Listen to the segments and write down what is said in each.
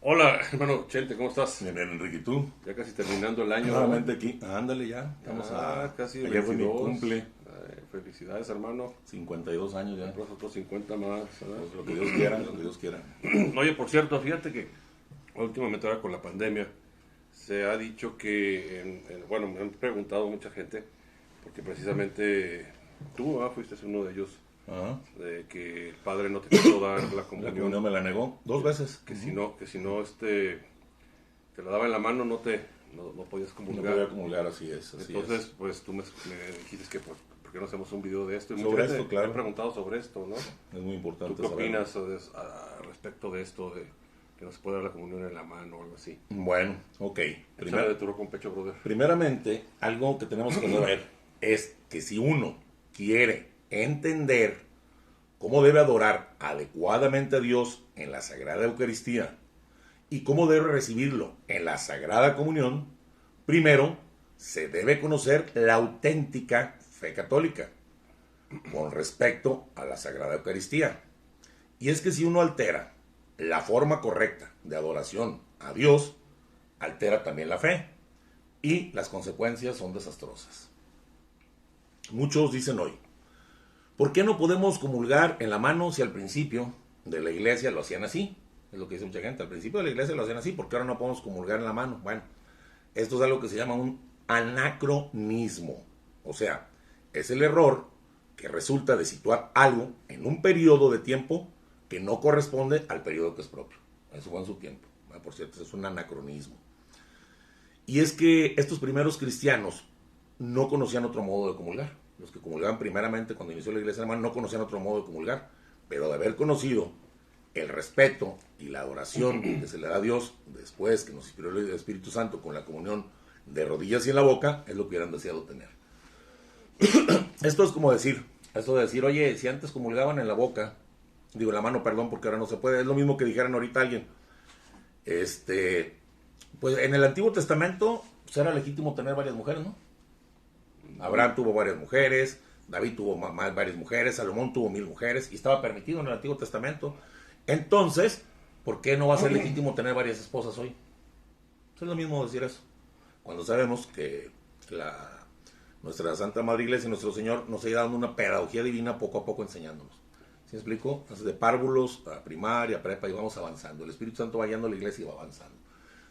Hola, hermano Chente, ¿cómo estás? Bien, Enrique, ¿y tú? Ya casi terminando el año. Nuevamente aquí. Ándale ya. Estamos Casi el Ayer fue mi 22. cumple. Felicidades, hermano. 52 años ya. Los otros 50 más. Pues lo que Dios quiera, lo que Dios quiera. Oye, por cierto, fíjate que últimamente ahora con la pandemia se ha dicho que, bueno, me han preguntado mucha gente, porque precisamente tú fuiste uno de ellos, Ajá. de que el padre no te quiso dar la La comunión, comunión me la negó 2 veces. que si no, te la daba en la mano no podías No comulgar. podía comulgar, así es. Entonces, pues tú me dijiste que por qué no hacemos un video de esto. Y Sobre mucha gente esto, claro. me ha preguntado sobre esto, ¿no? Es muy importante ¿Tú qué saberlo. opinas respecto de esto, de que no se puede dar la comunión en la mano o algo así? Bueno, ok. Échale de turo con pecho, brother. Primeramente, algo que tenemos que saber es que si uno quiere entender cómo debe adorar adecuadamente a Dios en la Sagrada Eucaristía y cómo debe recibirlo en la Sagrada Comunión, primero se debe conocer la auténtica fe católica con respecto a la Sagrada Eucaristía. Y es que si uno altera la forma correcta de adoración a Dios, altera también la fe y las consecuencias son desastrosas. Muchos dicen hoy, ¿por qué no podemos comulgar en la mano si al principio de la iglesia lo hacían así? Es lo que dice mucha gente, al principio de la iglesia lo hacían así, ¿por qué ahora no podemos comulgar en la mano? Bueno, esto es algo que se llama un anacronismo, o sea, es el error que resulta de situar algo en un periodo de tiempo que no corresponde al periodo que es propio. Eso fue en su tiempo. Por cierto, es un anacronismo. Y es que estos primeros cristianos no conocían otro modo de comulgar. Los que comulgaban primeramente cuando inició la iglesia alemana no conocían otro modo de comulgar. Pero de haber conocido el respeto y la adoración que se le da a Dios después que nos inspiró el Espíritu Santo con la comunión de rodillas y en la boca, es lo que hubieran deseado tener. Esto es como decir, esto de decir, oye, si antes comulgaban en la boca, digo en la mano, perdón, porque ahora no se puede, es lo mismo que dijeran ahorita alguien, pues en el Antiguo Testamento pues era legítimo tener varias mujeres, ¿no? Abraham tuvo varias mujeres, David tuvo varias mujeres, Salomón tuvo 1000 mujeres y estaba permitido en el Antiguo Testamento. Entonces, ¿por qué no va a ser legítimo tener varias esposas hoy? Es lo mismo decir eso. Cuando sabemos que nuestra Santa Madre Iglesia y nuestro Señor nos ha ido dando una pedagogía divina poco a poco enseñándonos. ¿Sí me explico? Entonces, de párvulos a primaria, prepa, y vamos avanzando. El Espíritu Santo va guiando a la iglesia y va avanzando.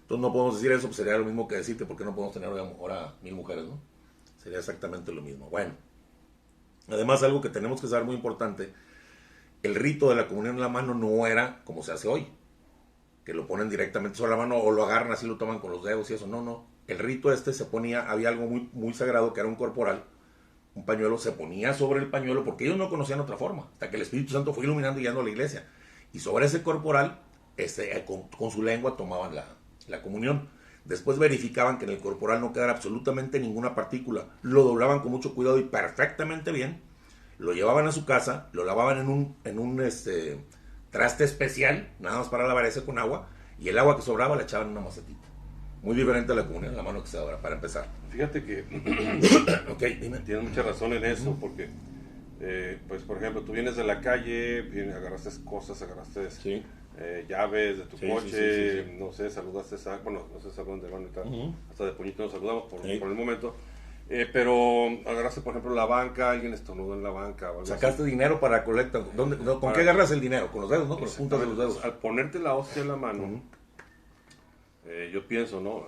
Entonces no podemos decir eso, pues sería lo mismo que decirte por qué no podemos tener ahora 1000 mujeres, ¿no? Sería exactamente lo mismo. Bueno, además algo que tenemos que saber muy importante, el rito de la comunión en la mano no era como se hace hoy, que lo ponen directamente sobre la mano o lo agarran así, lo toman con los dedos y eso. No, no. El rito se ponía, había algo muy, muy sagrado que era un corporal, un pañuelo, se ponía sobre el pañuelo porque ellos no conocían otra forma, hasta que el Espíritu Santo fue iluminando y guiando a la iglesia. Y sobre ese corporal, con su lengua tomaban la comunión. Después verificaban que en el corporal no quedara absolutamente ninguna partícula. Lo doblaban con mucho cuidado y perfectamente bien. Lo llevaban a su casa, lo lavaban en un traste especial, nada más para lavar ese con agua, y el agua que sobraba la echaban en una macetita. Muy diferente a la comunión en la mano que se da ahora, para empezar. Fíjate que Ok, dime. tienes mucha razón en eso, porque, pues, por ejemplo, tú vienes de la calle, agarraste cosas, agarraste Sí. llaves de tu Sí, coche, sí. no sé, saludaste, bueno, no sé, saludan de mano y tal, Ujú. hasta de puñito nos saludamos por Sí. el momento, pero agarraste, por ejemplo, la banca, alguien estornudó en la banca o algo Sacaste así. dinero para colecta. ¿Con qué agarras el dinero? Con los dedos, ¿no? Con las puntas de los dedos. Al ponerte la hostia en la mano, Ujú. yo pienso, ¿no?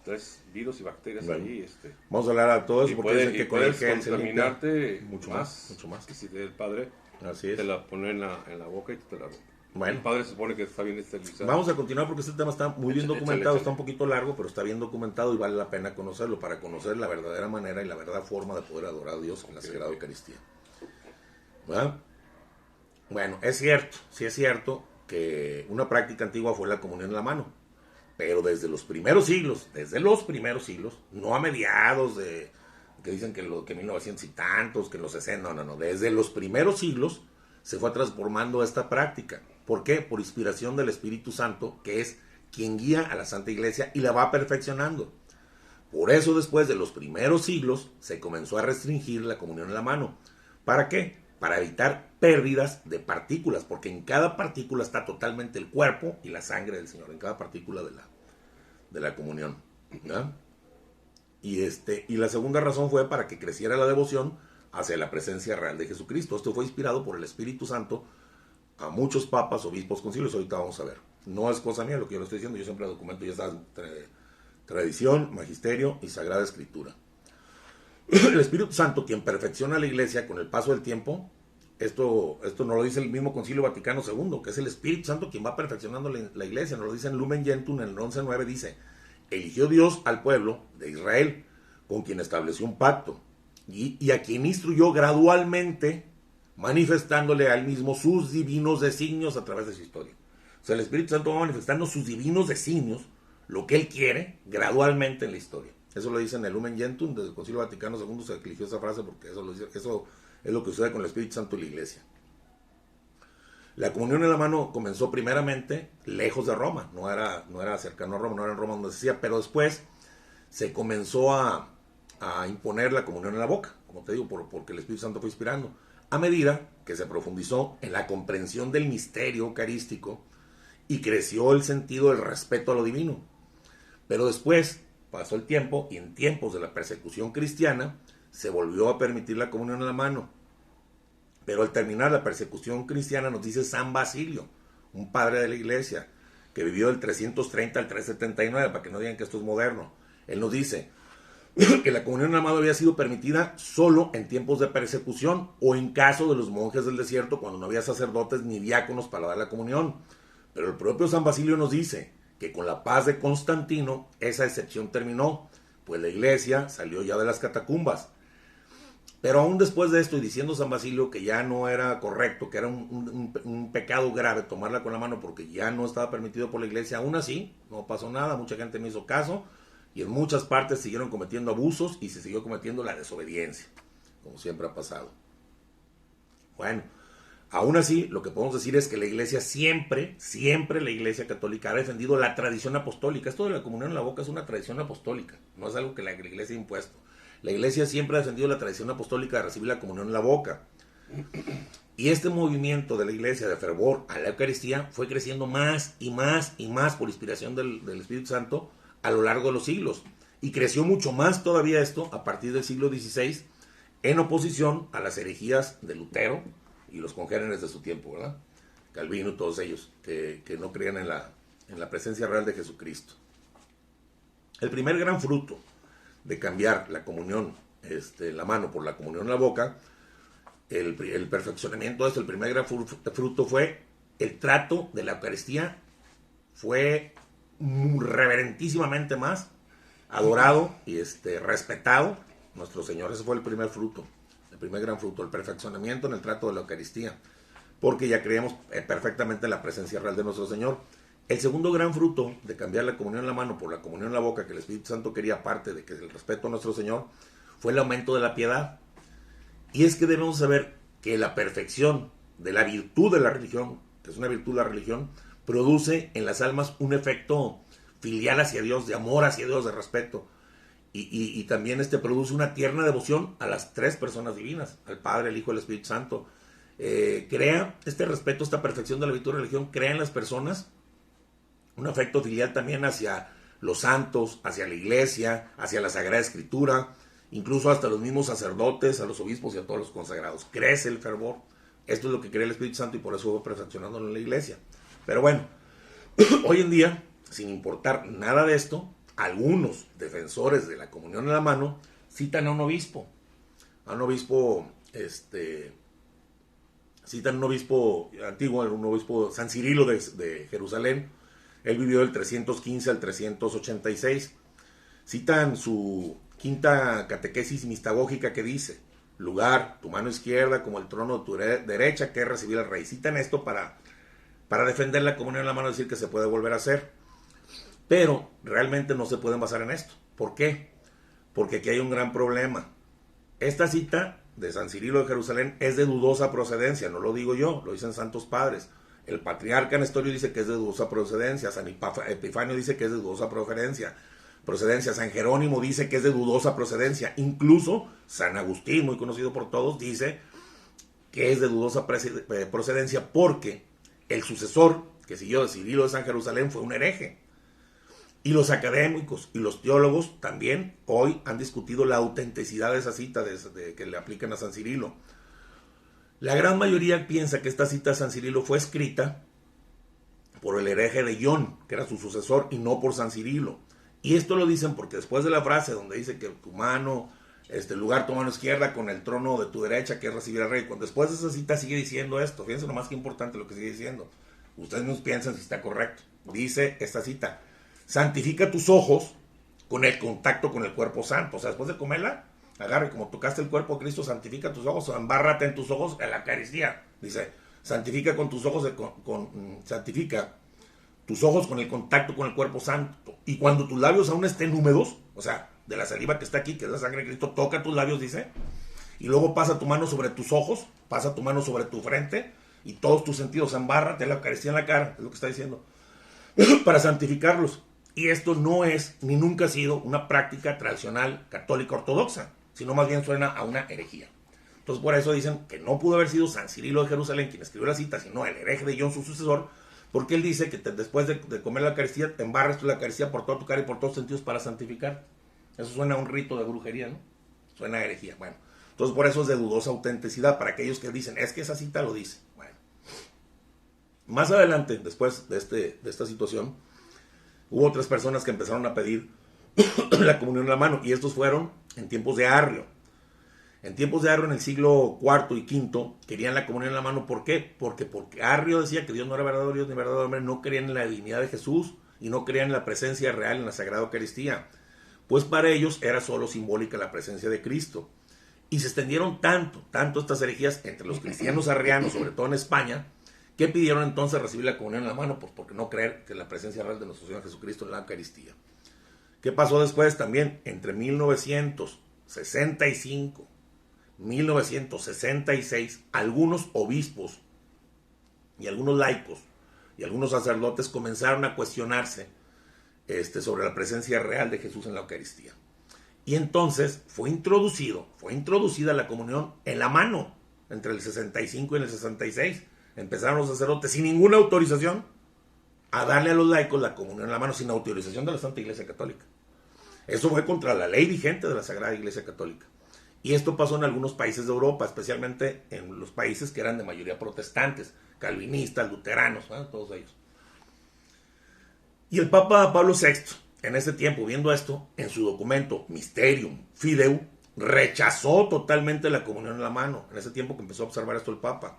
Traes virus y bacterias Bueno. ahí, Vamos a hablar de todo eso y porque dicen puedes, que con el gel se limpia contaminarte mucho más. que si el padre Así es. te la pone en la boca y te la... Bueno. El padre se supone que está bien esterilizado. Vamos a continuar porque este tema está muy bien documentado, échale. está un poquito largo, pero está bien documentado y vale la pena conocerlo para conocer la verdadera manera y la verdadera forma de poder adorar a Dios en la Sagrada Eucaristía. ¿Verdad? Bueno, es cierto, sí es cierto que una práctica antigua fue la comunión en la mano, pero desde los primeros siglos, no a mediados de, que dicen que 1900 y tantos, que en los 60, no, desde los primeros siglos se fue transformando esta práctica. ¿Por qué? Por inspiración del Espíritu Santo, que es quien guía a la Santa Iglesia y la va perfeccionando. Por eso después de los primeros siglos se comenzó a restringir la comunión en la mano. ¿Para qué? para evitar pérdidas de partículas, porque en cada partícula está totalmente el cuerpo y la sangre del Señor, en cada partícula de la comunión, ¿no? Y la segunda razón fue para que creciera la devoción hacia la presencia real de Jesucristo. Esto fue inspirado por el Espíritu Santo a muchos papas, obispos, concilios. Ahorita vamos a ver. No es cosa mía lo que yo le estoy diciendo, yo siempre documento, ya sabes, tradición, magisterio y sagrada escritura. El Espíritu Santo, quien perfecciona la iglesia con el paso del tiempo, esto no lo dice el mismo Concilio Vaticano II, que es el Espíritu Santo quien va perfeccionando la iglesia, nos lo dice en Lumen Gentium, en el 11.9, dice: eligió Dios al pueblo de Israel, con quien estableció un pacto, y a quien instruyó gradualmente, manifestándole a él mismo sus divinos designios a través de su historia. O sea, el Espíritu Santo va manifestando sus divinos designios, lo que él quiere, gradualmente en la historia. Eso lo dice en el Lumen Gentium, desde el Concilio Vaticano II se eligió esa frase porque eso es lo que sucede con el Espíritu Santo y la iglesia. La comunión en la mano comenzó primeramente lejos de Roma, no era cercano a Roma, no era en Roma donde se hacía, pero después se comenzó a imponer la comunión en la boca, como te digo, porque el Espíritu Santo fue inspirando, a medida que se profundizó en la comprensión del misterio eucarístico y creció el sentido del respeto a lo divino. Pero después pasó el tiempo y en tiempos de la persecución cristiana se volvió a permitir la comunión en la mano. Pero al terminar la persecución cristiana, nos dice San Basilio, un padre de la iglesia, que vivió del 330 al 379, para que no digan que esto es moderno. Él nos dice que la comunión en la mano había sido permitida solo en tiempos de persecución o en caso de los monjes del desierto, cuando no había sacerdotes ni diáconos para dar la comunión. Pero el propio San Basilio nos dice que con la paz de Constantino esa excepción terminó, pues la iglesia salió ya de las catacumbas. Pero aún después de esto, y diciendo San Basilio que ya no era correcto, que era un pecado grave tomarla con la mano porque ya no estaba permitido por la iglesia, aún así no pasó nada, mucha gente me hizo caso y en muchas partes siguieron cometiendo abusos y se siguió cometiendo la desobediencia, como siempre ha pasado. Bueno, aún así, lo que podemos decir es que la iglesia siempre la iglesia católica ha defendido la tradición apostólica. Esto de la comunión en la boca es una tradición apostólica, no es algo que la iglesia ha impuesto. La iglesia siempre ha defendido la tradición apostólica de recibir la comunión en la boca. Y este movimiento de la iglesia de fervor a la Eucaristía fue creciendo más y más y más por inspiración del Espíritu Santo a lo largo de los siglos. Y creció mucho más todavía esto a partir del siglo XVI en oposición a las herejías de Lutero y los congéneres de su tiempo, ¿verdad? Calvino y todos ellos que no creían en la presencia real de Jesucristo. El primer gran fruto de cambiar la comunión en la mano por la comunión en la boca, el perfeccionamiento de esto, el primer gran fruto fue el trato de la Eucaristía, fue reverentísimamente más adorado y respetado nuestro Señor. Ese fue el primer fruto, el primer gran fruto, el perfeccionamiento en el trato de la Eucaristía, porque ya creemos perfectamente en la presencia real de nuestro Señor. El segundo gran fruto de cambiar la comunión en la mano por la comunión en la boca, que el Espíritu Santo quería, aparte de que el respeto a nuestro Señor, fue el aumento de la piedad. Y es que debemos saber que la perfección de la virtud de la religión, que es una virtud de la religión, produce en las almas un efecto filial hacia Dios, de amor hacia Dios, de respeto. Y también produce una tierna devoción a las tres personas divinas, al Padre, al Hijo y al Espíritu Santo. Crea este respeto, esta perfección de la virtud de la religión, crea en las personas un afecto filial también hacia los santos, hacia la iglesia, hacia la Sagrada Escritura, incluso hasta los mismos sacerdotes, a los obispos y a todos los consagrados. Crece el fervor. Esto es lo que crea el Espíritu Santo y por eso va perfeccionándolo en la iglesia. Pero bueno, hoy en día, sin importar nada de esto, algunos defensores de la comunión en la mano citan a un obispo. Citan a un obispo antiguo, un obispo San Cirilo de Jerusalén. Él vivió del 315 al 386. Citan su quinta catequesis mistagógica que dice: lugar, tu mano izquierda como el trono de tu derecha, que es recibir al rey. Citan esto para defender la comunión en la mano, decir que se puede volver a hacer. Pero realmente no se pueden basar en esto. ¿Por qué? Porque aquí hay un gran problema. Esta cita de San Cirilo de Jerusalén es de dudosa procedencia, no lo digo yo, lo dicen santos padres. El patriarca Nestorio dice que es de dudosa procedencia, San Epifanio dice que es de dudosa procedencia, San Jerónimo dice que es de dudosa procedencia, incluso San Agustín, muy conocido por todos, dice que es de dudosa procedencia porque el sucesor que siguió de Cirilo de San Jerusalén fue un hereje. Y los académicos y los teólogos también hoy han discutido la autenticidad de esa cita que le aplican a San Cirilo. La gran mayoría piensa que esta cita de San Cirilo fue escrita por el hereje de Ión, que era su sucesor, y no por San Cirilo. Y esto lo dicen porque después de la frase donde dice que tu mano, lugar tu mano izquierda con el trono de tu derecha, que es recibir al rey, cuando después de esa cita sigue diciendo esto, fíjense nomás que importante lo que sigue diciendo. Ustedes nos piensan si está correcto. Dice esta cita: santifica tus ojos con el contacto con el cuerpo santo. O sea, después de comerla, agarra y como tocaste el cuerpo de Cristo, santifica tus ojos, o embárrate en tus ojos en la Eucaristía. Dice, santifica con tus ojos, santifica tus ojos con el contacto con el cuerpo santo. Y cuando tus labios aún estén húmedos, o sea, de la saliva que está aquí, que es la sangre de Cristo, toca tus labios, dice, y luego pasa tu mano sobre tus ojos, pasa tu mano sobre tu frente, y todos tus sentidos, embárrate la Eucaristía en la cara, es lo que está diciendo, para santificarlos. Y esto no es, ni nunca ha sido, una práctica tradicional católica ortodoxa, sino más bien suena a una herejía. Entonces por eso dicen que no pudo haber sido San Cirilo de Jerusalén quien escribió la cita, sino el hereje de Ión, su sucesor, porque él dice que después de comer la Eucaristía, te embarras tú la Eucaristía por toda tu cara y por todos los sentidos para santificar. Eso suena a un rito de brujería, ¿no? Suena a herejía. Bueno, entonces por eso es de dudosa autenticidad para aquellos que dicen, es que esa cita lo dice. Bueno, más adelante, después de esta situación, hubo otras personas que empezaron a pedir la comunión en la mano, y estos fueron en tiempos de Arrio. En tiempos de Arrio, en el siglo IV y V, querían la comunión en la mano. ¿Por qué? Porque Arrio decía que Dios no era verdadero Dios ni verdadero hombre, no creían en la divinidad de Jesús y no creían en la presencia real en la Sagrada Eucaristía. Pues para ellos era solo simbólica la presencia de Cristo. Y se extendieron tanto estas herejías entre los cristianos arrianos, sobre todo en España, que pidieron entonces recibir la comunión en la mano, pues porque no creer que la presencia real de nuestro Señor Jesucristo en la Eucaristía. ¿Qué pasó después? También entre 1965 1966, algunos obispos y algunos laicos y algunos sacerdotes comenzaron a cuestionarse sobre la presencia real de Jesús en la Eucaristía. Y entonces fue introducida la comunión en la mano entre el 65 y el 66. Empezaron los sacerdotes sin ninguna autorización a darle a los laicos la comunión en la mano, sin autorización de la Santa Iglesia Católica. Eso fue contra la ley vigente de la Sagrada Iglesia Católica. Y esto pasó en algunos países de Europa, especialmente en los países que eran de mayoría protestantes, calvinistas, luteranos, ¿no? Todos ellos. Y el Papa Pablo VI, en ese tiempo, viendo esto, en su documento Mysterium Fidei, rechazó totalmente la comunión en la mano. En ese tiempo que empezó a observar esto el Papa.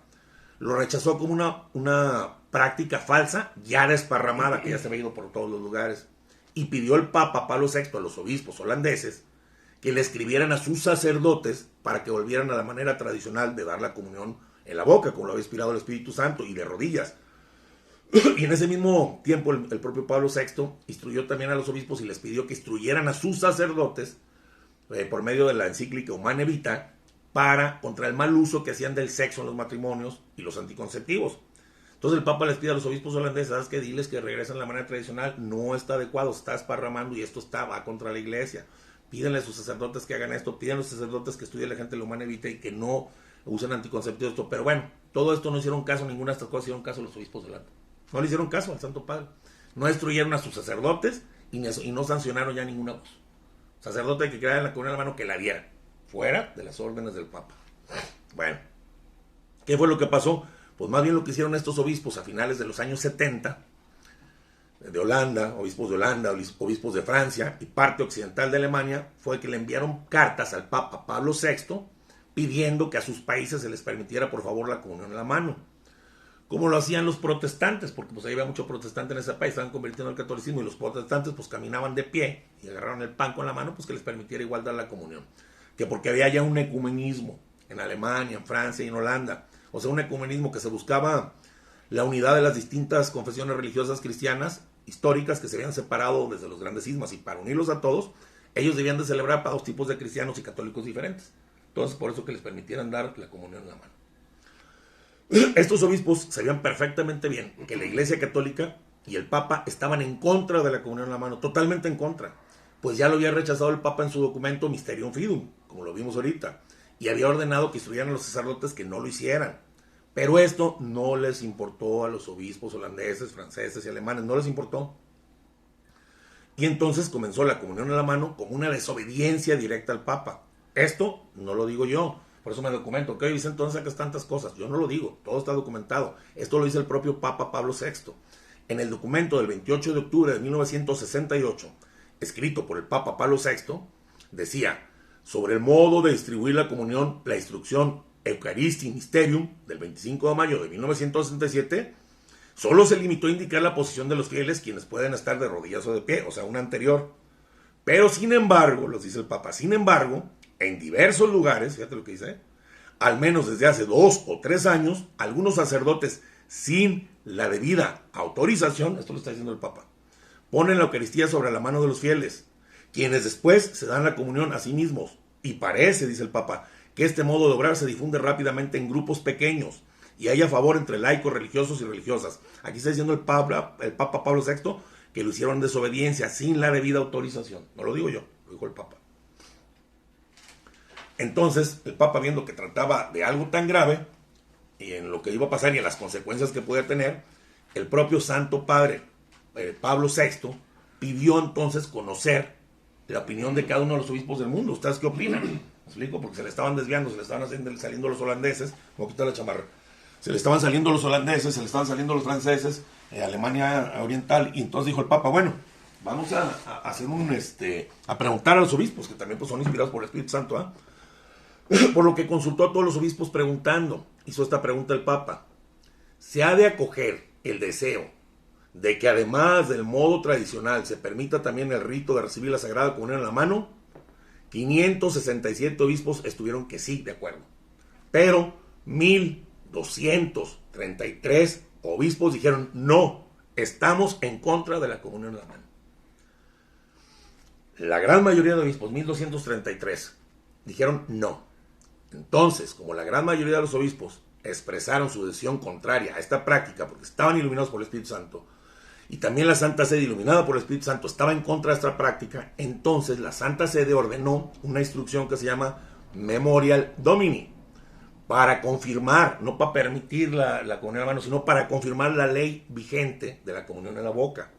Lo rechazó como una práctica falsa, ya desparramada, que ya se había ido por todos los lugares. Y pidió el Papa Pablo VI a los obispos holandeses que le escribieran a sus sacerdotes para que volvieran a la manera tradicional de dar la comunión en la boca, como lo había inspirado el Espíritu Santo, y de rodillas. Y en ese mismo tiempo el propio Pablo VI instruyó también a los obispos y les pidió que instruyeran a sus sacerdotes por medio de la encíclica Humanae Vitae contra el mal uso que hacían del sexo en los matrimonios y los anticonceptivos. Entonces el Papa les pide a los obispos holandeses, ¿sabes qué? Diles que regresen a la manera tradicional, no está adecuado, está esparramando y esto va contra la iglesia. Pídenle a sus sacerdotes que hagan esto, pídenle a los sacerdotes que estudien la gente de la Humanae Vitae y que no usen anticonceptivos. Pero bueno, todo esto no hicieron caso, ninguna de estas cosas hicieron caso a los obispos de Holanda. No le hicieron caso al Santo Padre. No instruyeron a sus sacerdotes y no sancionaron ya ninguna voz. Sacerdote que creara en la comunión en la mano, que la diera, fuera de las órdenes del Papa. Bueno, ¿qué fue lo que pasó? Pues más bien lo que hicieron estos obispos a finales de los años 70, de Holanda, obispos de Francia y parte occidental de Alemania, fue que le enviaron cartas al Papa Pablo VI pidiendo que a sus países se les permitiera por favor la comunión en la mano, como lo hacían los protestantes, porque pues ahí había mucho protestante en ese país, estaban convirtiendo al catolicismo, y los protestantes pues caminaban de pie y agarraron el pan con la mano, pues que les permitiera igual dar la comunión, que porque había ya un ecumenismo en Alemania, en Francia y en Holanda, o sea un ecumenismo que se buscaba la unidad de las distintas confesiones religiosas cristianas históricas que se habían separado desde los grandes cismas, y para unirlos a todos, ellos debían de celebrar para dos tipos de cristianos y católicos diferentes. Entonces, por eso que les permitieran dar la comunión en la mano. Estos obispos sabían perfectamente bien que la Iglesia Católica y el Papa estaban en contra de la comunión en la mano, totalmente en contra, pues ya lo había rechazado el Papa en su documento Mysterium Fidei, como lo vimos ahorita, y había ordenado que instruyeran a los sacerdotes que no lo hicieran. Pero esto no les importó a los obispos holandeses, franceses y alemanes, no les importó. Y entonces comenzó la comunión en la mano como una desobediencia directa al Papa. Esto no lo digo yo, por eso me documento. ¿Qué dice entonces que tantas cosas? Yo no lo digo, todo está documentado. Esto lo dice el propio Papa Pablo VI. En el documento del 28 de octubre de 1968, escrito por el Papa Pablo VI, decía, sobre el modo de distribuir la comunión, la instrucción Eucharistii Mysterium del 25 de mayo de 1967, solo se limitó a indicar la posición de los fieles, quienes pueden estar de rodillas o de pie, o sea, una anterior. Pero sin embargo, los dice el Papa, sin embargo, en diversos lugares, fíjate lo que dice, al menos desde hace 2 o 3 años, algunos sacerdotes sin la debida autorización, esto lo está diciendo el Papa, ponen la Eucaristía sobre la mano de los fieles, quienes después se dan la comunión a sí mismos. Y parece, dice el Papa, que este modo de obrar se difunde rápidamente en grupos pequeños y hay a favor entre laicos, religiosos y religiosas. Aquí está diciendo el Papa Pablo VI que lo hicieron en desobediencia, sin la debida autorización. No lo digo yo, lo dijo el Papa. Entonces, el Papa, viendo que trataba de algo tan grave, y en lo que iba a pasar y en las consecuencias que podía tener, el propio Santo Padre, Pablo VI, pidió entonces conocer la opinión de cada uno de los obispos del mundo. ¿Ustedes qué opinan? ¿Me explico? Porque se le estaban desviando, se le estaban saliendo los holandeses. Voy a quitar la chamarra. Se le estaban saliendo los holandeses, se le estaban saliendo los franceses, Alemania Oriental, y entonces dijo el Papa, bueno, vamos a hacer a preguntar a los obispos, que también pues, son inspirados por el Espíritu Santo, por lo que consultó a todos los obispos preguntando. Hizo esta pregunta el Papa: ¿se ha de acoger el deseo de que además del modo tradicional se permita también el rito de recibir la Sagrada Comunión en la mano? 567 obispos estuvieron que sí, de acuerdo. Pero 1233 obispos dijeron no, estamos en contra de la comunión en la mano. La gran mayoría de obispos, 1233, dijeron no. Entonces, como la gran mayoría de los obispos expresaron su decisión contraria a esta práctica porque estaban iluminados por el Espíritu Santo, y también la Santa Sede, iluminada por el Espíritu Santo, estaba en contra de esta práctica, entonces la Santa Sede ordenó una instrucción que se llama Memorial Domini, para confirmar, no para permitir la comunión en la mano, sino para confirmar la ley vigente de la comunión en la boca.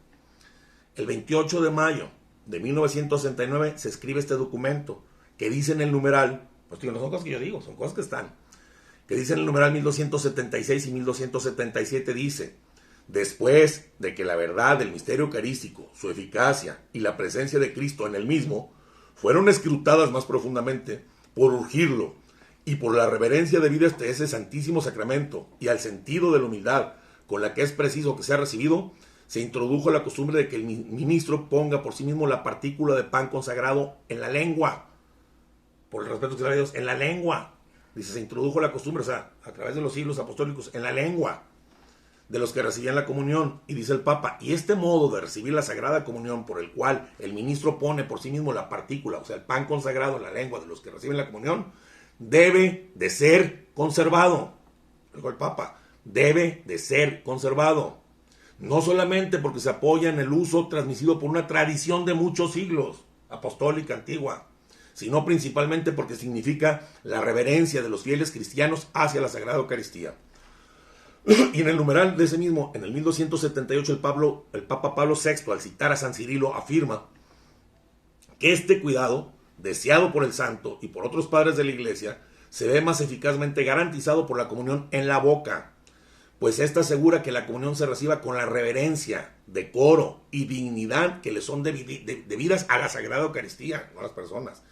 El 28 de mayo de 1969 se escribe este documento, que dice en el numeral, pues no son cosas que yo digo, son cosas que están, que dice en el numeral 1276 y 1277, dice: después de que la verdad del misterio eucarístico, su eficacia y la presencia de Cristo en el mismo fueron escrutadas más profundamente por urgirlo y por la reverencia debida a ese santísimo sacramento y al sentido de la humildad con la que es preciso que sea recibido, se introdujo la costumbre de que el ministro ponga por sí mismo la partícula de pan consagrado en la lengua, por el respeto que se le da a Dios, en la lengua. Dice, se introdujo la costumbre, o sea, a través de los siglos apostólicos, en la lengua de los que recibían la comunión. Y dice el Papa, y este modo de recibir la Sagrada Comunión, por el cual el ministro pone por sí mismo la partícula, o sea, el pan consagrado en la lengua de los que reciben la comunión, debe de ser conservado. Dijo el Papa, debe de ser conservado. No solamente porque se apoya en el uso transmitido por una tradición de muchos siglos, apostólica, antigua, sino principalmente porque significa la reverencia de los fieles cristianos hacia la Sagrada Eucaristía. Y en el numeral de ese mismo, en el 1278, el Papa Pablo VI, al citar a San Cirilo, afirma que este cuidado, deseado por el santo y por otros padres de la Iglesia, se ve más eficazmente garantizado por la comunión en la boca, pues esta asegura que la comunión se reciba con la reverencia, decoro y dignidad que le son debidas a la Sagrada Eucaristía, no a las personas,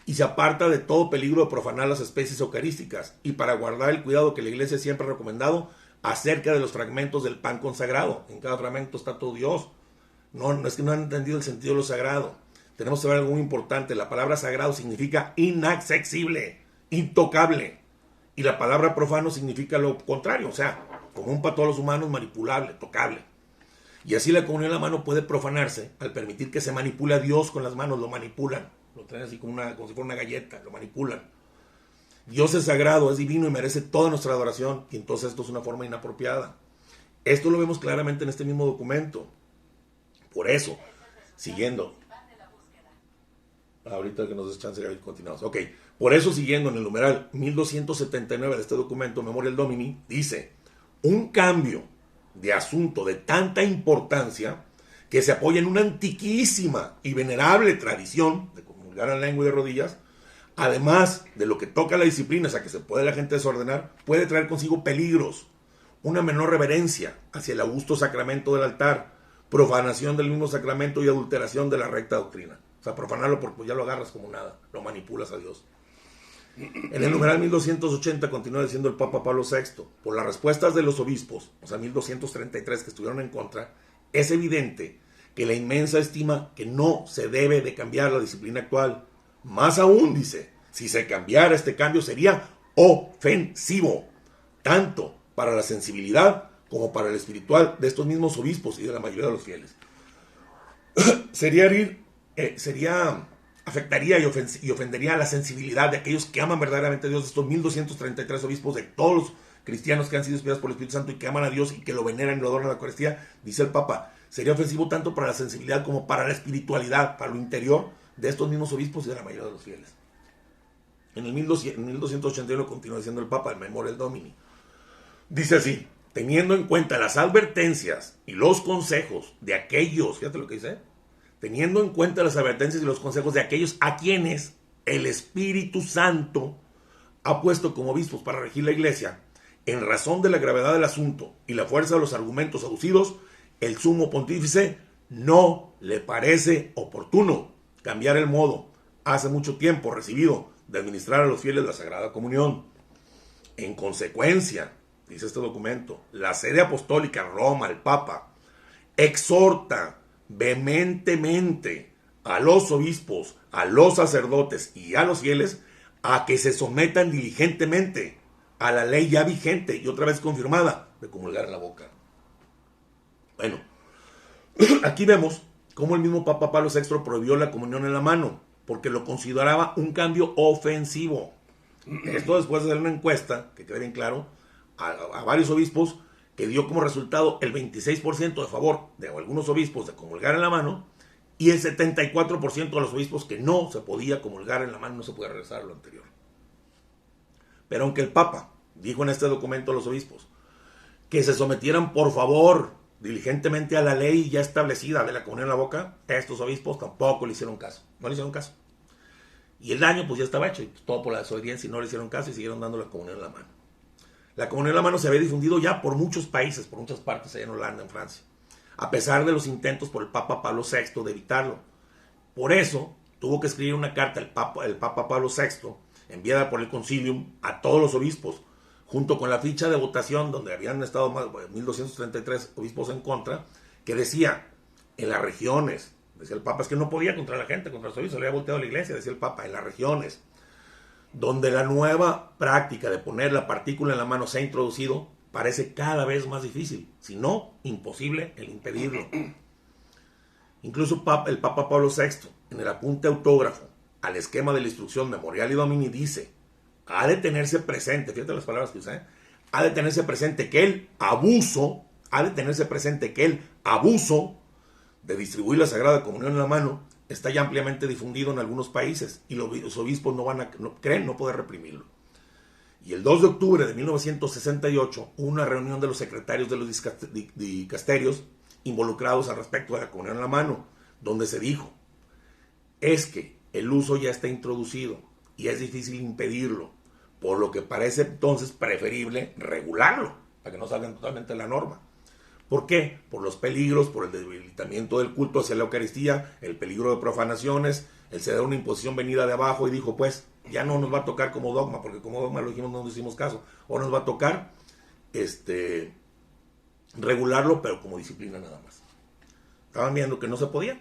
y se aparta de todo peligro de profanar las especies eucarísticas, y para guardar el cuidado que la Iglesia siempre ha recomendado acerca de los fragmentos del pan consagrado. En cada fragmento está todo Dios. No es que no han entendido el sentido de lo sagrado. Tenemos que saber algo muy importante. La palabra sagrado significa inaccesible, intocable. Y la palabra profano significa lo contrario, o sea, común para todos los humanos, manipulable, tocable. Y así la comunión en la mano puede profanarse al permitir que se manipule a Dios con las manos, lo manipulan. Lo traen así como si fuera una galleta, lo manipulan. Dios es sagrado, es divino y merece toda nuestra adoración, y entonces esto es una forma inapropiada. Esto lo vemos claramente en este mismo documento. Por eso, siguiendo. Ahorita que nos des chance de continuamos. Ok, por eso siguiendo en el numeral 1279 de este documento, Memorial Domini, dice, un cambio de asunto de tanta importancia que se apoya en una antiquísima y venerable tradición de comulgar en lengua y de rodillas, además de lo que toca a la disciplina, o sea que se puede la gente desordenar, puede traer consigo peligros, una menor reverencia hacia el augusto sacramento del altar, profanación del mismo sacramento y adulteración de la recta doctrina. O sea, profanarlo porque pues, ya lo agarras como nada, lo manipulas a Dios. En el numeral 1280 continúa diciendo el Papa Pablo VI, por las respuestas de los obispos, o sea, 1233 que estuvieron en contra, es evidente que la inmensa estima que no se debe de cambiar la disciplina actual. Más aún, dice, si se cambiara este cambio sería ofensivo, tanto para la sensibilidad como para el espiritual de estos mismos obispos y de la mayoría de los fieles. Afectaría y ofendería la sensibilidad de aquellos que aman verdaderamente a Dios, de estos 1233 obispos, de todos los cristianos que han sido inspirados por el Espíritu Santo y que aman a Dios y que lo veneran y lo adoran en la Eucaristía, dice el Papa, sería ofensivo tanto para la sensibilidad como para la espiritualidad, para lo interior de estos mismos obispos y de la mayoría de los fieles. En el 1281 continúa diciendo el Papa, en Memorial Domini, dice así, teniendo en cuenta las advertencias y los consejos de aquellos, fíjate lo que dice, teniendo en cuenta las advertencias y los consejos de aquellos a quienes el Espíritu Santo ha puesto como obispos para regir la Iglesia, en razón de la gravedad del asunto y la fuerza de los argumentos aducidos, el sumo pontífice no le parece oportuno cambiar el modo, hace mucho tiempo recibido, de administrar a los fieles la Sagrada Comunión. En consecuencia, dice este documento, la sede apostólica en Roma, el Papa, exhorta vehementemente a los obispos, a los sacerdotes y a los fieles a que se sometan diligentemente a la ley ya vigente y otra vez confirmada de comulgar en la boca. Bueno, aquí vemos cómo el mismo Papa Pablo VI prohibió la comunión en la mano porque lo consideraba un cambio ofensivo. Esto después de hacer una encuesta, que quede bien claro, a varios obispos, que dio como resultado el 26% de favor de algunos obispos de comulgar en la mano y el 74% de los obispos que no se podía comulgar en la mano, no se podía regresar a lo anterior. Pero aunque el Papa dijo en este documento a los obispos que se sometieran por favor diligentemente a la ley ya establecida de la comunión en la boca, estos obispos tampoco le hicieron caso, no le hicieron caso. Y el daño pues ya estaba hecho, y todo por la desobediencia, y no le hicieron caso y siguieron dando la comunión en la mano. La comunión en la mano se había difundido ya por muchos países, por muchas partes, allá en Holanda, en Francia, a pesar de los intentos por el Papa Pablo VI de evitarlo. Por eso tuvo que escribir una carta el Papa Pablo VI, enviada por el Concilium a todos los obispos, junto con la ficha de votación donde habían estado más, 1233 obispos en contra, que decía, en las regiones, decía el Papa, es que no podía contra la gente, contra los obispos, le había volteado a la iglesia, decía el Papa, en las regiones donde la nueva práctica de poner la partícula en la mano se ha introducido, parece cada vez más difícil, si no imposible el impedirlo. Incluso el Papa Pablo VI, en el apunte autógrafo al esquema de la instrucción Memorial Domini, dice, ha de tenerse presente, fíjate las palabras que usa, ha de tenerse presente que el abuso de distribuir la Sagrada Comunión en la mano está ya ampliamente difundido en algunos países y los obispos creen no poder reprimirlo. Y el 2 de octubre de 1968 hubo una reunión de los secretarios de los dicasterios involucrados al respecto de la comunión en la mano, donde se dijo, es que el uso ya está introducido y es difícil impedirlo, por lo que parece entonces preferible regularlo, para que no salgan totalmente de la norma. ¿Por qué? Por los peligros, por el debilitamiento del culto hacia la Eucaristía, el peligro de profanaciones, el ceder una imposición venida de abajo, y dijo, pues, ya no nos va a tocar como dogma, porque como dogma lo dijimos, no nos hicimos caso, o nos va a tocar regularlo, pero como disciplina nada más. Estaban viendo que no se podía,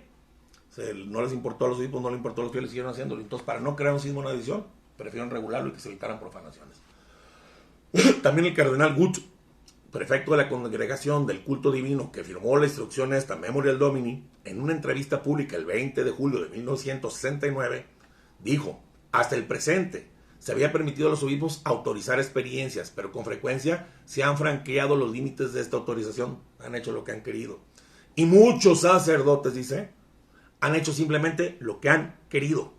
no les importó a los obispos, no les importó a los fieles, siguieron haciéndolo. Entonces, para no crear un cisma, una división, prefieren regularlo y que se evitaran profanaciones. También el cardenal Gut, prefecto de la Congregación del Culto Divino, que firmó la instrucción esta, Memorial Domini, en una entrevista pública el 20 de julio de 1969, dijo, hasta el presente se había permitido a los obispos autorizar experiencias, pero con frecuencia se han franqueado los límites de esta autorización, han hecho lo que han querido. Y muchos sacerdotes, dice, han hecho simplemente lo que han querido,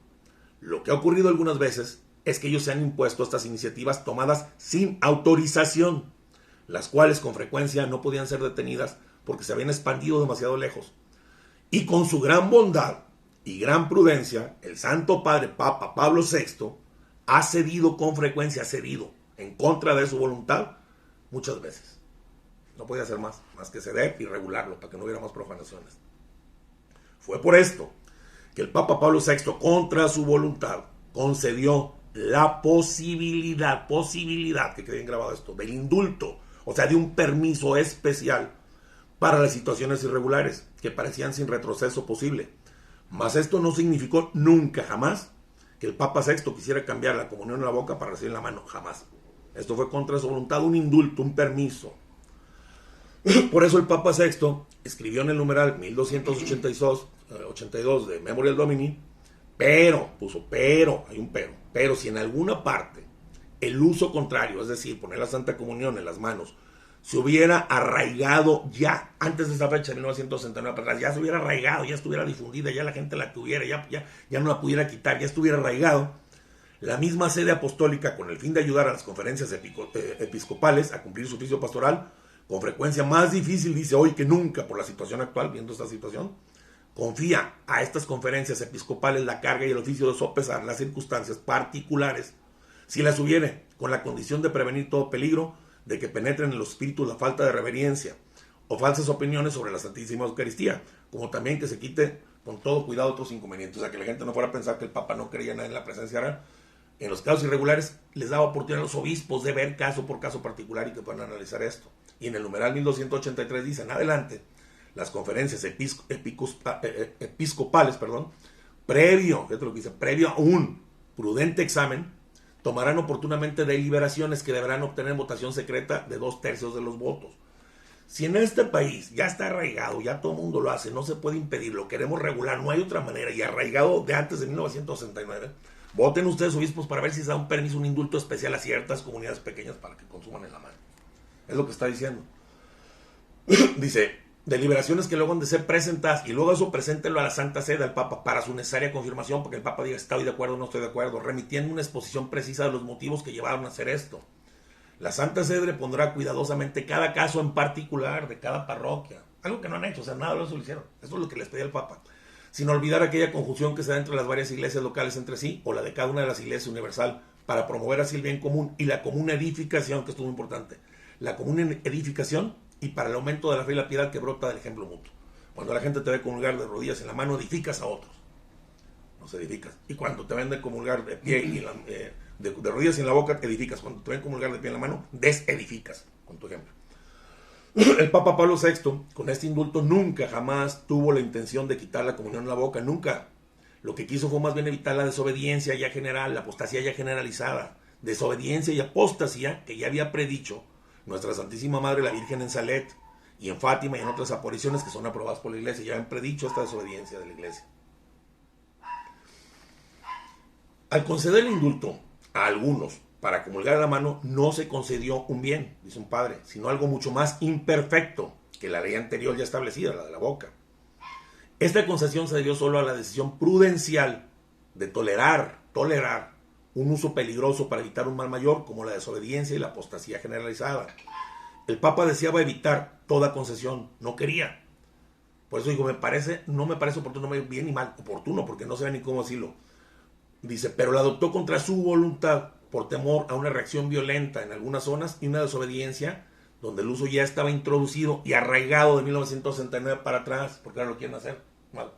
Lo que ha ocurrido algunas veces es que ellos se han impuesto estas iniciativas tomadas sin autorización, las cuales con frecuencia no podían ser detenidas porque se habían expandido demasiado lejos. Y con su gran bondad y gran prudencia, el Santo Padre Papa Pablo VI ha cedido con frecuencia, en contra de su voluntad muchas veces. No podía hacer más que ceder y regularlo para que no hubiera más profanaciones. Fue por esto que el Papa Pablo VI, contra su voluntad, concedió la posibilidad, que quede bien grabado esto, del indulto, o sea, de un permiso especial para las situaciones irregulares que parecían sin retroceso posible. Mas esto no significó nunca, jamás, que el Papa VI quisiera cambiar la comunión en la boca para recibir en la mano, jamás. Esto fue contra su voluntad, un indulto, un permiso. Por eso el Papa VI escribió en el numeral 1282 de Memorial Domini, pero hay un pero si en alguna parte el uso contrario, es decir, poner la Santa Comunión en las manos, se hubiera arraigado ya, antes de esa fecha, de 1969 para atrás, ya se hubiera arraigado, ya estuviera difundida, ya la gente la tuviera, ya no la pudiera quitar, ya estuviera arraigado, la misma sede apostólica, con el fin de ayudar a las conferencias episcopales a cumplir su oficio pastoral, con frecuencia más difícil, dice hoy que nunca por la situación actual, viendo esta situación, confía a estas conferencias episcopales la carga y el oficio de sopesar las circunstancias particulares, si las hubiere, con la condición de prevenir todo peligro de que penetren en los espíritus la falta de reverencia o falsas opiniones sobre la Santísima Eucaristía, como también que se quite con todo cuidado otros inconvenientes, o sea, que la gente no fuera a pensar que el Papa no creía nada en la presencia real. En los casos irregulares les daba oportunidad a los obispos de ver caso por caso particular y que puedan analizar esto. Y en el numeral 1283 dice, en adelante, las conferencias episcopales, previo a un prudente examen, tomarán oportunamente deliberaciones que deberán obtener votación secreta de 2/3 de los votos. Si en este país ya está arraigado, ya todo el mundo lo hace, no se puede impedir, lo queremos regular, no hay otra manera, y arraigado de antes de 1969, voten ustedes, obispos, para ver si se da un permiso, un indulto especial a ciertas comunidades pequeñas para que consuman en la mano. Es lo que está diciendo. Dice, deliberaciones que luego han de ser presentadas, y luego eso preséntenlo a la Santa Sede, al Papa, para su necesaria confirmación, porque el Papa diga, estoy de acuerdo o no estoy de acuerdo, remitiendo una exposición precisa de los motivos que llevaron a hacer esto. La Santa Sede pondrá cuidadosamente cada caso en particular de cada parroquia, algo que no han hecho, o sea, nada de eso lo hicieron. Eso es lo que les pedía el Papa, sin olvidar aquella conjunción que se da entre las varias iglesias locales entre sí, o la de cada una de las iglesias universal, para promover así el bien común y la común edificación, que esto es muy importante, la común edificación y para el aumento de la fe y la piedad que brota del ejemplo mutuo. Cuando la gente te ve comulgar de rodillas en la mano, edificas a otros, no se edificas. Y cuando te ven de comulgar de pie y de rodillas en la boca, edificas. Cuando te ven comulgar de pie en la mano, desedificas, con tu ejemplo. El Papa Pablo VI, con este indulto, nunca jamás tuvo la intención de quitar la comunión en la boca, nunca. Lo que quiso fue más bien evitar la desobediencia ya general, la apostasía ya generalizada, desobediencia y apostasía que ya había predicho nuestra Santísima Madre, la Virgen, en Salet y en Fátima y en otras apariciones que son aprobadas por la Iglesia. Ya han predicho esta desobediencia de la Iglesia. Al conceder el indulto a algunos para comulgar a la mano, no se concedió un bien, dice un padre, sino algo mucho más imperfecto que la ley anterior ya establecida, la de la boca. Esta concesión se debió solo a la decisión prudencial de tolerar un uso peligroso para evitar un mal mayor, como la desobediencia y la apostasía generalizada. El Papa deseaba evitar toda concesión, no quería. Por eso digo, no me parece oportuno, bien ni mal, oportuno, porque no sé ni cómo decirlo. Dice, pero la adoptó contra su voluntad, por temor a una reacción violenta en algunas zonas y una desobediencia donde el uso ya estaba introducido y arraigado de 1969 para atrás, porque ahora lo quieren hacer mal.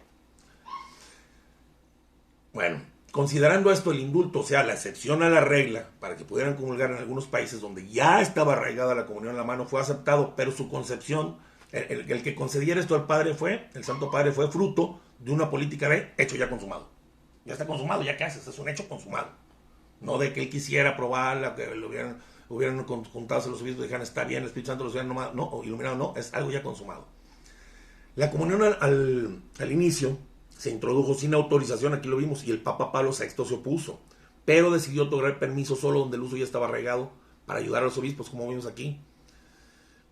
Bueno, considerando esto el indulto, o sea, la excepción a la regla, para que pudieran comulgar en algunos países donde ya estaba arraigada la comunión en la mano, fue aceptado, pero su concepción, el que concediera esto al Padre el Santo Padre fue fruto de una política de hecho ya consumado. Ya está consumado, ya qué haces, es un hecho consumado. No de que él quisiera probarla, que lo hubieran juntado los obispos y dijeran, está bien, el Espíritu Santo los hubieran iluminado, no, es algo ya consumado. La comunión al inicio se introdujo sin autorización, aquí lo vimos, y el Papa Pablo VI se opuso, pero decidió otorgar permiso solo donde el uso ya estaba arraigado para ayudar a los obispos, como vimos aquí.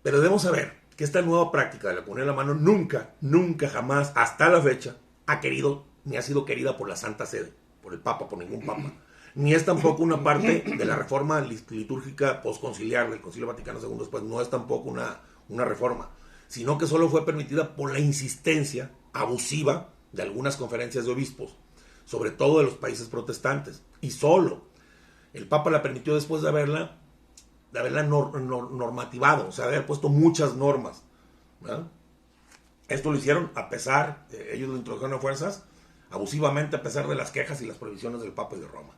Pero debemos saber que esta nueva práctica de la comunión en la mano nunca jamás, hasta la fecha, ha querido ni ha sido querida por la Santa Sede, por el Papa, por ningún Papa. Ni es tampoco una parte de la reforma litúrgica posconciliar del Concilio Vaticano II después, no es tampoco una reforma, sino que solo fue permitida por la insistencia abusiva de algunas conferencias de obispos, sobre todo de los países protestantes, y solo el Papa la permitió después de haberla normativado, o sea, de haber puesto muchas normas, ¿verdad? Esto lo hicieron a pesar, ellos lo introdujeron a fuerzas, abusivamente, a pesar de las quejas y las prohibiciones del Papa y de Roma.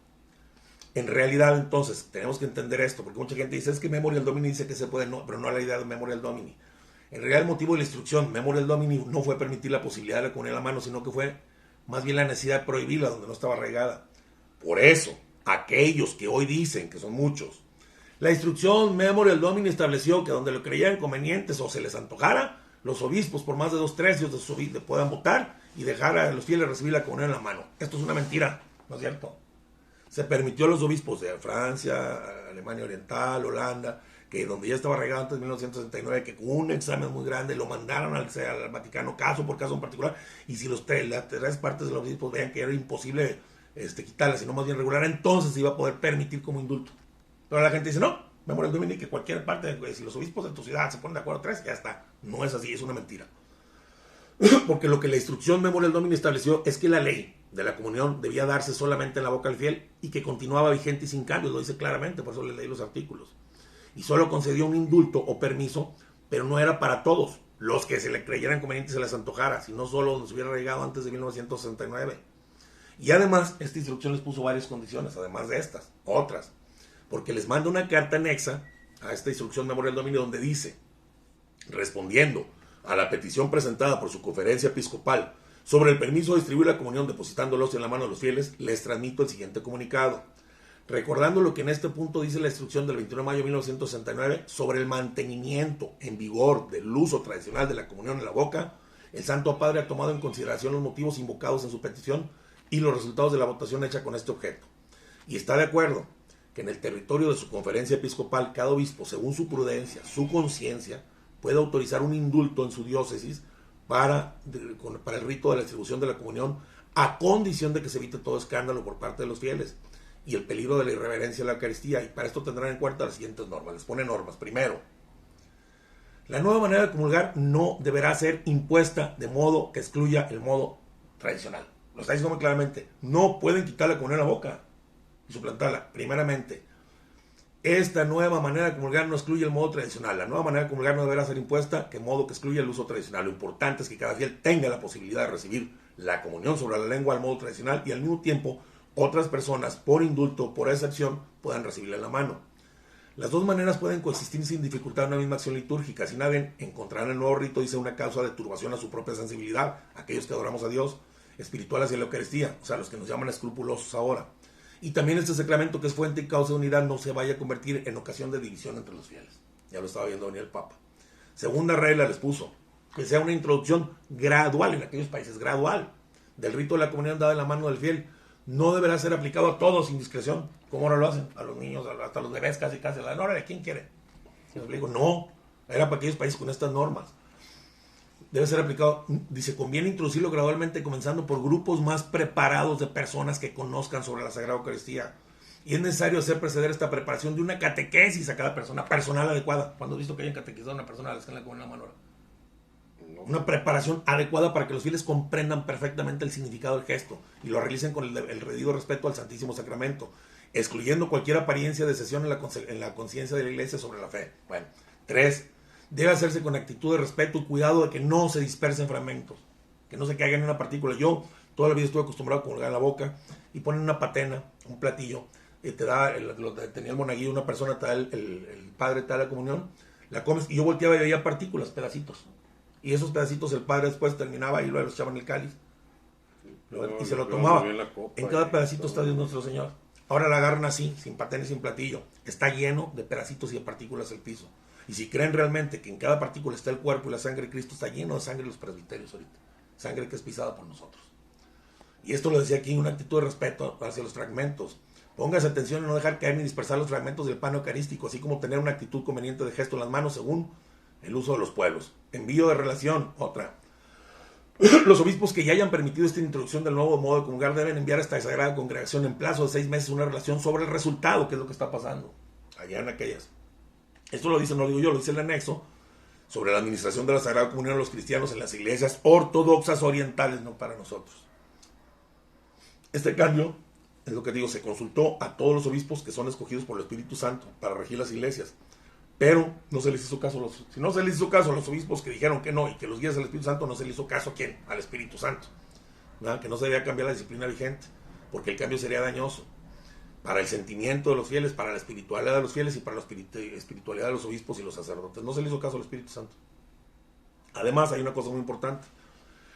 En realidad, entonces, tenemos que entender esto, porque mucha gente dice, es que Memorial Domini dice que se puede, no, pero no la idea de Memorial Domini. En realidad, el motivo de la instrucción Memorial Domini no fue permitir la posibilidad de la comunión en la mano, sino que fue más bien la necesidad de prohibirla donde no estaba arraigada. Por eso, aquellos que hoy dicen, que son muchos, la instrucción Memorial Domini estableció que donde lo creían convenientes o se les antojara, los obispos por más de 2/3 de sus obispos puedan votar y dejar a los fieles recibir la comunión en la mano. Esto es una mentira, ¿no es cierto? Se permitió a los obispos de Francia, Alemania Oriental, Holanda, que donde ya estaba arraigado antes de 1969, que con un examen muy grande lo mandaron al Vaticano caso por caso en particular, y si las tres partes de los obispos veían que era imposible quitarla, sino más bien regular, entonces se iba a poder permitir como indulto. Pero la gente dice, no, Memorial Domini, que cualquier parte, si los obispos de tu ciudad se ponen de acuerdo tres, ya está. No es así, es una mentira. Porque lo que la instrucción Memorial Domini estableció es que la ley de la comunión debía darse solamente en la boca del fiel y que continuaba vigente y sin cambios, lo dice claramente, por eso le leí los artículos. Y solo concedió un indulto o permiso, pero no era para todos los que se le creyeran conveniente se les antojara, sino solo nos hubiera llegado antes de 1969. Y además, esta instrucción les puso varias condiciones, además de estas, otras, porque les manda una carta anexa a esta instrucción Memorial Domini donde dice, respondiendo a la petición presentada por su conferencia episcopal sobre el permiso de distribuir la comunión depositándolos en la mano de los fieles, les transmito el siguiente comunicado. Recordando lo que en este punto dice la instrucción del 21 de mayo de 1969 sobre el mantenimiento en vigor del uso tradicional de la comunión en la boca, el Santo Padre ha tomado en consideración los motivos invocados en su petición y los resultados de la votación hecha con este objeto. Y está de acuerdo que en el territorio de su conferencia episcopal cada obispo, según su prudencia, su conciencia, puede autorizar un indulto en su diócesis para el rito de la distribución de la comunión, a condición de que se evite todo escándalo por parte de los fieles y el peligro de la irreverencia de la Eucaristía. Y para esto tendrán en cuenta las siguientes normas. Les pone normas. Primero, la nueva manera de comulgar no deberá ser impuesta de modo que excluya el modo tradicional. Lo está diciendo muy claramente. No pueden quitar la comunión a la boca y suplantarla. Primeramente, esta nueva manera de comulgar no excluye el modo tradicional. La nueva manera de comulgar no deberá ser impuesta de modo que excluya el uso tradicional. Lo importante es que cada fiel tenga la posibilidad de recibir la comunión sobre la lengua al modo tradicional y al mismo tiempo otras personas, por indulto o por excepción, puedan recibirla en la mano. Las dos maneras pueden coexistir sin dificultar una misma acción litúrgica. Si nadie encontrará en el nuevo rito, dice, una causa de turbación a su propia sensibilidad, aquellos que adoramos a Dios, espiritual hacia la Eucaristía, o sea, los que nos llaman escrupulosos ahora. Y también este sacramento, que es fuente y causa de unidad, no se vaya a convertir en ocasión de división entre los fieles. Ya lo estaba viendo venir el Papa. Segunda regla les puso, que sea una introducción gradual, en aquellos países, gradual, del rito de la comunión dada en la mano del fiel. No deberá ser aplicado a todos sin discreción, como ahora lo hacen, a los niños, hasta los bebés casi, a la hora de quién quiere. No, era para aquellos países con estas normas. Debe ser aplicado, dice, conviene introducirlo gradualmente, comenzando por grupos más preparados de personas que conozcan sobre la Sagrada Eucaristía. Y es necesario hacer preceder esta preparación de una catequesis a cada persona, personal adecuada. ¿Cuándo has visto que hayan catequizado a una persona a la que le con la mano? Una preparación adecuada para que los fieles comprendan perfectamente el significado del gesto y lo realicen con el debido respeto al Santísimo Sacramento, excluyendo cualquier apariencia de cesión en la conciencia de la Iglesia sobre la fe. Bueno, 3. Debe hacerse con actitud de respeto y cuidado de que no se dispersen fragmentos, que no se caigan en una partícula. Yo toda la vida estuve acostumbrado a comulgar en la boca y ponen una patena, un platillo, y te da, tenía el monaguillo, una persona, te da el padre, te da la comunión, la comes, y yo volteaba y veía partículas, pedacitos. Y esos pedacitos el padre después terminaba y luego los echaba en el cáliz. Y se lo tomaba. En cada pedacito está Dios nuestro Señor. Ahora la agarran así, sin patena y sin platillo. Está lleno de pedacitos y de partículas el piso. Y si creen realmente que en cada partícula está el cuerpo y la sangre de Cristo, está lleno de sangre en los presbiterios ahorita. Sangre que es pisada por nosotros. Y esto lo decía aquí, una actitud de respeto hacia los fragmentos. Póngase atención en no dejar caer ni dispersar los fragmentos del pan eucarístico, así como tener una actitud conveniente de gesto en las manos según el uso de los pueblos. Envío de relación, otra. Los obispos que ya hayan permitido esta introducción del nuevo modo de comulgar deben enviar a esta sagrada congregación en plazo de 6 meses una relación sobre el resultado, que es lo que está pasando allá en aquellas. Esto lo dice, no lo digo yo, lo dice el anexo sobre la administración de la Sagrada Comunión a los cristianos en las iglesias ortodoxas orientales, no para nosotros. Este cambio, es lo que digo, se consultó a todos los obispos que son escogidos por el Espíritu Santo para regir las iglesias, pero no se les hizo caso. Si no se les hizo caso a los obispos que dijeron que no y que los guías del Espíritu Santo, no se les hizo caso a quién, al Espíritu Santo, ¿verdad? Que no se debía cambiar la disciplina vigente, porque el cambio sería dañoso para el sentimiento de los fieles, para la espiritualidad de los fieles y para la espiritualidad de los obispos y los sacerdotes. No se le hizo caso al Espíritu Santo. Además, hay una cosa muy importante.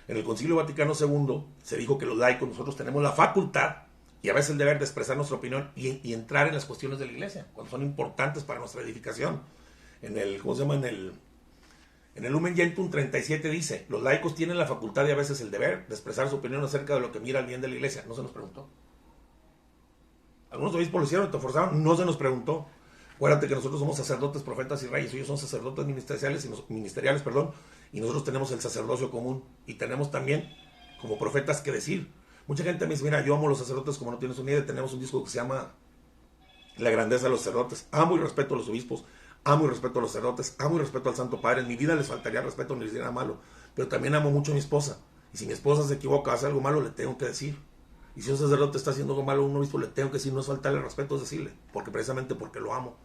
En el Concilio Vaticano II se dijo que los laicos, nosotros tenemos la facultad y a veces el deber de expresar nuestra opinión y entrar en las cuestiones de la iglesia, cuando son importantes para nuestra edificación. En el, ¿cómo se llama? En el Lumen Gentium 37 dice, los laicos tienen la facultad y a veces el deber de expresar su opinión acerca de lo que mira el bien de la iglesia. No se nos preguntó. Algunos obispos lo hicieron, te forzaron, no se nos preguntó. Acuérdate que nosotros somos sacerdotes, profetas y reyes, ellos son sacerdotes ministeriales, y nosotros tenemos el sacerdocio común y tenemos también como profetas que decir. Mucha gente me dice, mira, yo amo a los sacerdotes como no tienes una idea. Tenemos un disco que se llama La grandeza de los sacerdotes. Amo y respeto a los obispos, amo y respeto a los sacerdotes, amo y respeto al Santo Padre. En mi vida les faltaría respeto ni les diera malo, pero también amo mucho a mi esposa. Y si mi esposa se equivoca, hace algo malo, le tengo que decir. Y si un sacerdote está haciendo algo malo a un obispo, le tengo que decir, no es faltarle respeto, es decirle, porque precisamente porque lo amo,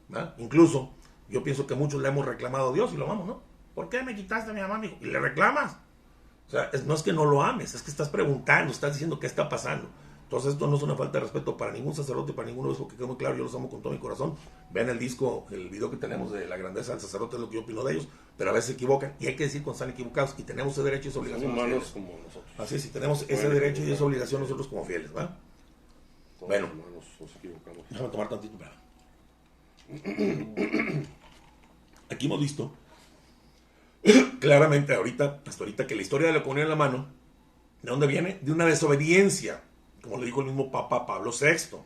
¿verdad? Incluso, yo pienso que muchos le hemos reclamado a Dios y lo amamos, ¿no? ¿Por qué me quitaste a mi mamá, amigo? Y le reclamas. O sea, no es que no lo ames, es que estás preguntando, estás diciendo qué está pasando. Entonces esto no es una falta de respeto para ningún sacerdote, para ningún obispo, que quede muy claro, yo los amo con todo mi corazón. Vean el disco, el video que tenemos de la grandeza del sacerdote, es lo que yo opino de ellos, pero a veces se equivocan y hay que decir cuando están equivocados y tenemos ese derecho y esa obligación. Son humanos como nosotros. Así es, y tenemos ese derecho y esa obligación nosotros como fieles, ¿va? Bueno, nos equivocamos. Déjame tomar tantito, para. Aquí hemos visto claramente hasta ahorita, que la historia de la comunión en la mano, ¿de dónde viene? De una desobediencia, como le dijo el mismo Papa Pablo VI.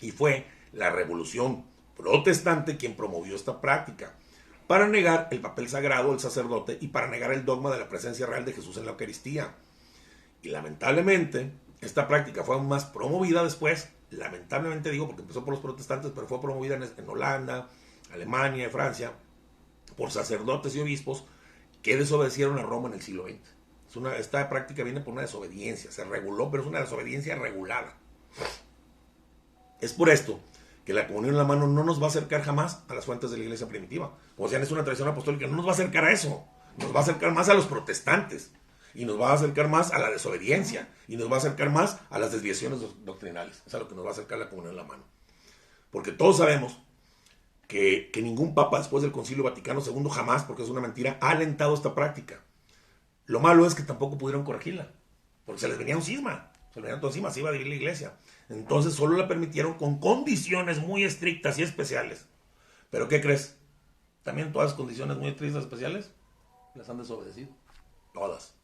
Y fue la revolución protestante quien promovió esta práctica, para negar el papel sagrado del sacerdote y para negar el dogma de la presencia real de Jesús en la Eucaristía. Y lamentablemente, esta práctica fue aún más promovida después, lamentablemente digo porque empezó por los protestantes, pero fue promovida en Holanda, Alemania y Francia, por sacerdotes y obispos que desobedecieron a Roma en el siglo XX. Esta práctica viene por una desobediencia, se reguló, pero es una desobediencia regulada. Es por esto que la comunión en la mano no nos va a acercar jamás a las fuentes de la iglesia primitiva. Como decían, es una tradición apostólica, no nos va a acercar a eso, nos va a acercar más a los protestantes, y nos va a acercar más a la desobediencia, y nos va a acercar más a las desviaciones doctrinales. Es a lo que nos va a acercar la comunión en la mano. Porque todos sabemos que ningún papa después del Concilio Vaticano II jamás, porque es una mentira, ha alentado esta práctica. Lo malo es que tampoco pudieron corregirla, porque se les venía un cisma, se iba a dividir la iglesia. Entonces solo la permitieron con condiciones muy estrictas y especiales. ¿Pero qué crees? También todas las condiciones muy estrictas y especiales las han desobedecido. Todas.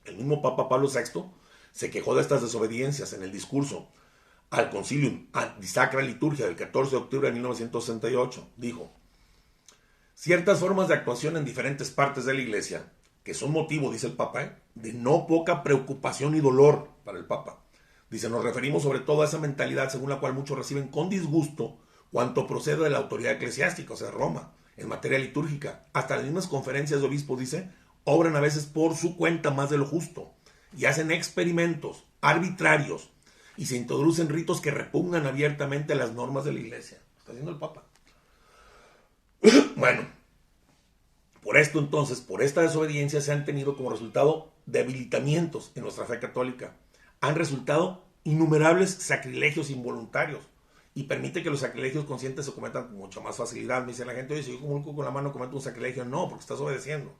El mismo Papa Pablo VI se quejó de estas desobediencias en el discurso al Concilium ad Sacra Liturgia del 14 de octubre de 1968. Dijo: ciertas formas de actuación en diferentes partes de la iglesia, que son motivo, dice el Papa, de no poca preocupación y dolor para el Papa. Dice, nos referimos sobre todo a esa mentalidad según la cual muchos reciben con disgusto cuanto procede de la autoridad eclesiástica, o sea, Roma, en materia litúrgica. Hasta las mismas conferencias de obispos, dice, obran a veces por su cuenta más de lo justo y hacen experimentos arbitrarios y se introducen ritos que repugnan abiertamente las normas de la iglesia. Está diciendo el Papa. Bueno, por esto entonces, por esta desobediencia se han tenido como resultado debilitamientos en nuestra fe católica. Han resultado innumerables sacrilegios involuntarios y permite que los sacrilegios conscientes se cometan con mucha más facilidad. Me dice la gente, oye, si yo comulgo con la mano cometo un sacrilegio. No, porque estás obedeciendo.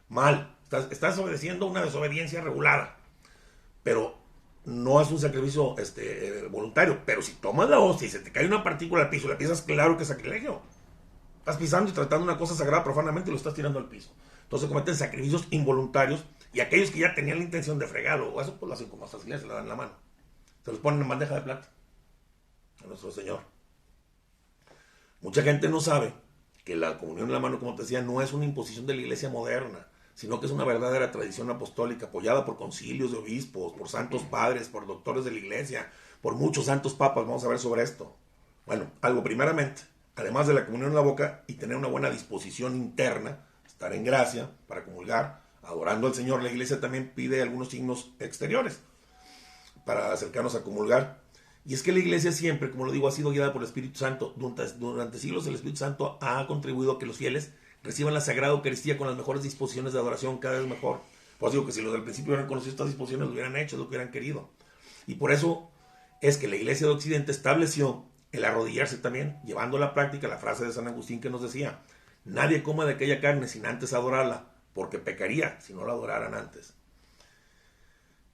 Mal. Estás obedeciendo una desobediencia regulada. Pero no es un sacrificio voluntario. Pero si tomas la hostia y se te cae una partícula al piso, la pisas, claro que es sacrilegio. Estás pisando y tratando una cosa sagrada profanamente y lo estás tirando al piso. Entonces cometen sacrificios involuntarios y aquellos que ya tenían la intención de fregarlo, o eso pues lo hacen con más facilidad, se le dan la mano. Se los ponen en bandeja de plata a nuestro Señor. Mucha gente no sabe que la comunión en la mano, como te decía, no es una imposición de la iglesia moderna. sino que es una verdadera tradición apostólica apoyada por concilios de obispos, por santos padres, por doctores de la iglesia, por muchos santos papas. Vamos a ver sobre esto. Bueno, algo primeramente, además de la comunión en la boca y tener una buena disposición interna, estar en gracia para comulgar, adorando al Señor, la iglesia también pide algunos signos exteriores para acercarnos a comulgar. Y es que la iglesia siempre, como lo digo, ha sido guiada por el Espíritu Santo. Durante siglos el Espíritu Santo ha contribuido a que los fieles reciban la Sagrada Eucaristía con las mejores disposiciones de adoración, cada vez mejor. Por eso digo que si los del principio hubieran conocido estas disposiciones, lo hubieran hecho, lo hubieran querido. Y por eso es que la iglesia de Occidente estableció el arrodillarse también, llevando a la práctica la frase de San Agustín que nos decía: nadie coma de aquella carne sin antes adorarla, porque pecaría si no la adoraran antes.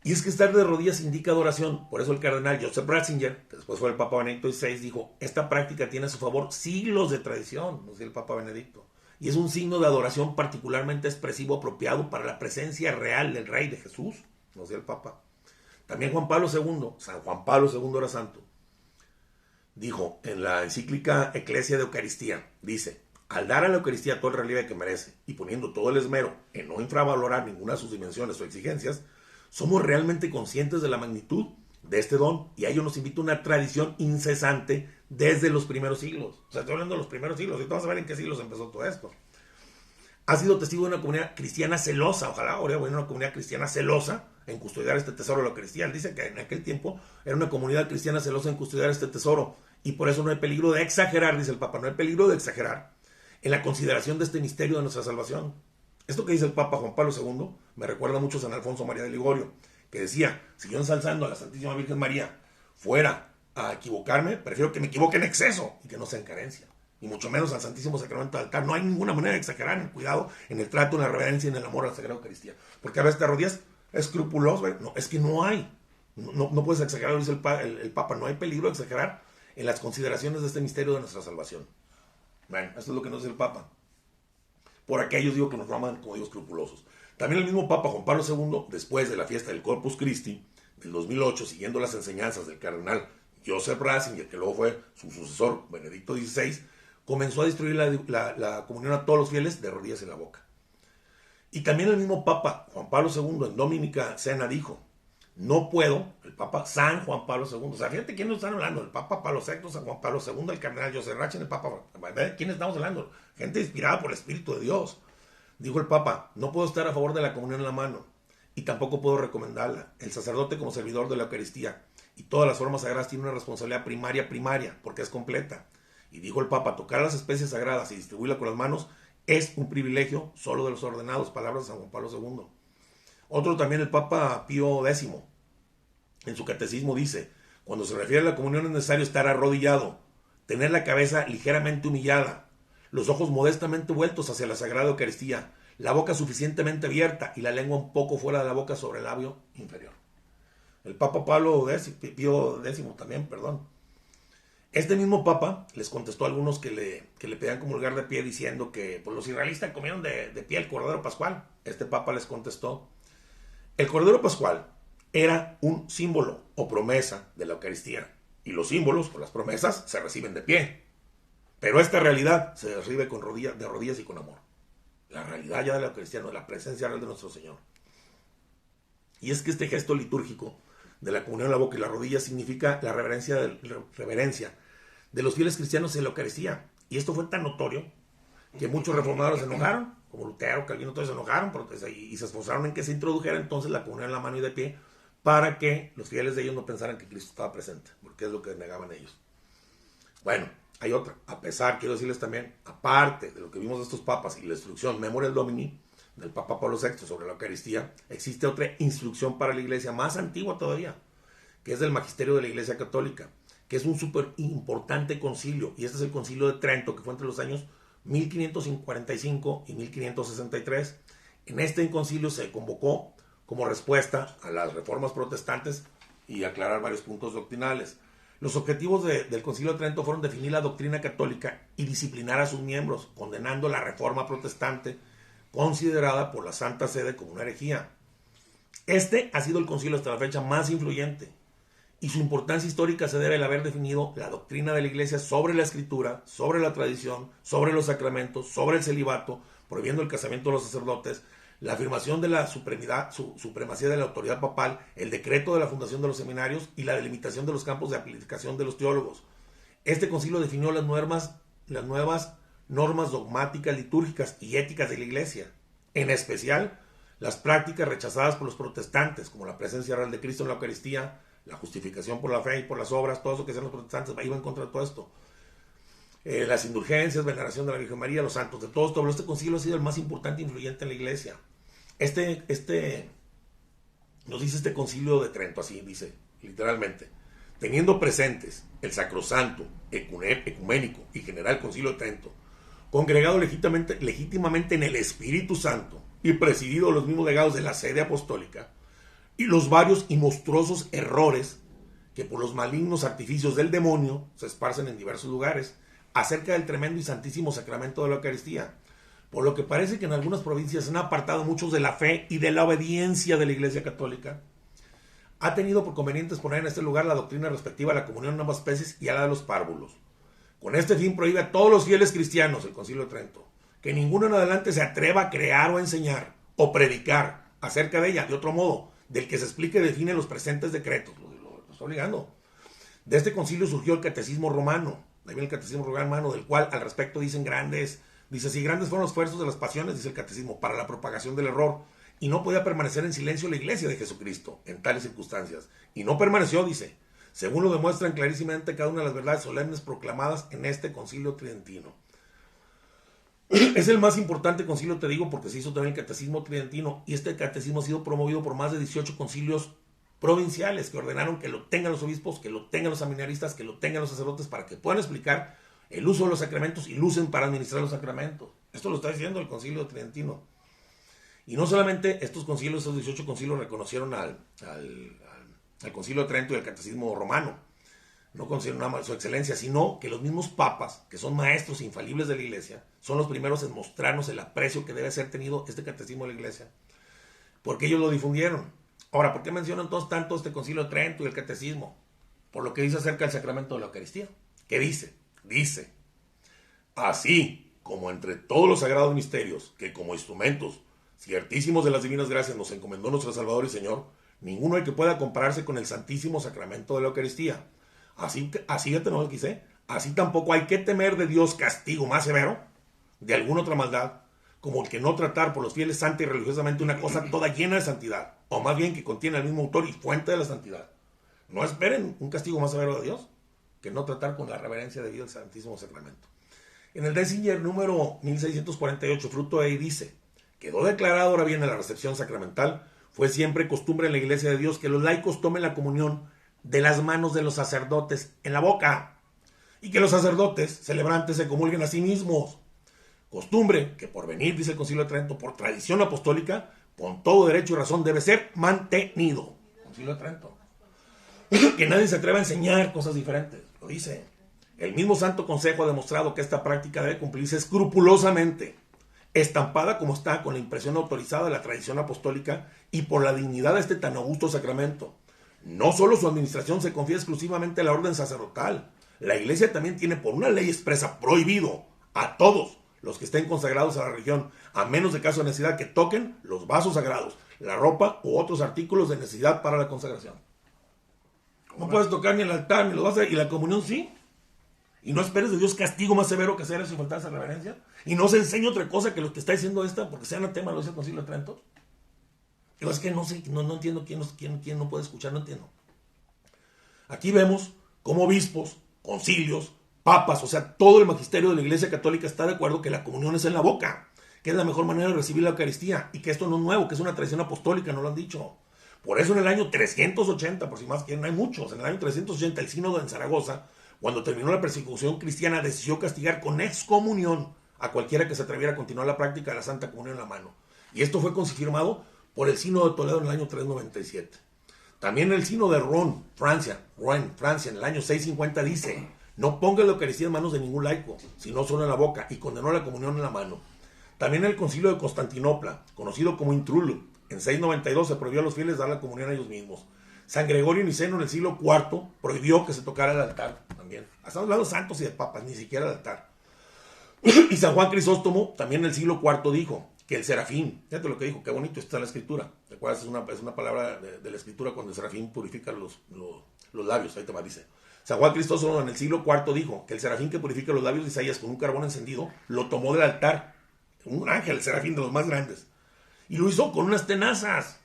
Y es que estar de rodillas indica adoración. Por eso el cardenal Joseph Ratzinger, que después fue el Papa Benedicto XVI, dijo: esta práctica tiene a su favor siglos de tradición, nos decía el Papa Benedicto, y es un signo de adoración particularmente expresivo, apropiado para la presencia real del Rey de Jesús, nos decía el Papa. También Juan Pablo II, San Juan Pablo II era santo, dijo en la encíclica Ecclesia de Eucaristía, dice: al dar a la Eucaristía todo el relieve que merece y poniendo todo el esmero en no infravalorar ninguna de sus dimensiones o exigencias, somos realmente conscientes de la magnitud de este don, y a ello nos invita una tradición incesante desde los primeros siglos. O sea, estoy hablando de los primeros siglos, y vamos a ver en qué siglos empezó todo esto. Ha sido testigo de una comunidad cristiana celosa, ojalá ahora hubiera una comunidad cristiana celosa en custodiar este tesoro de la Eucaristía. Él dice que en aquel tiempo era una comunidad cristiana celosa en custodiar este tesoro, y por eso no hay peligro de exagerar, dice el Papa, no hay peligro de exagerar en la consideración de este misterio de nuestra salvación. Esto que dice el Papa Juan Pablo II me recuerda mucho a San Alfonso María de Ligorio, que decía: si yo ensalzando a la Santísima Virgen María fuera a equivocarme, prefiero que me equivoque en exceso y que no sea en carencia, y mucho menos al Santísimo Sacramento del altar. No hay ninguna manera de exagerar en el cuidado, en el trato, en la reverencia y en el amor a la Sagrada Eucaristía, porque a veces te arrodillas escrupuloso. No, es que no hay, no puedes exagerar, dice el Papa, no hay peligro de exagerar en las consideraciones de este misterio de nuestra salvación. Bueno, esto es lo que nos dice el Papa. Por aquellos digo que nos llaman, como digo, escrupulosos. También el mismo Papa Juan Pablo II, después de la fiesta del Corpus Christi del 2008, siguiendo las enseñanzas del cardenal Joseph Ratzinger, que luego fue su sucesor, Benedicto XVI, comenzó a distribuir la comunión a todos los fieles de rodillas en la boca. Y también el mismo Papa Juan Pablo II en Dominica Cena dijo: no puedo, el Papa San Juan Pablo II, o sea, fíjate quién nos están hablando: el Papa Pablo VI, San Juan Pablo II, el cardenal Joseph Ratzinger, el Papa, ¿quién estamos hablando? Gente inspirada por el Espíritu de Dios. Dijo el Papa: no puedo estar a favor de la comunión en la mano, y tampoco puedo recomendarla. El sacerdote, como servidor de la Eucaristía y todas las formas sagradas, tiene una responsabilidad primaria, porque es completa. Y dijo el Papa: tocar las especies sagradas y distribuirla con las manos es un privilegio solo de los ordenados. Palabras de San Juan Pablo II. Otro también, el Papa Pío X, en su catecismo dice: cuando se refiere a la comunión es necesario estar arrodillado, tener la cabeza ligeramente humillada, los ojos modestamente vueltos hacia la Sagrada Eucaristía, la boca suficientemente abierta y la lengua un poco fuera de la boca sobre el labio inferior. El Papa Pío X también, perdón. Este mismo Papa les contestó a algunos que le pedían comulgar de pie, diciendo que pues, los israelitas comieron de pie el Cordero Pascual. Este Papa les contestó: el Cordero Pascual era un símbolo o promesa de la Eucaristía, y los símbolos o las promesas se reciben de pie, pero esta realidad se recibe de rodillas y con amor. La realidad ya de la Eucaristía, no, la presencia real de nuestro Señor. Y es que este gesto litúrgico de la comunión en la boca y la rodilla significa la reverencia de los fieles cristianos en la Eucaristía. Y esto fue tan notorio que muchos reformadores se enojaron, como Lutero, Calvino, todos se enojaron y se esforzaron en que se introdujera entonces la comunión en la mano y de pie, para que los fieles de ellos no pensaran que Cristo estaba presente, porque es lo que negaban ellos. Bueno, hay otra. A pesar, quiero decirles también, aparte de lo que vimos de estos papas y la instrucción Memorial Domini del Papa Pablo VI sobre la Eucaristía, existe otra instrucción para la Iglesia más antigua todavía, que es del Magisterio de la Iglesia Católica, que es un súper importante concilio, y este es el Concilio de Trento, que fue entre los años 1545 y 1563. En este concilio se convocó como respuesta a las reformas protestantes y aclarar varios puntos doctrinales. Los objetivos del Concilio de Trento fueron definir la doctrina católica y disciplinar a sus miembros, condenando la reforma protestante considerada por la Santa Sede como una herejía. Este ha sido el concilio hasta la fecha más influyente, y su importancia histórica se debe al haber definido la doctrina de la Iglesia sobre la Escritura, sobre la tradición, sobre los sacramentos, sobre el celibato, prohibiendo el casamiento de los sacerdotes, la afirmación de la supremacía de la autoridad papal, el decreto de la fundación de los seminarios y la delimitación de los campos de aplicación de los teólogos. Este concilio definió las nuevas normas dogmáticas, litúrgicas y éticas de la Iglesia, en especial las prácticas rechazadas por los protestantes, como la presencia real de Cristo en la Eucaristía, la justificación por la fe y por las obras, todo eso que hacían los protestantes iba en contra de todo esto. Las indulgencias, veneración de la Virgen María, los santos, de todo esto. Pero este concilio ha sido el más importante e influyente en la Iglesia. Nos dice este concilio de Trento, así dice, literalmente: teniendo presentes el sacrosanto, ecuménico y general concilio de Trento, congregado legítimamente en el Espíritu Santo y presidido los mismos legados de la sede apostólica, y los varios y monstruosos errores que por los malignos artificios del demonio se esparcen en diversos lugares acerca del tremendo y santísimo sacramento de la Eucaristía, por lo que parece que en algunas provincias se han apartado muchos de la fe y de la obediencia de la Iglesia Católica, ha tenido por conveniente exponer en este lugar la doctrina respectiva a la comunión en ambas especies y a la de los párvulos. Con este fin prohíbe a todos los fieles cristianos, el Concilio de Trento, que ninguno en adelante se atreva a crear o enseñar o predicar acerca de ella de otro modo del que se explique y define los presentes decretos. Lo está obligando. De este concilio surgió el catecismo romano, ahí viene el catecismo romano, del cual al respecto dicen grandes fueron los esfuerzos de las pasiones, dice el catecismo, para la propagación del error, y no podía permanecer en silencio la Iglesia de Jesucristo en tales circunstancias. Y no permaneció, dice, según lo demuestran clarísimamente cada una de las verdades solemnes proclamadas en este concilio tridentino. Es el más importante concilio, te digo, porque se hizo también el catecismo tridentino, y este catecismo ha sido promovido por más de 18 concilios provinciales que ordenaron que lo tengan los obispos, que lo tengan los seminaristas, que lo tengan los sacerdotes, para que puedan explicar el uso de los sacramentos y lucen para administrar los sacramentos. Esto lo está diciendo el concilio tridentino. Y no solamente estos concilios, estos 18 concilios reconocieron al concilio de Trento y al catecismo romano, no conocieron nada más su excelencia, sino que los mismos papas, que son maestros infalibles de la Iglesia, son los primeros en mostrarnos el aprecio que debe ser tenido este catecismo de la Iglesia, porque ellos lo difundieron. Ahora, ¿por qué mencionan todos tanto este concilio de Trento y el catecismo? Por lo que dice acerca del sacramento de la Eucaristía. ¿Qué dice? Dice: así como entre todos los sagrados misterios que como instrumentos ciertísimos de las divinas gracias nos encomendó nuestro Salvador y Señor, ninguno hay que pueda compararse con el santísimo sacramento de la Eucaristía. Así tampoco hay que temer de Dios castigo más severo de alguna otra maldad, como el que no tratar por los fieles santa y religiosamente una cosa toda llena de santidad, o más bien que contiene al mismo autor y fuente de la santidad. No esperen un castigo más severo de Dios que no tratar con la reverencia debido al Santísimo Sacramento. En el Denzinger número 1648, fruto de ahí, dice: quedó declarado ahora bien en la recepción sacramental, fue siempre costumbre en la Iglesia de Dios que los laicos tomen la comunión de las manos de los sacerdotes en la boca, y que los sacerdotes celebrantes se comulguen a sí mismos. Costumbre que por venir, dice el Concilio de Trento, por tradición apostólica, con todo derecho y razón debe ser mantenido. Concilio de Trento. Que nadie se atreva a enseñar cosas diferentes, lo dice. El mismo Santo Consejo ha demostrado que esta práctica debe cumplirse escrupulosamente, estampada como está con la impresión autorizada de la tradición apostólica y por la dignidad de este tan augusto sacramento. No solo su administración se confía exclusivamente a la orden sacerdotal, la Iglesia también tiene por una ley expresa prohibido a todos los que estén consagrados a la religión, a menos de caso de necesidad, que toquen los vasos sagrados, la ropa u otros artículos de necesidad para la consagración. No puedes tocar ni el altar, ni los vasos, y la comunión sí. Y no esperes de Dios castigo más severo que hacer eso y faltar esa reverencia. Y no se enseña otra cosa que lo que está diciendo esta, porque sea anatema, lo dice el Concilio de Trento. Yo es que no entiendo quién no puede escuchar, no entiendo. Aquí vemos cómo obispos, concilios, papas, o sea, todo el magisterio de la Iglesia Católica está de acuerdo que la comunión es en la boca, que es la mejor manera de recibir la Eucaristía, y que esto no es nuevo, que es una tradición apostólica, no lo han dicho. Por eso en el año 380, por si más quieren, hay muchos, en el año 380 el sínodo en Zaragoza, cuando terminó la persecución cristiana, decidió castigar con excomunión a cualquiera que se atreviera a continuar la práctica de la Santa Comunión en la mano. Y esto fue confirmado por el sínodo de Toledo en el año 397. También el sínodo de Rouen, Francia, en el año 650 dice: no ponga la Eucaristía en manos de ningún laico, sino solo en la boca, y condenó la comunión en la mano. También el concilio de Constantinopla, conocido como Intrullo, en 692 se prohibió a los fieles dar la comunión a ellos mismos. San Gregorio Niceno en el siglo IV prohibió que se tocara el altar también. Estamos hablando de santos y de papas, ni siquiera el altar. Y San Juan Crisóstomo también en el siglo IV dijo: que el serafín, fíjate lo que dijo, qué bonito está en la escritura. ¿Recuerdas? Es una palabra de la escritura cuando el serafín purifica los labios, ahí te va, dice. San Juan Crisóstomo en el siglo IV dijo que el serafín que purifica los labios de Isaías con un carbón encendido lo tomó del altar. Un ángel, el serafín de los más grandes. Y lo hizo con unas tenazas.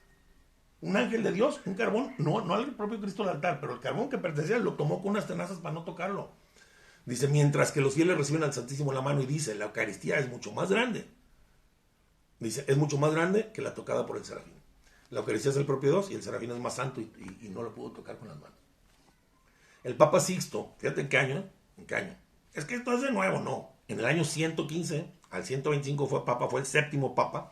Un ángel de Dios, un carbón, no al propio Cristo del altar, pero el carbón que pertenecía lo tomó con unas tenazas para no tocarlo. Dice, mientras que los fieles reciben al Santísimo en la mano, y dice, la Eucaristía es mucho más grande. Dice, es mucho más grande que la tocada por el serafín. La Eucaristía es el propio Dios y el serafín es más santo y no lo pudo tocar con las manos. El Papa Sixto, fíjate en qué año, es que esto es de nuevo, no. En el año 115 al 125 fue el séptimo Papa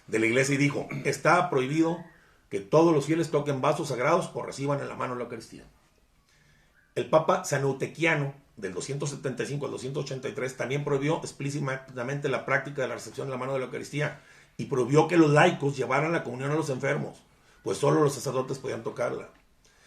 de la Iglesia y dijo, está prohibido que todos los fieles toquen vasos sagrados o reciban en la mano la Eucaristía. El Papa San Eutequiano, del 275 al 283, también prohibió explícitamente la práctica de la recepción en la mano de la Eucaristía y prohibió que los laicos llevaran la comunión a los enfermos, pues solo los sacerdotes podían tocarla.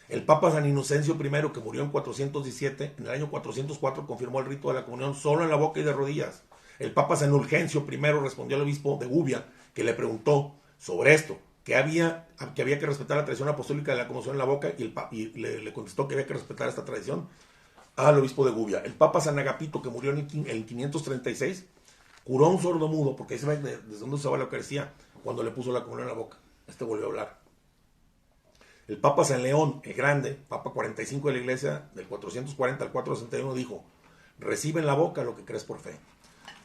El Papa San Inocencio I, que murió en 417, en el año 404 confirmó el rito de la comunión solo en la boca y de rodillas. El Papa San Urgencio I respondió al obispo de Gubia, que le preguntó sobre esto, que había que respetar la tradición apostólica de la comunión en la boca, y le contestó que había que respetar esta tradición al obispo de Gubia. El Papa San Agapito, que murió en 536, curó a un sordo mudo, porque ahí se ve desde dónde se va la Eucaristía, cuando le puso la comunión en la boca. Volvió a hablar. El Papa San León el Grande, Papa 45 de la Iglesia, del 440 al 461, dijo, recibe en la boca lo que crees por fe.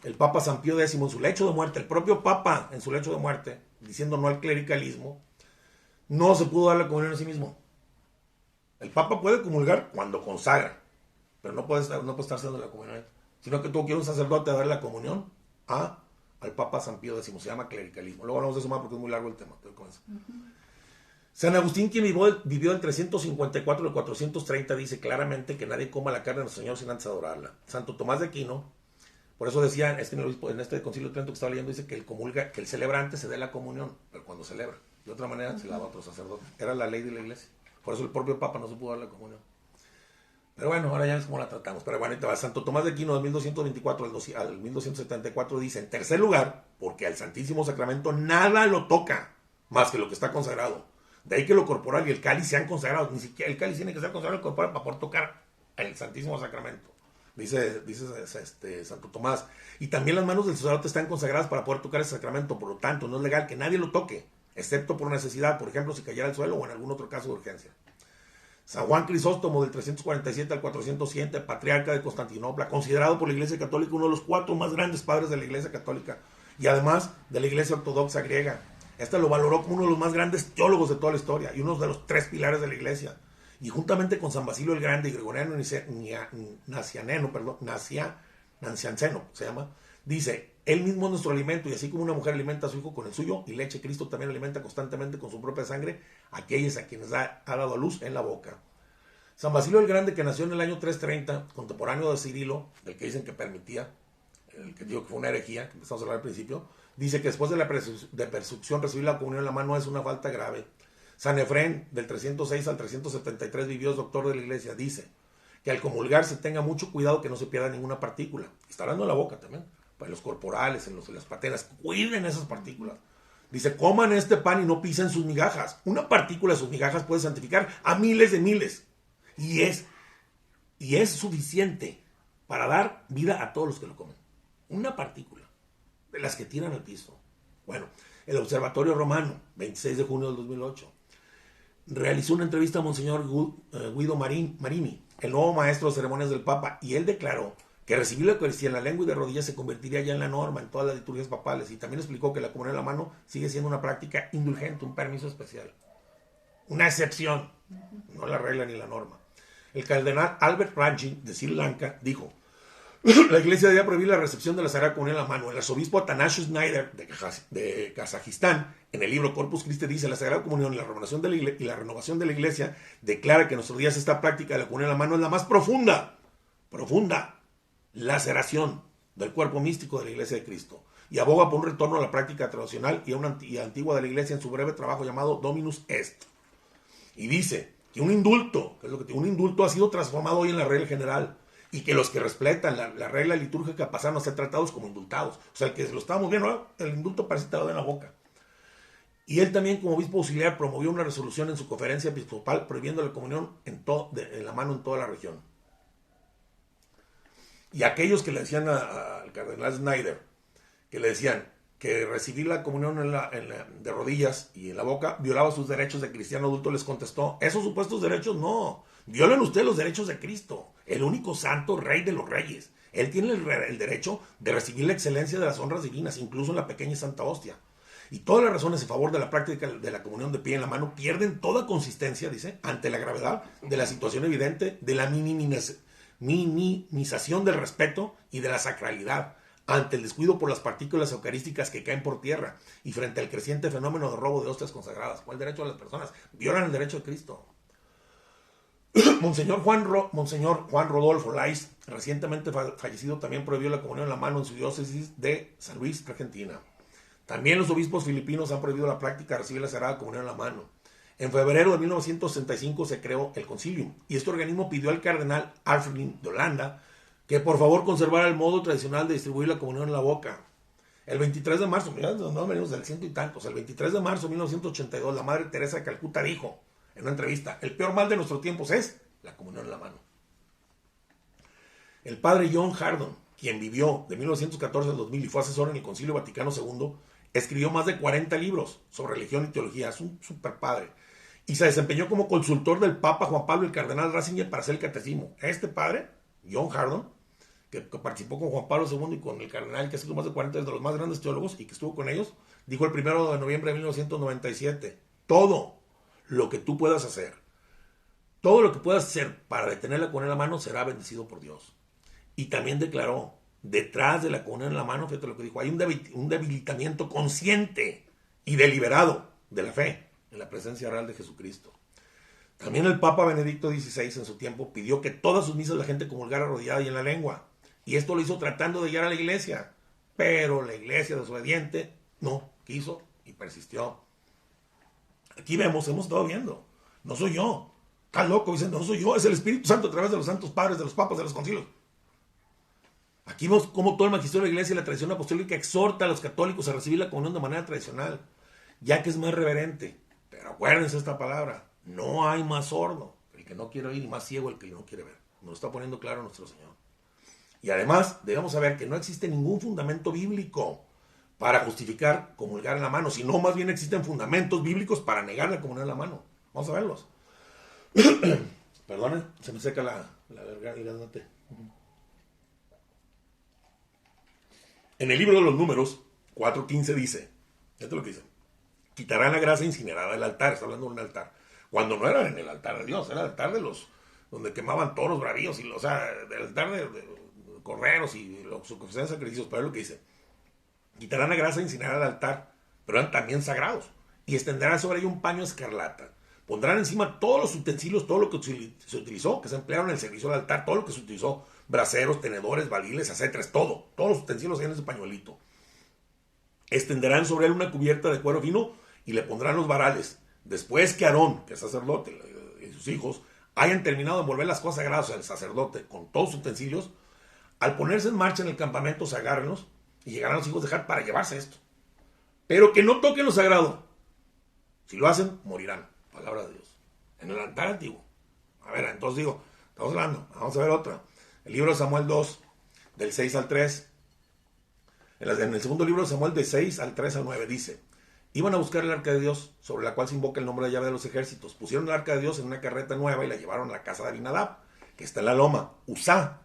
El Papa San Pío X, en su lecho de muerte, el propio Papa en su lecho de muerte, diciendo no al clericalismo, no se pudo dar la comunión a sí mismo. El Papa puede comulgar cuando consagra, pero no puede estar haciendo la comunión, sino que tú quieres un sacerdote a dar la comunión al Papa San Pío X, se llama clericalismo. Luego hablamos de eso más porque es muy largo el tema. San Agustín, quien vivió del 354 al 430, dice claramente que nadie coma la carne de nuestro Señor sin antes adorarla. Santo Tomás de Aquino, por eso decía, en este concilio de Trento que estaba leyendo, dice que el celebrante se dé la comunión, pero cuando celebra. De otra manera se la da a otro sacerdote. Era la ley de la Iglesia. Por eso el propio Papa no se pudo dar la comunión. Pero bueno, ahora ya es como la tratamos. Pero bueno, Santo Tomás de Aquino, de 1224 al 1274, dice, en tercer lugar, porque al Santísimo Sacramento nada lo toca, más que lo que está consagrado. De ahí que lo corporal y el cáliz sean consagrados. Ni siquiera el cáliz tiene que ser consagrado el corporal para poder tocar el Santísimo Sacramento. Dice Santo Tomás. Y también las manos del sacerdote están consagradas para poder tocar ese sacramento. Por lo tanto, no es legal que nadie lo toque, excepto por necesidad, por ejemplo, si cayera al suelo o en algún otro caso de urgencia. San Juan Crisóstomo, del 347 al 407, patriarca de Constantinopla, considerado por la Iglesia Católica uno de los 4 más grandes padres de la Iglesia Católica y además de la Iglesia Ortodoxa griega. Lo valoró como uno de los más grandes teólogos de toda la historia y uno de los 3 pilares de la Iglesia. Y juntamente con San Basilio el Grande y Gregoriano Nacianceno, se llama, dice, él mismo es nuestro alimento, y así como una mujer alimenta a su hijo con el suyo y leche, Cristo también alimenta constantemente con su propia sangre a aquellos a quienes ha dado a luz en la boca. San Basilio el Grande, que nació en el año 330, contemporáneo de Cirilo, el que dicen que permitía, el que dijo que fue una herejía, que empezamos a hablar al principio, dice que después de la persecución recibir la comunión en la mano es una falta grave. San Efrén, del 306 al 373, vivió, doctor de la Iglesia, dice que al comulgar se tenga mucho cuidado que no se pierda ninguna partícula. Está hablando de la boca también, para los corporales, en las pateras, cuiden esas partículas. Dice, coman este pan y no pisen sus migajas. Una partícula de sus migajas puede santificar a miles de miles. Y es suficiente para dar vida a todos los que lo comen. Una partícula de las que tiran al piso. Bueno, el Observatorio Romano, 26 de junio del 2008, realizó una entrevista a Monseñor Guido Marini, el nuevo maestro de ceremonias del Papa, y él declaró que recibir la Eucaristía en la lengua y de rodillas se convertiría ya en la norma en todas las liturgias papales, y también explicó que la comunión en la mano sigue siendo una práctica indulgente, un permiso especial, una excepción, no la regla ni la norma. El cardenal Albert Ranjit de Sri Lanka dijo, la Iglesia debía prohibir la recepción de la Sagrada Comunión en la mano. El arzobispo Atanasio Schneider de Kazajistán, en el libro Corpus Christi, dice, la Sagrada Comunión y la renovación de la Iglesia declara que en nuestros días esta práctica de la comunión en la mano es la más profunda laceración del cuerpo místico de la Iglesia de Cristo, y aboga por un retorno a la práctica tradicional y antigua de la Iglesia en su breve trabajo llamado Dominus Est. Y dice que un indulto ha sido transformado hoy en la regla general, y que los que respetan la regla litúrgica pasaron a ser tratados como indultados. O sea, el que lo estábamos viendo, el indulto parece que te lo da en la boca. Y él también, como obispo auxiliar, promovió una resolución en su conferencia episcopal prohibiendo la comunión en la mano en toda la región. Y aquellos que le decían al cardenal Snyder, que le decían que recibir la comunión de rodillas y en la boca violaba sus derechos de cristiano adulto, les contestó: esos supuestos derechos no, violan ustedes los derechos de Cristo, el único santo rey de los reyes. Él tiene el derecho de recibir la excelencia de las honras divinas, incluso en la pequeña y santa hostia. Y todas las razones en favor de la práctica de la comunión de pie en la mano pierden toda consistencia, dice, ante la gravedad de la situación evidente de la minimización del respeto y de la sacralidad, ante el descuido por las partículas eucarísticas que caen por tierra y frente al creciente fenómeno de robo de hostias consagradas. ¿Cuál derecho de las personas? Violan el derecho de Cristo. Monseñor Juan Rodolfo Lais, recientemente fallecido, también prohibió la comunión en la mano en su diócesis de San Luis, Argentina. También los obispos filipinos han prohibido la práctica de recibir la Sagrada Comunión en la mano. En febrero de 1965 se creó el Concilium, y este organismo pidió al cardenal Arfelin de Holanda que por favor conservara el modo tradicional de distribuir la comunión en la boca. El 23 de marzo, mirá, no venimos del ciento y tantos, el 23 de marzo de 1982, la Madre Teresa de Calcuta dijo en una entrevista: el peor mal de nuestros tiempos es la comunión en la mano. El padre John Hardon, quien vivió de 1914 al 2000 y fue asesor en el Concilio Vaticano II, escribió más de 40 libros sobre religión y teología. Es un super padre. Y se desempeñó como consultor del Papa Juan Pablo y el cardenal Ratzinger para hacer el catecismo. Este padre, John Hardon, que participó con Juan Pablo II y con el cardenal, que ha sido más de 40 de los más grandes teólogos y que estuvo con ellos, dijo el 1 de noviembre de 1997: todo lo que tú puedas hacer, todo lo que puedas hacer para detenerla con la mano será bendecido por Dios. Y también declaró: detrás de la comunión en la mano, fíjate lo que dijo, hay un debilitamiento consciente y deliberado de la fe en la presencia real de Jesucristo. También el Papa Benedicto XVI en su tiempo pidió que todas sus misas la gente comulgara arrodillada y en la lengua. Y esto lo hizo tratando de guiar a la iglesia. Pero la iglesia desobediente no quiso y persistió. Aquí hemos estado viendo. No soy yo. Está loco, dicen, no soy yo, es el Espíritu Santo a través de los santos padres, de los papas, de los concilios. Aquí vemos cómo todo el magisterio de la iglesia y la tradición apostólica exhorta a los católicos a recibir la comunión de manera tradicional, ya que es más reverente. Pero acuérdense esta palabra: no hay más sordo el que no quiere oír y más ciego el que no quiere ver. Nos lo está poniendo claro nuestro Señor. Y además debemos saber que no existe ningún fundamento bíblico para justificar comulgar en la mano, sino más bien existen fundamentos bíblicos para negar la comunión en la mano. Vamos a verlos. Perdonen, se me seca la garganta. En el libro de los Números 4:15 dice, esto es lo que dice: quitarán la grasa incinerada del altar. Está hablando de un altar, cuando no era en el altar de Dios, era el altar de los donde quemaban toros bravíos, y, o sea, del altar de correros y los que hacían sacrificios. Pero es lo que dice: quitarán la grasa incinerada del altar, pero eran también sagrados, y extenderán sobre ello un paño escarlata. Pondrán encima todos los utensilios, todo lo que se utilizó, que se emplearon en el servicio del altar, todo lo que se utilizó: braseros, tenedores, baliles, acetres, todos los utensilios en ese pañuelito. Extenderán sobre él una cubierta de cuero fino y le pondrán los varales. Después que Aarón, que es sacerdote, y sus hijos hayan terminado de envolver las cosas sagradas al sacerdote con todos sus utensilios, al ponerse en marcha en el campamento se agárrenlos y llegarán los hijos de Gad para llevarse esto. Pero que no toquen lo sagrado. Si lo hacen, morirán. Palabra de Dios. En el altar antiguo. A ver, entonces digo, estamos hablando, vamos a ver otra. El libro de Samuel 2, del 6 al 3. En el segundo libro de Samuel, de 6 al 3 al 9, dice: iban a buscar el arca de Dios, sobre la cual se invoca el nombre de Yahvé de los ejércitos. Pusieron el arca de Dios en una carreta nueva y la llevaron a la casa de Abinadab, que está en la loma. Uzá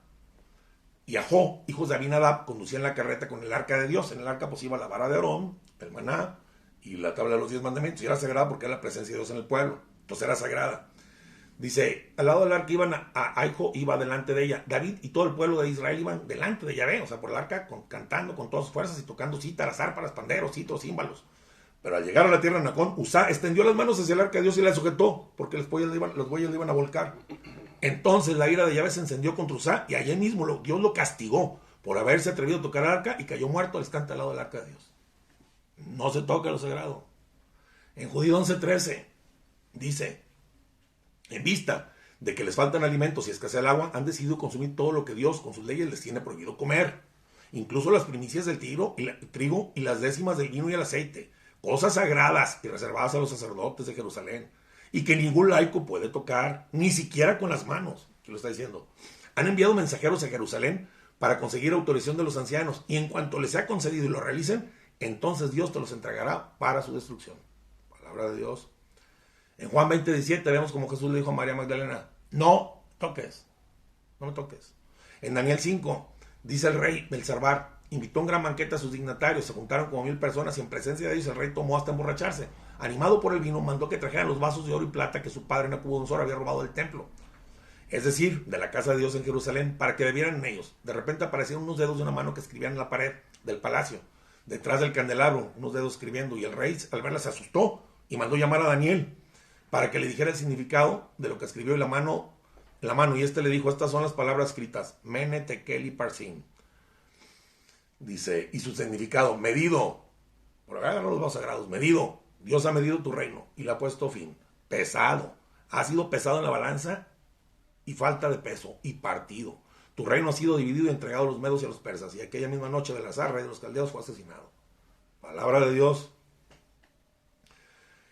y Ahó, hijos de Abinadab, conducían la carreta con el arca de Dios. En el arca pues iba la vara de Aarón, el maná y la tabla de los 10 mandamientos. Y era sagrada porque era la presencia de Dios en el pueblo. Entonces era sagrada. Dice, al lado del arca iban a Ahó, iba delante de ella. David y todo el pueblo de Israel iban delante de Yahvé, o sea, por el arca, cantando con todas sus fuerzas y tocando cítaras, árparas, panderos, cítaros, címbalos. Pero al llegar a la tierra de Nacón, Uzá extendió las manos hacia el arca de Dios y la sujetó, porque los bueyes le iban a volcar. Entonces la ira de Yahvé se encendió contra Uzá, y allí mismo Dios lo castigó por haberse atrevido a tocar el arca, y cayó muerto al instante al lado del arca de Dios. No se toca lo sagrado. En Judío 11:13 dice: en vista de que les faltan alimentos y escasea el agua, han decidido consumir todo lo que Dios con sus leyes les tiene prohibido comer. Incluso las primicias del trigo y las décimas del vino y el aceite. Cosas sagradas y reservadas a los sacerdotes de Jerusalén. Y que ningún laico puede tocar, ni siquiera con las manos. ¿Qué lo está diciendo? Han enviado mensajeros a Jerusalén para conseguir autorización de los ancianos. Y en cuanto les sea concedido y lo realicen, entonces Dios te los entregará para su destrucción. Palabra de Dios. En Juan 20:17 vemos como Jesús le dijo a María Magdalena, no toques, no me toques. En Daniel 5 dice el rey Belsasar, invitó a un gran banquete a sus dignatarios, se juntaron como 1000 personas y en presencia de ellos el rey tomó hasta emborracharse. Animado por el vino, mandó que trajeran los vasos de oro y plata que su padre Nabucodonosor había robado del templo, es decir, de la casa de Dios en Jerusalén, para que bebieran en ellos. De repente aparecieron unos dedos de una mano que escribían en la pared del palacio, detrás del candelabro, unos dedos escribiendo, y el rey al verla se asustó y mandó llamar a Daniel para que le dijera el significado de lo que escribió en la mano, y este le dijo, estas son las palabras escritas, Mene, Tekel y Parsin. Dice, y su significado, medido, por acá agarró los vasos sagrados, medido, Dios ha medido tu reino y le ha puesto fin, pesado, ha sido pesado en la balanza y falta de peso y partido. Tu reino ha sido dividido y entregado a los medos y a los persas, y aquella misma noche Belsasar, rey de los caldeos, fue asesinado. Palabra de Dios.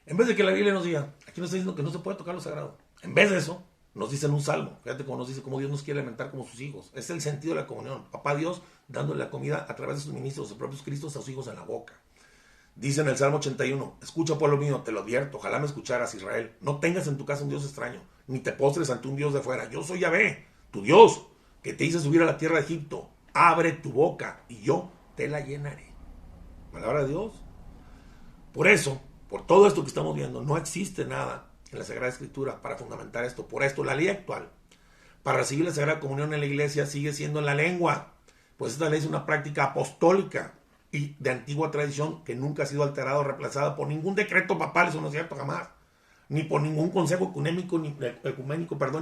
En vez de que la Biblia nos diga, aquí nos está diciendo que no se puede tocar lo sagrado. En vez de eso, nos dice en un salmo. Fíjate cómo nos dice cómo Dios nos quiere alimentar como sus hijos. Es el sentido de la comunión. Papá Dios dándole la comida a través de sus ministros, sus propios Cristos, a sus hijos en la boca. Dice en el Salmo 81, escucha pueblo mío, te lo advierto, ojalá me escucharas Israel. No tengas en tu casa un Dios extraño, ni te postres ante un Dios de fuera. Yo soy Yahvé, tu Dios, que te hice subir a la tierra de Egipto. Abre tu boca y yo te la llenaré. Palabra de Dios. Por eso, por todo esto que estamos viendo, no existe nada en la Sagrada Escritura para fundamentar esto. Por esto, la ley actual para recibir la Sagrada Comunión en la iglesia sigue siendo en la lengua, pues esta ley es una práctica apostólica y de antigua tradición que nunca ha sido alterada o reemplazada por ningún decreto papal, eso no es cierto jamás, ni por ningún consejo ecuménico, ni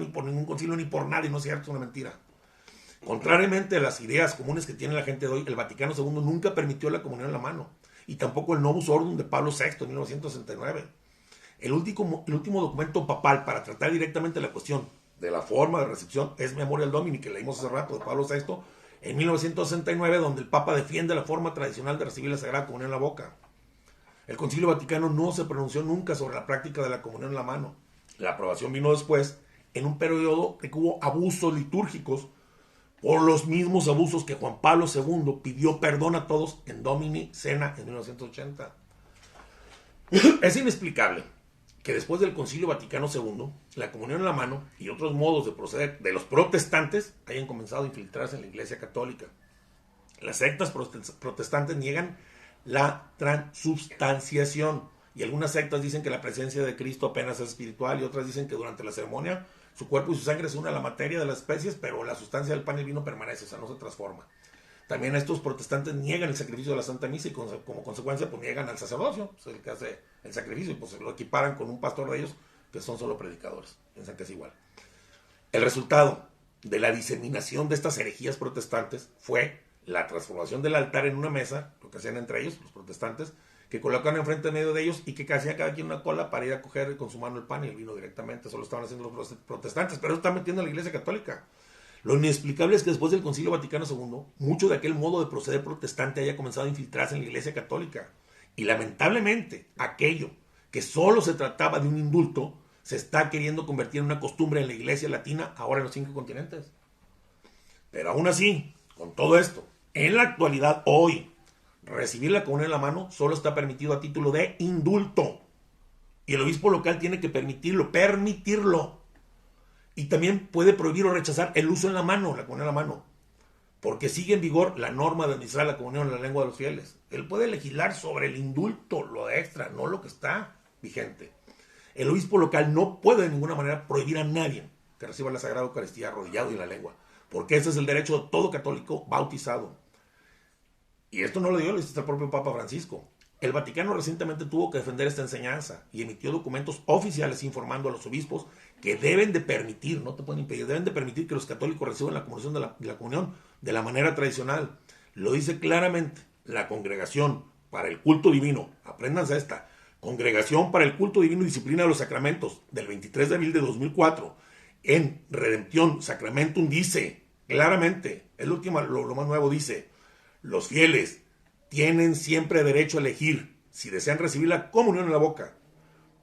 por ningún concilio, ni por nadie, no es cierto, es una mentira. Contrariamente a las ideas comunes que tiene la gente de hoy, el Vaticano II nunca permitió la comunión en la mano, y tampoco el Novus Ordo de Pablo VI en 1969. El último documento papal para tratar directamente la cuestión de la forma de recepción es Memorial Domini, que leímos hace rato, de Pablo VI, en 1969, donde el Papa defiende la forma tradicional de recibir la Sagrada Comunión en la boca. El Concilio Vaticano no se pronunció nunca sobre la práctica de la comunión en la mano. La aprobación vino después, en un periodo que hubo abusos litúrgicos, por los mismos abusos que Juan Pablo II pidió perdón a todos en Domini Cena en 1980. Es inexplicable que después del Concilio Vaticano II, la comunión en la mano y otros modos de proceder de los protestantes hayan comenzado a infiltrarse en la Iglesia Católica. Las sectas protestantes niegan la transubstanciación, y algunas sectas dicen que la presencia de Cristo apenas es espiritual, y otras dicen que durante la ceremonia su cuerpo y su sangre se unen a la materia de las especies, pero la sustancia del pan y el vino permanece, o sea, no se transforma. También estos protestantes niegan el sacrificio de la Santa Misa y como consecuencia pues niegan al sacerdocio, pues, el que hace el sacrificio, y pues lo equiparan con un pastor de ellos que son solo predicadores, piensan que es igual. El resultado de la diseminación de estas herejías protestantes fue la transformación del altar en una mesa, lo que hacían entre ellos, los protestantes, que colocan enfrente en medio de ellos y que hacía cada quien una cola para ir a coger con su mano el pan y el vino directamente. Eso lo estaban haciendo los protestantes, pero eso está metiendo a la Iglesia Católica. Lo inexplicable es que después del Concilio Vaticano II, mucho de aquel modo de proceder protestante haya comenzado a infiltrarse en la Iglesia Católica. Y lamentablemente, aquello que solo se trataba de un indulto, se está queriendo convertir en una costumbre en la Iglesia Latina, ahora en los 5 continentes. Pero aún así, con todo esto, en la actualidad, hoy, recibir la comunión en la mano solo está permitido a título de indulto. Y el obispo local tiene que permitirlo. Y también puede prohibir o rechazar el uso en la mano, la comunión en la mano, porque sigue en vigor la norma de administrar la comunión en la lengua de los fieles. Él puede legislar sobre el indulto, lo extra, no lo que está vigente. El obispo local no puede de ninguna manera prohibir a nadie que reciba la Sagrada Eucaristía arrodillado y en la lengua, porque ese es el derecho de todo católico bautizado. Y esto no lo dio, lo dice el propio Papa Francisco. El Vaticano recientemente tuvo que defender esta enseñanza y emitió documentos oficiales informando a los obispos que deben de permitir, no te pueden impedir, deben de permitir que los católicos reciban la comunión de la manera tradicional. Lo dice claramente la Congregación para el Culto Divino. Apréndanse esta. Congregación para el Culto Divino y Disciplina de los Sacramentos, del 23 de abril de 2004. en Redemption Sacramentum dice claramente, es lo más nuevo, dice, los fieles tienen siempre derecho a elegir si desean recibir la comunión en la boca,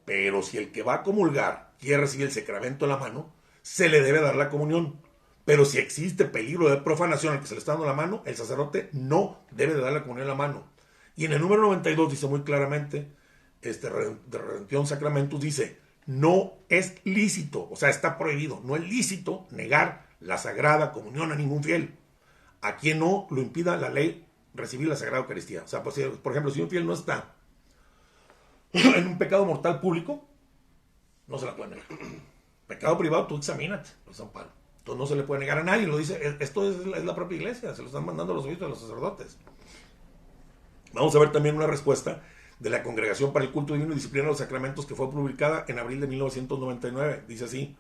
pero si el que va a comulgar quiere recibir el sacramento en la mano, se le debe dar la comunión. Pero si existe peligro de profanación al que se le está dando la mano, el sacerdote no debe de dar la comunión en la mano. Y en el número 92 dice muy claramente, de Redemption Sacramentum dice, no es lícito, o sea, está prohibido, no es lícito negar la sagrada comunión a ningún fiel, a quien no lo impida la ley recibir la sagrada Eucaristía. O sea, por ejemplo, si un fiel no está en un pecado mortal público, no se la puede negar. Pecado privado, tú examínate, por San Pablo. Entonces no se le puede negar a nadie, lo dice, esto es la propia iglesia, se lo están mandando los obispos a los sacerdotes. Vamos a ver también una respuesta de la Congregación para el Culto Divino y Disciplina de los Sacramentos, que fue publicada en abril de 1999. Dice así,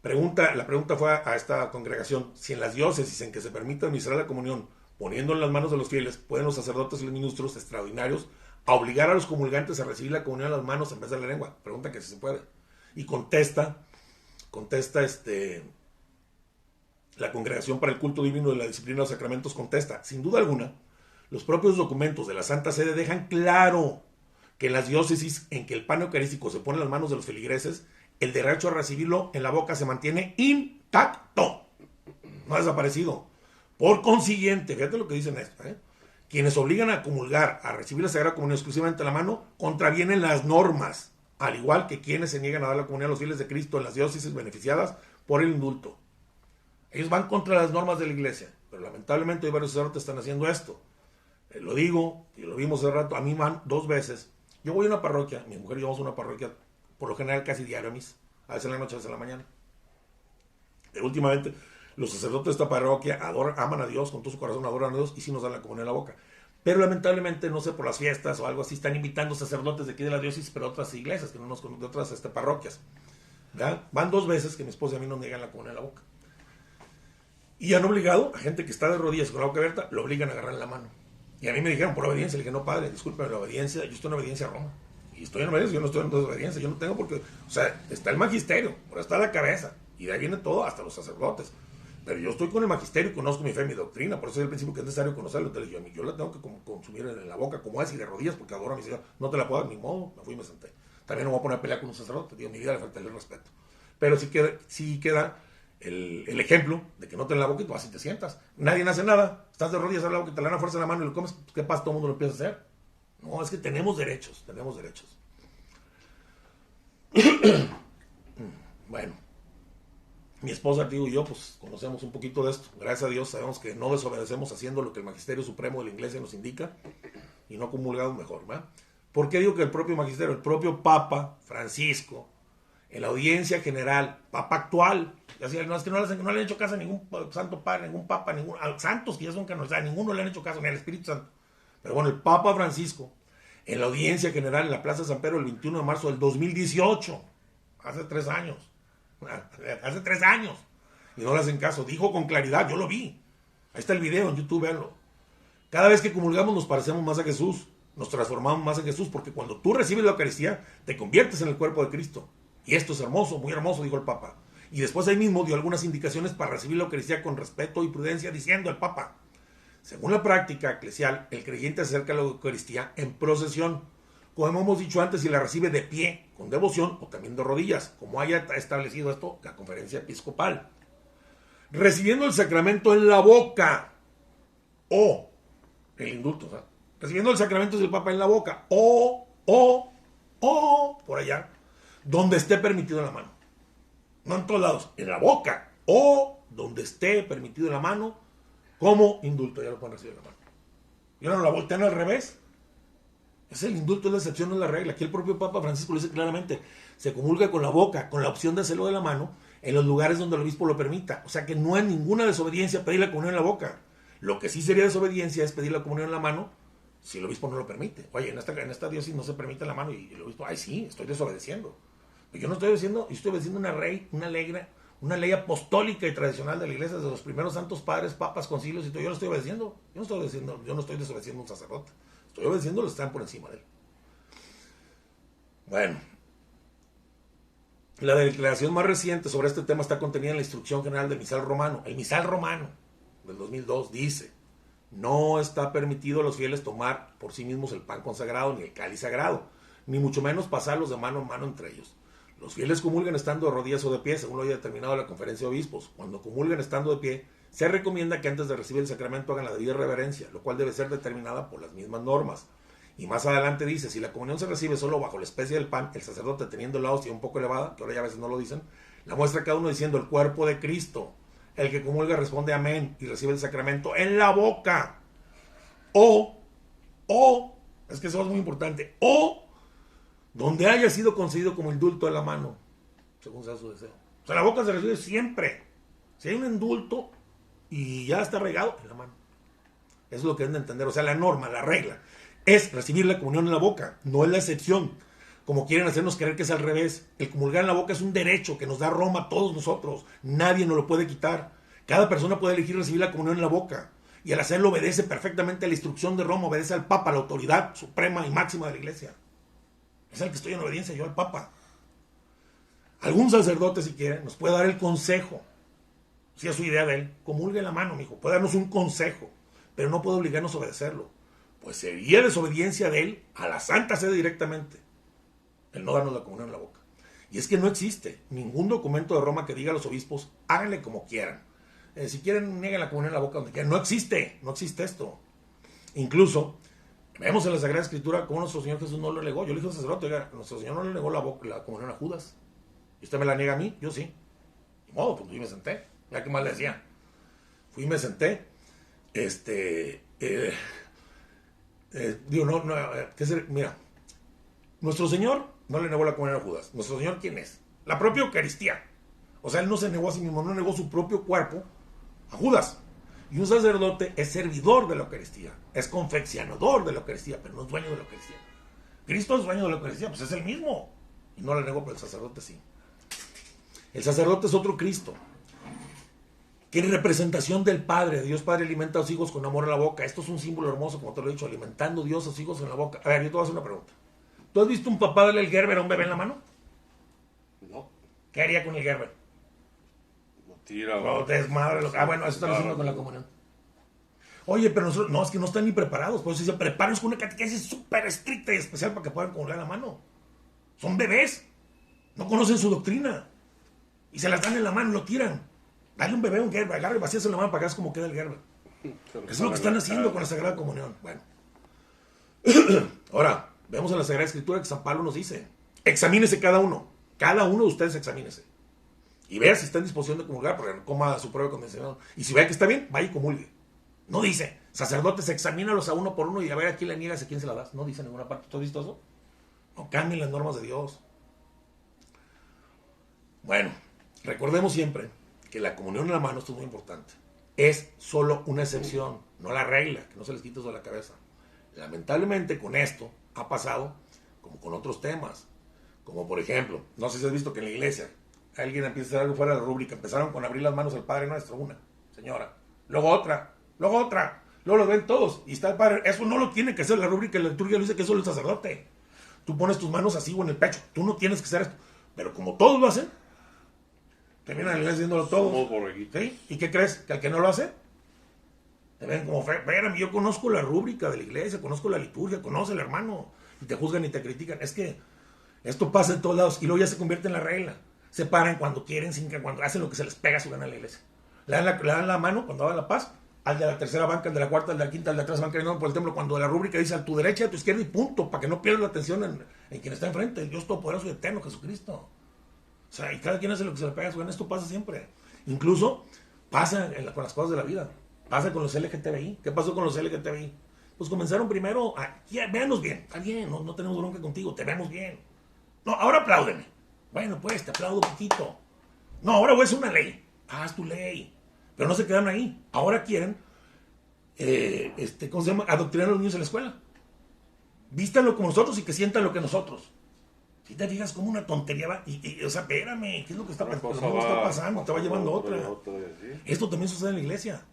la pregunta fue a esta congregación: si en las diócesis en que se permite administrar la comunión, poniendo en las manos de los fieles, pueden los sacerdotes y los ministros extraordinarios a obligar a los comulgantes a recibir la comunión en las manos en vez de la lengua. Pregunta que si se puede. Y contesta la Congregación para el Culto Divino y la Disciplina de los Sacramentos, contesta, sin duda alguna, los propios documentos de la Santa Sede dejan claro que en las diócesis en que el pan eucarístico se pone en las manos de los feligreses, el derecho a recibirlo en la boca se mantiene intacto, no ha desaparecido. Por consiguiente, fíjate lo que dicen esto, quienes obligan a comulgar, a recibir la Sagrada Comunión exclusivamente en la mano, contravienen las normas, al igual que quienes se niegan a dar la comunión a los fieles de Cristo en las diócesis beneficiadas por el indulto. Ellos van contra las normas de la iglesia, pero lamentablemente hoy varios sacerdotes están haciendo esto. Lo digo, y lo vimos hace rato, a mí van 2 veces. Yo voy a una parroquia, mi mujer y yo vamos a una parroquia, por lo general casi diario, a veces en la noche, a veces en la mañana. Pero últimamente, los sacerdotes de esta parroquia aman a Dios, con todo su corazón adoran a Dios, y sí nos dan la comunión en la boca. Pero lamentablemente, no sé, por las fiestas o algo así, están invitando sacerdotes de aquí de la diócesis, pero otras iglesias, que no nos conocen, de otras parroquias. ¿Ya? Van 2 veces que mi esposa y a mí nos niegan la comunión en la boca. Y han obligado a gente que está de rodillas con la boca abierta, lo obligan a agarrar en la mano. Y a mí me dijeron, por obediencia, le dije, no, padre, discúlpeme, la obediencia, yo estoy en obediencia a Roma. Y estoy en obediencia, yo no estoy en desobediencia, yo no tengo porque, o sea, está el magisterio, pero está la cabeza, y de ahí viene todo, hasta los sacerdotes. Pero yo estoy con el magisterio y conozco mi fe, mi doctrina, por eso es el principio que es necesario conocerlo. Entonces yo la tengo que consumir en la boca, como es, y de rodillas, porque adoro a mi Señor. No te la puedo dar ni modo, me fui y me senté. También no me voy a poner a pelear con un sacerdote, digo, mi vida le falta el respeto. Pero sí queda el ejemplo de que no te en la boca y tú así te sientas. Nadie hace nada, estás de rodillas al lado que te la dan a fuerza en la mano y lo comes, pues, ¿qué pasa? Todo el mundo lo empieza a hacer. No, es que tenemos derechos. Bueno, mi esposa, digo, y yo, pues conocemos un poquito de esto. Gracias a Dios sabemos que no desobedecemos haciendo lo que el Magisterio Supremo de la Iglesia nos indica y no comulgado mejor, ¿verdad? ¿Por qué digo que el propio Magisterio? El propio Papa Francisco, en la audiencia general, Papa actual, decía, no, es que no le han hecho caso a ningún santo padre, ningún papa, a los santos que ya son canonizados, ninguno le han hecho caso, ni al Espíritu Santo. Pero bueno, el Papa Francisco, en la audiencia general en la Plaza San Pedro el 21 de marzo del 2018, hace 3 años, y no le hacen caso, dijo con claridad, yo lo vi, ahí está el video en YouTube, véanlo. Cada vez que comulgamos nos parecemos más a Jesús, nos transformamos más en Jesús, porque cuando tú recibes la Eucaristía, te conviertes en el cuerpo de Cristo. Y esto es hermoso, muy hermoso, dijo el Papa. Y después ahí mismo dio algunas indicaciones para recibir la Eucaristía con respeto y prudencia, diciendo el Papa: según la práctica eclesial, el creyente se acerca a la Eucaristía en procesión, como hemos dicho antes, si la recibe de pie, con devoción, o también de rodillas, como haya establecido esto la Conferencia Episcopal. Recibiendo el sacramento en la boca, o el indulto, o sea, recibiendo el sacramento del Papa en la boca, o por allá, donde esté permitido en la mano. No en todos lados, en la boca, o donde esté permitido en la mano, como indulto, ya lo pueden recibir en la mano. Y ahora la voltean al revés. Es el indulto, es la excepción, no es la regla. Aquí el propio Papa Francisco lo dice claramente: se comulga con la boca, con la opción de hacerlo de la mano, en los lugares donde el obispo lo permita. O sea que no hay ninguna desobediencia pedir la comunión en la boca. Lo que sí sería desobediencia es pedir la comunión en la mano si el obispo no lo permite. Oye, en esta diócesis no se permite la mano, y el obispo, ay sí, estoy desobedeciendo. Pero yo no estoy obedeciendo, yo estoy obedeciendo una ley apostólica y tradicional de la iglesia, de los primeros santos padres, papas, concilios y todo. Yo no estoy obedeciendo, yo no estoy desobedeciendo a un sacerdote. Estoy obedeciendo los que están por encima de él. Bueno, La declaración más reciente sobre este tema está contenida en la Instrucción General del Misal Romano. El Misal Romano del 2002 dice: no está permitido a los fieles tomar por sí mismos el pan consagrado ni el cáliz sagrado, ni mucho menos pasarlos de mano en mano entre ellos. Los fieles comulgan estando de rodillas o de pie, según lo haya determinado la Conferencia de Obispos. Cuando comulgan estando de pie, se recomienda que antes de recibir el sacramento hagan la debida reverencia, lo cual debe ser determinada por las mismas normas. Y más adelante dice: si la comunión se recibe solo bajo la especie del pan, el sacerdote teniendo la hostia un poco elevada, que ahora ya a veces no lo dicen, la muestra cada uno diciendo: el cuerpo de Cristo. El que comulga responde amén y recibe el sacramento en la boca. O, es que eso es muy importante, o donde haya sido concedido como indulto de la mano, según sea su deseo. O sea, la boca se recibe siempre. Si hay un indulto y ya está regado, en la mano. Eso es lo que deben de entender. O sea, la norma, la regla, es recibir la comunión en la boca, no es la excepción. Como quieren hacernos creer que es al revés. El comulgar en la boca es un derecho que nos da Roma a todos nosotros. Nadie nos lo puede quitar. Cada persona puede elegir recibir la comunión en la boca. Y al hacerlo obedece perfectamente a la instrucción de Roma, obedece al Papa, la autoridad suprema y máxima de la Iglesia. Es el que estoy en obediencia, yo al Papa. Algún sacerdote, si quiere, nos puede dar el consejo. Si es su idea de él, comulgue en la mano, mijo. Puede darnos un consejo, pero no puede obligarnos a obedecerlo. Pues sería desobediencia de él a la Santa Sede directamente el no darnos la comunión en la boca. Y es que no existe ningún documento de Roma que diga a los obispos: háganle como quieran. Si quieren, nieguen la comunión en la boca donde quieran. No existe esto. Incluso, vemos en la Sagrada Escritura cómo nuestro Señor Jesús no lo negó. Yo le dije al sacerdote: oiga, nuestro Señor no le negó la comunión a Judas. ¿Y usted me la niega a mí? Yo sí. De modo, pues fui y me senté. Ya que más le decía. Fui y me senté. Mira, nuestro Señor no le negó la comunión a Judas. ¿Nuestro Señor quién es? La propia Eucaristía. O sea, él no se negó a sí mismo, no negó su propio cuerpo a Judas. Y un sacerdote es servidor de la Eucaristía, es confeccionador de la Eucaristía, pero no es dueño de la Eucaristía. Cristo es dueño de la Eucaristía, pues es el mismo. Y no la negó, pero el sacerdote sí. El sacerdote es otro Cristo, que en representación del Padre. Dios Padre alimenta a los hijos con amor en la boca. Esto es un símbolo hermoso, como te lo he dicho, alimentando Dios a sus hijos en la boca. A ver, yo te voy a hacer una pregunta. ¿Tú has visto un papá darle el Gerber a un bebé en la mano? No. ¿Qué haría con el Gerber? Lo tira. No, desmadre. Bueno, eso está haciendo con la comunión. Oye, pero nosotros, no, es que no están ni preparados. Por eso dice: prepárense con una catequesis súper estricta y especial para que puedan comulgar la mano. Son bebés. No conocen su doctrina. Y se las dan en la mano y lo tiran. Dale un bebé un Gerber, agarra y vacías en la mano para que veas cómo queda el Gerber. Eso es lo que están haciendo con la Sagrada Comunión. Bueno. Ahora, vemos en la Sagrada Escritura que San Pablo nos dice: examínese cada uno. Cada uno de ustedes examínese. Y vea si está en disposición de comulgar, porque no coma su prueba de condicionado. Y si vea que está bien, vaya y comulgue. No dice: sacerdotes, examínalos a uno por uno y a ver a quién le niegas y a quién se la das. No dice en ninguna parte. ¿Tú has visto eso? No cambien las normas de Dios. Bueno, recordemos siempre que la comunión en la mano, esto es muy importante, es solo una excepción, no la regla, que no se les quite eso de la cabeza. Lamentablemente con esto ha pasado como con otros temas, como por ejemplo, no sé si has visto que en la iglesia alguien empieza a hacer algo fuera de la rúbrica. Empezaron con abrir las manos al Padre Nuestro, una señora, luego otra, luego lo ven todos, y está el Padre. Eso no lo tiene que hacer la rúbrica, la liturgia lo dice que eso es el sacerdote. Tú pones tus manos así o en el pecho, tú no tienes que hacer esto, pero como todos lo hacen, terminan la iglesia haciéndolo todos. ¿Sí? ¿Y qué crees? ¿Que al que no lo hace? Te ven como feo. Espérame, yo conozco la rúbrica de la iglesia, conozco la liturgia, conoce el hermano. Y te juzgan y te critican. Es que esto pasa en todos lados y luego ya se convierte en la regla. Se paran cuando quieren, cuando hacen lo que se les pega a su gana en la iglesia. Le dan la mano cuando va a la paz, al de la tercera banca, al de la cuarta, al de la quinta, al de atrás van caminando por el templo, cuando la rúbrica dice a tu derecha y a tu izquierda y punto, para que no pierdas la atención en quien está enfrente, el Dios Todopoderoso y Eterno, Jesucristo. O sea, y cada quien hace lo que se le pega a su gana. Esto pasa siempre. Incluso pasa con las cosas de la vida. Pasa con los LGTBI. ¿Qué pasó con los LGTBI? Pues comenzaron primero véanos bien. Está bien, no tenemos bronca contigo, te vemos bien. No, ahora apláudeme. Bueno, pues, te aplaudo poquito. No, ahora voy a hacer una ley. Haz tu ley. Pero no se quedan ahí. Ahora quieren, ¿cómo se llama? Adoctrinar a los niños en la escuela. Vístanlo como nosotros y que sientan lo que nosotros. Si te fijas como una tontería va, o sea, espérame, ¿qué es lo que está pasando? Te va llevando otra. ¿Sí? Esto también sucede en la iglesia.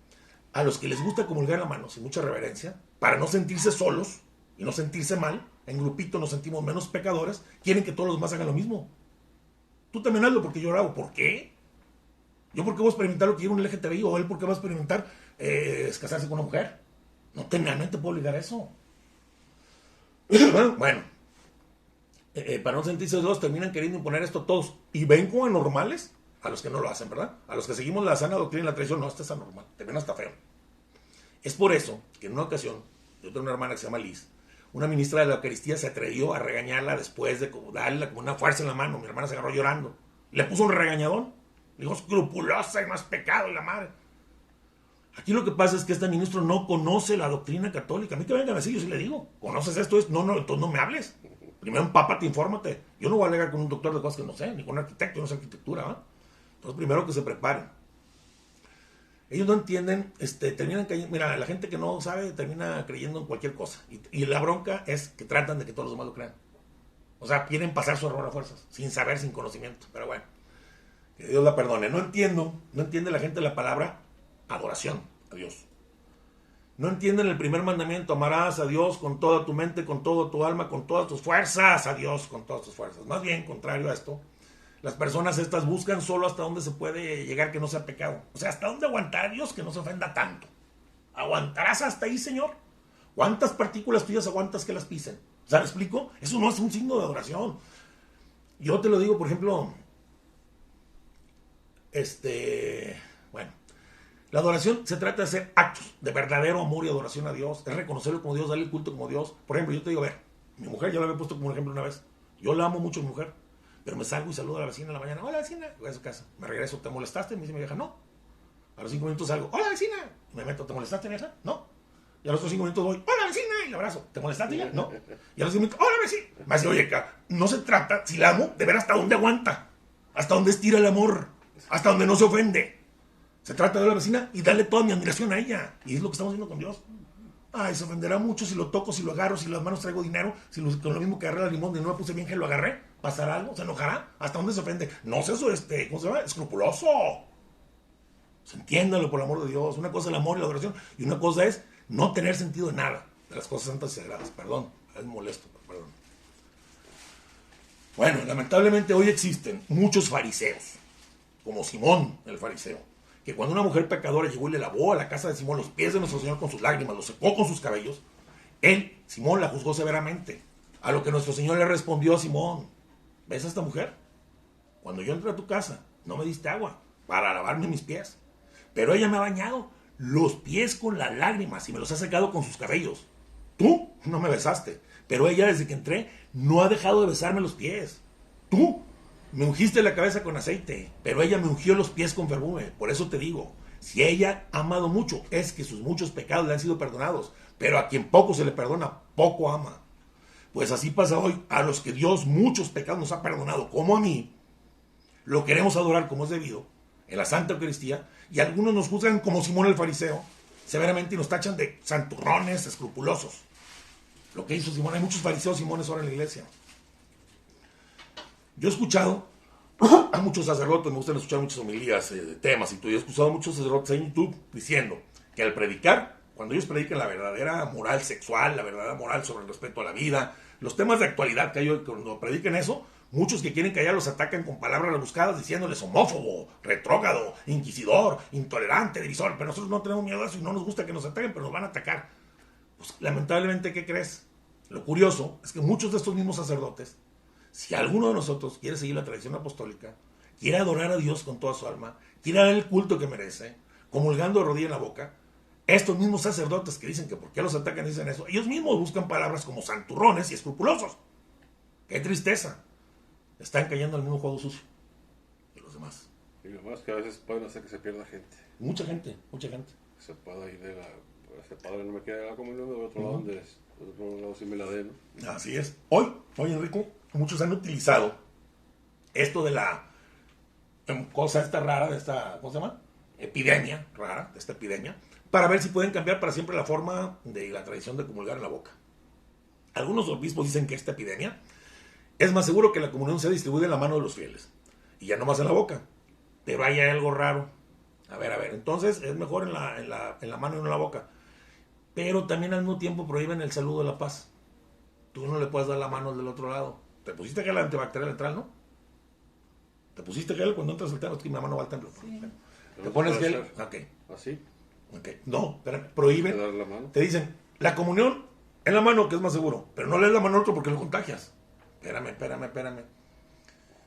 A los que les gusta comulgar la mano sin mucha reverencia, para no sentirse solos y no sentirse mal, en grupito nos sentimos menos pecadores, quieren que todos los demás hagan lo mismo. Tú también hazlo porque yo lo hago. ¿Por qué? ¿Yo por qué voy a experimentar lo que quiere un LGTBI? ¿O él por qué va a experimentar casarse con una mujer? No te puedo obligar a eso. Bueno, para no sentirse dos, terminan queriendo imponer esto a todos. Y ven como anormales a los que no lo hacen, ¿verdad? A los que seguimos la sana doctrina y la tradición, no, esto es anormal, te ven hasta feo. Es por eso que en una ocasión, yo tengo una hermana que se llama Liz, una ministra de la Eucaristía se atrevió a regañarla después de darle como una fuerza en la mano. Mi hermana se agarró llorando. Le puso un regañadón. Le dijo, escrupulosa y más pecado y la madre. Aquí lo que pasa es que este ministro no conoce la doctrina católica. A mí que vengan a decir, yo sí le digo, ¿conoces esto? No, entonces no me hables. Primero empápate, infórmate. Yo no voy a alegar con un doctor de cosas que no sé, ni con un arquitecto, no sé arquitectura, ¿eh? Entonces primero que se preparen. Ellos no entienden, terminan cayendo, mira, la gente que no sabe termina creyendo en cualquier cosa. Y la bronca es que tratan de que todos los demás lo crean. O sea, quieren pasar su error a fuerzas, sin saber, sin conocimiento. Pero bueno, que Dios la perdone. No entiende la gente la palabra adoración a Dios. No entienden el primer mandamiento, amarás a Dios con toda tu mente, con toda tu alma, con todas tus fuerzas, a Dios con todas tus fuerzas. Más bien, contrario a esto, las personas estas buscan solo hasta dónde se puede llegar que no sea pecado. O sea, hasta dónde aguantar a Dios que no se ofenda tanto. ¿Aguantarás hasta ahí, Señor? ¿Cuántas partículas tuyas aguantas que las pisen? O sea, ¿me explico? Eso no es un signo de adoración. Yo te lo digo, por ejemplo, bueno, la adoración se trata de hacer actos de verdadero amor y adoración a Dios, es reconocerlo como Dios, darle culto como Dios. Por ejemplo, yo te digo, a ver, mi mujer, ya la había puesto como un ejemplo una vez, yo la amo mucho a mi mujer, pero me salgo y saludo a la vecina en la mañana, hola vecina, voy a su casa, me regreso, ¿te molestaste? Me dice mi vieja, no. A los 5 minutos salgo, hola vecina, me meto, ¿te molestaste, vieja? No. Y a los otros 5 minutos voy, hola vecina, y le abrazo, ¿te molestaste ya? No. Y a los 5 minutos, hola vecina. Me dice, oye, no se trata, si la amo, de ver hasta dónde aguanta, hasta dónde estira el amor, hasta dónde no se ofende. Se trata de la vecina y darle toda mi admiración a ella. Y es lo que estamos haciendo con Dios. Ay, se ofenderá mucho si lo toco, si lo agarro, si las manos traigo dinero, si con lo mismo que agarré el limón y no me puse bien que lo agarré. ¿Pasará algo? ¿Se enojará? ¿Hasta dónde se ofende? No es eso, ¿cómo se llama? Escrupuloso. Entiéndalo, por el amor de Dios. Una cosa es el amor y la adoración, y una cosa es no tener sentido de nada de las cosas santas y sagradas. Perdón, es molesto, perdón. Bueno, lamentablemente hoy existen muchos fariseos, como Simón el fariseo, que cuando una mujer pecadora llegó y le lavó a la casa de Simón los pies de nuestro Señor con sus lágrimas, los secó con sus cabellos, él, Simón, la juzgó severamente. A lo que nuestro Señor le respondió a Simón, ¿ves a esta mujer? Cuando yo entré a tu casa, no me diste agua para lavarme mis pies, pero ella me ha bañado los pies con las lágrimas y me los ha secado con sus cabellos. Tú no me besaste, pero ella desde que entré no ha dejado de besarme los pies. Tú me ungiste la cabeza con aceite, pero ella me ungió los pies con perfume. Por eso te digo, si ella ha amado mucho, es que sus muchos pecados le han sido perdonados, pero a quien poco se le perdona, poco ama. Pues así pasa hoy, a los que Dios muchos pecados nos ha perdonado, como a mí, lo queremos adorar como es debido, en la Santa Eucaristía, y algunos nos juzgan como Simón el fariseo, severamente, y nos tachan de santurrones, escrupulosos. Lo que hizo Simón, hay muchos fariseos Simones ahora en la iglesia. Yo he escuchado a muchos sacerdotes, me gustan escuchar muchas homilías de temas y todo, y he escuchado a muchos sacerdotes en YouTube diciendo que al predicar, cuando ellos predican la verdadera moral sexual, la verdadera moral sobre el respeto a la vida, los temas de actualidad que hay hoy, cuando predican eso, muchos que quieren callar los atacan con palabras rebuscadas diciéndoles homófobo, retrógrado, inquisidor, intolerante, divisor, pero nosotros no tenemos miedo a eso y no nos gusta que nos ataquen, pero nos van a atacar. Pues lamentablemente, ¿qué crees? Lo curioso es que muchos de estos mismos sacerdotes, si alguno de nosotros quiere seguir la tradición apostólica, quiere adorar a Dios con toda su alma, quiere dar el culto que merece, comulgando de rodilla en la boca, estos mismos sacerdotes que dicen que por qué los atacan dicen eso, ellos mismos buscan palabras como santurrones y escrupulosos. ¡Qué tristeza! Están cayendo al mismo juego sucio de los demás. Y lo más que a veces pueden hacer que se pierda gente. Mucha gente, mucha gente. Se pueda ir de la... Ese padre no me queda de la comunión, de otro lado donde es. De otro lado sí me la dé, ¿no? Así es. Hoy, Enrique, muchos han utilizado esto de la cosa esta rara, de esta, ¿cómo se llama? Epidemia rara, de esta epidemia, para ver si pueden cambiar para siempre la forma de la tradición de comulgar en la boca. Algunos obispos dicen que esta epidemia es más seguro que la comunión sea distribuida en la mano de los fieles y ya no más en la boca. Pero hay algo raro. A ver, entonces es mejor en la mano y no en la boca. Pero también al mismo tiempo prohíben el saludo de la paz. Tú no le puedes dar la mano al del otro lado. Te pusiste acá la antibacterial letal, ¿no? ¿Te pusiste gel cuando entras al templo? Es que mi mamá no va al templo. Sí. ¿Te pones gel? Ok. ¿Así? Okay. No, espérame, prohíben. ¿Te das la mano? Te dicen, la comunión en la mano, que es más seguro, pero no le des la mano al otro porque lo contagias. Espérame.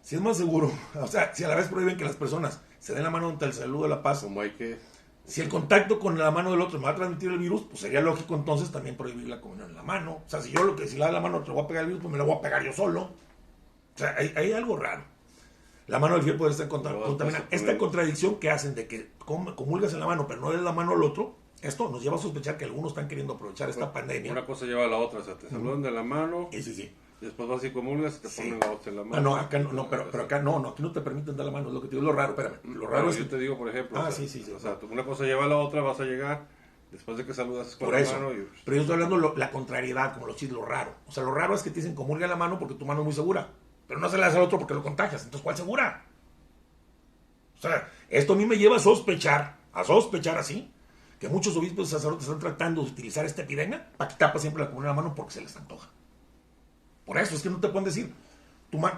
Si es más seguro, o sea, si a la vez prohíben que las personas se den la mano ante el saludo de la paz, Como hay que... si el contacto con la mano del otro me va a transmitir el virus, pues sería lógico entonces también prohibir la comunión en la mano. O sea, si le da la mano te voy a pegar el virus, pues me lo voy a pegar yo solo. O sea, hay algo raro. La mano del fiel puede estar contaminada. Esta contradicción que hacen de que comulgas en la mano, pero no le das la mano al otro, esto nos lleva a sospechar que algunos están queriendo aprovechar esta pandemia. Una cosa lleva a la otra, o sea, te saludan de la mano, Sí. después vas y comulgas y te ponen la otra en la mano. Ah, no, acá no, pero acá no, aquí no te permiten dar la mano, es lo que te digo, lo raro, espérame. Lo raro es yo que te digo, por ejemplo, Ah, o sea, sí. o sea, una cosa lleva a la otra, vas a llegar, después de que saludas con por la eso. mano y... Pero yo estoy hablando la contrariedad, como los chistes, lo raro. O sea, lo raro es que te dicen comulga la mano porque tu mano es muy segura, pero no se la das al otro porque lo contagias. Entonces, ¿cuál segura? O sea, esto a mí me lleva a sospechar así, que muchos obispos y sacerdotes están tratando de utilizar esta epidemia para que tapa siempre la comunión en la mano porque se les antoja. Por eso es que no te pueden decir,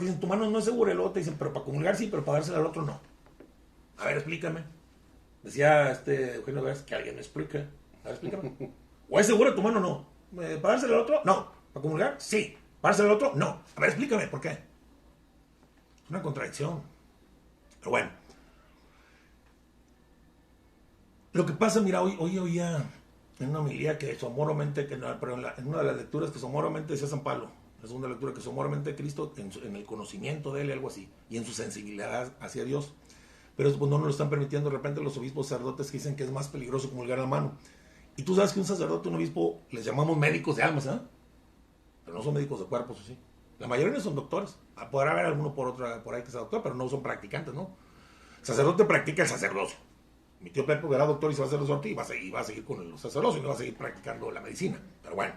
dicen, tu mano no es segura, y luego te dicen, pero para comulgar sí, pero para dársela al otro no. A ver, explícame. Decía Eugenio Vázquez, que alguien me explique. A ver, explícame. ¿O es segura tu mano o no? ¿Para dársela al otro? No. ¿Para comulgar? Sí. ¿Para dársela al otro? No. A ver, explícame, ¿por qué? Es una contradicción. Pero bueno. Lo que pasa, mira, hoy oía en una homilía que somoramente, pero en una de las lecturas que somoramente decía San Pablo, la segunda lectura, que somoramente Cristo en el conocimiento de él, algo así, y en su sensibilidad hacia Dios. Pero eso pues no nos lo están permitiendo de repente los obispos sacerdotes que dicen que es más peligroso comulgar la mano. Y tú sabes que un sacerdote, un obispo, les llamamos médicos de almas, ¿eh? Pero no son médicos de cuerpos, ¿sí? La mayoría no son doctores. Podrá haber alguno por ahí que sea doctor, pero no son practicantes, ¿no? El sacerdote practica el sacerdocio. Mi tío Pepe era doctor y se va a hacer sacerdote y va a seguir con el sacerdocio y no va a seguir practicando la medicina. Pero bueno.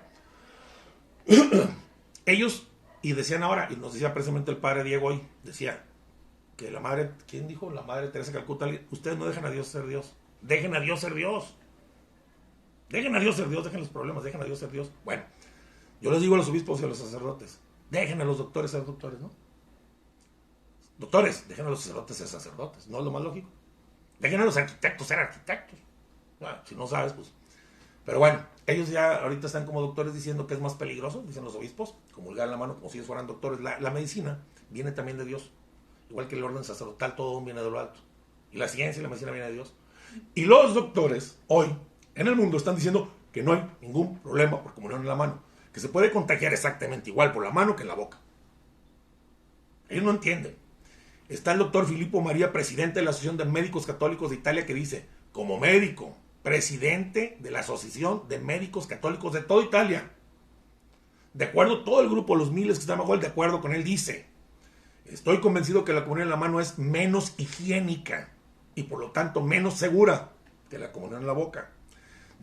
Ellos, y decían ahora, y nos decía precisamente el padre Diego hoy, decía que la madre, ¿quién dijo? La madre Teresa de Calcuta, ustedes no dejan a Dios ser Dios. Dejen a Dios ser Dios. Dejen a Dios ser Dios, dejen los problemas, dejen a Dios ser Dios. Bueno, yo les digo a los obispos y a los sacerdotes, dejen a los doctores ser doctores, ¿no? Doctores, dejen a los sacerdotes ser sacerdotes, ¿no es lo más lógico? Dejen a los arquitectos ser arquitectos. Bueno, si no sabes, pues. Pero bueno, ellos ya ahorita están como doctores diciendo que es más peligroso, dicen los obispos, comulgar la mano como si ellos fueran doctores. La medicina viene también de Dios. Igual que el orden sacerdotal, todo viene de lo alto. Y la ciencia y la medicina viene de Dios. Y los doctores, hoy, en el mundo, están diciendo que no hay ningún problema por comunión en la mano. Que se puede contagiar exactamente igual por la mano que en la boca. Ellos no entienden. Está el doctor Filippo María, presidente de la Asociación de Médicos Católicos de Italia, que dice, como médico, presidente de la Asociación de Médicos Católicos de toda Italia, de acuerdo, todo el grupo, los miles que están bajo él, de acuerdo con él, dice, estoy convencido que la comunión en la mano es menos higiénica y por lo tanto menos segura que la comunión en la boca.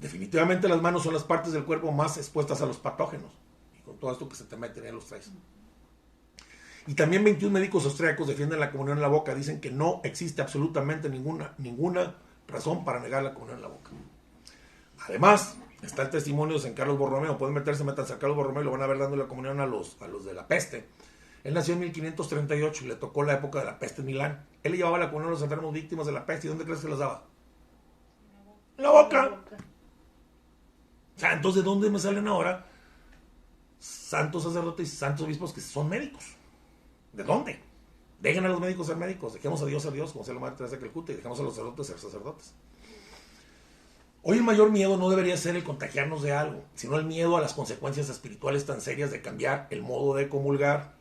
Definitivamente las manos son las partes del cuerpo más expuestas a los patógenos. Y con todo esto que se te meten ya los traes. Y también 21 médicos austríacos defienden la comunión en la boca. Dicen que no existe absolutamente ninguna razón para negar la comunión en la boca. Además, está el testimonio de San Carlos Borromeo. Pueden métanse a Carlos Borromeo y lo van a ver dando la comunión a los de la peste. Él nació en 1538 y le tocó la época de la peste en Milán. Él le llevaba la comunión a los enfermos víctimas de la peste. ¿Y dónde crees que las daba? En la boca. O sea, entonces, ¿de dónde me salen ahora santos sacerdotes y santos obispos que son médicos? ¿De dónde? Dejen a los médicos ser médicos, dejemos a Dios, como sea la madre Teresa de Calcuta, y dejemos a los sacerdotes ser sacerdotes. Hoy el mayor miedo no debería ser el contagiarnos de algo, sino el miedo a las consecuencias espirituales tan serias de cambiar el modo de comulgar,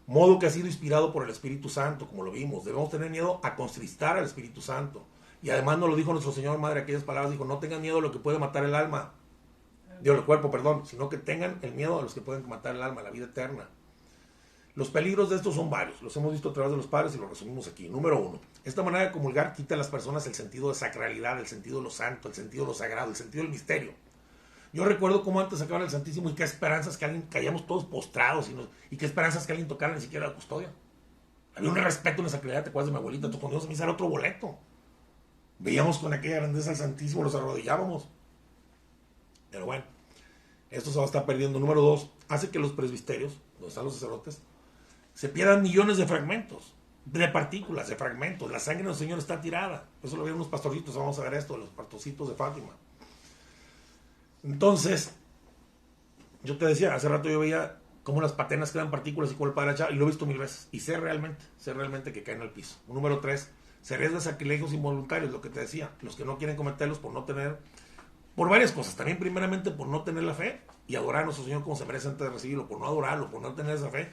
modo que ha sido inspirado por el Espíritu Santo, como lo vimos. Debemos tener miedo a contristar al Espíritu Santo. Y además nos lo dijo nuestro Señor Madre, aquellas palabras, dijo, no tengan miedo a lo que puede matar el alma, el cuerpo, perdón, sino que tengan el miedo a los que pueden matar el alma, la vida eterna. Los peligros de estos son varios, los hemos visto a través de los padres y los resumimos aquí. Número 1, esta manera de comulgar quita a las personas el sentido de sacralidad, el sentido de lo santo, el sentido de lo sagrado, el sentido del misterio. Yo recuerdo cómo antes sacaban el Santísimo y qué esperanzas que alguien caíamos todos postrados y qué esperanzas que alguien tocara ni siquiera la custodia. Había un respeto, una sacralidad, te acuerdas de mi abuelita, entonces cuando íbamos a misa era otro boleto. Veíamos con aquella grandeza al Santísimo, los arrodillábamos. Pero bueno, esto se va a estar perdiendo. Número 2, hace que los presbiterios, donde están los sacerdotes, se pierdan millones de fragmentos. de partículas, de fragmentos. La sangre de nuestro Señor está tirada. Eso lo vieron unos pastorcitos. Vamos a ver esto, los pastorcitos de Fátima. Entonces, yo te decía, hace rato yo veía cómo las patenas quedan partículas y cuál para echar, y lo he visto 1000 veces. Y sé realmente que caen al piso. Número 3, se arriesga sacrilegios involuntarios, lo que te decía. Los que no quieren cometerlos por no tener, por varias cosas. También primeramente por no tener la fe y adorar a nuestro Señor como se merece antes de recibirlo. Por no adorarlo, por no tener esa fe.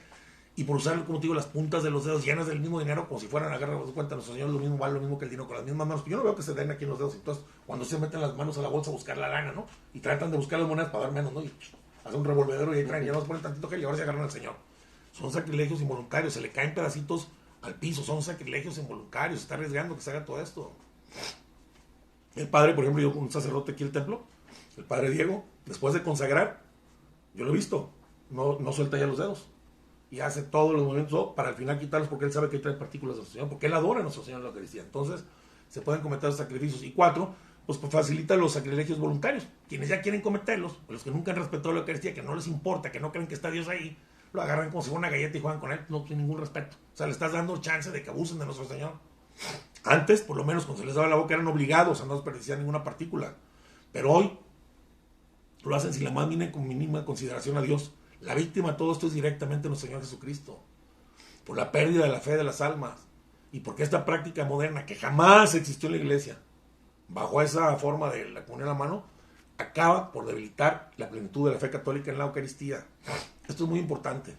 Y por usar, como te digo, las puntas de los dedos llenas del mismo dinero, como si fueran a agarrar de cuenta, nuestro Señor lo mismo vale lo mismo que el dinero, con las mismas manos. Yo no veo que se den aquí en los dedos. Entonces, cuando se meten las manos a la bolsa a buscar la lana, ¿no? Y tratan de buscar las monedas para dar menos, ¿no? Y hacen un revolvedero y ahí traen, ya nos ponen tantito gel y ahora se agarran al Señor. Son sacrilegios involuntarios, se le caen pedacitos al piso, son sacrilegios involuntarios, se está arriesgando que se haga todo esto. El padre, por ejemplo, yo con un sacerdote aquí en el templo, el padre Diego, después de consagrar, yo lo he visto, no suelta ya los dedos. Y hace todos los movimientos para al final quitarlos porque él sabe que trae partículas de nuestro Señor, porque él adora a nuestro Señor en la Eucaristía. Entonces, se pueden cometer sacrificios. Y 4, pues facilita los sacrilegios voluntarios. Quienes ya quieren cometerlos, los que nunca han respetado la Eucaristía, que no les importa, que no creen que está Dios ahí, lo agarran como si fuera una galleta y juegan con él, no sin ningún respeto. O sea, le estás dando chance de que abusen de nuestro Señor. Antes, por lo menos, cuando se les daba la boca, eran obligados a no desperdiciar ninguna partícula. Pero hoy, lo hacen sin la más mínima consideración a Dios. La víctima de todo esto es directamente nuestro Señor Jesucristo. Por la pérdida de la fe de las almas. Y porque esta práctica moderna, que jamás existió en la iglesia, bajo esa forma de la comunión a la mano, acaba por debilitar la plenitud de la fe católica en la Eucaristía. Esto es muy importante.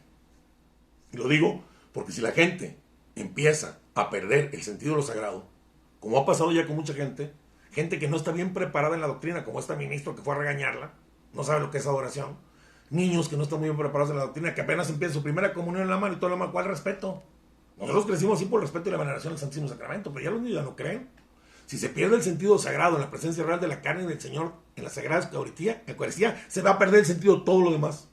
Y lo digo porque si la gente empieza a perder el sentido de lo sagrado, como ha pasado ya con mucha gente que no está bien preparada en la doctrina, como este ministro que fue a regañarla, no sabe lo que es adoración, niños que no están muy bien preparados en la doctrina, que apenas empiezan su primera comunión en la mano y todo lo demás, ¿cuál respeto? Nosotros crecimos así por el respeto y la veneración al Santísimo Sacramento, pero ya los niños ya no creen. Si se pierde el sentido sagrado en la presencia real de la carne del Señor en la Sagrada Eucaristía, se va a perder el sentido de todo lo demás.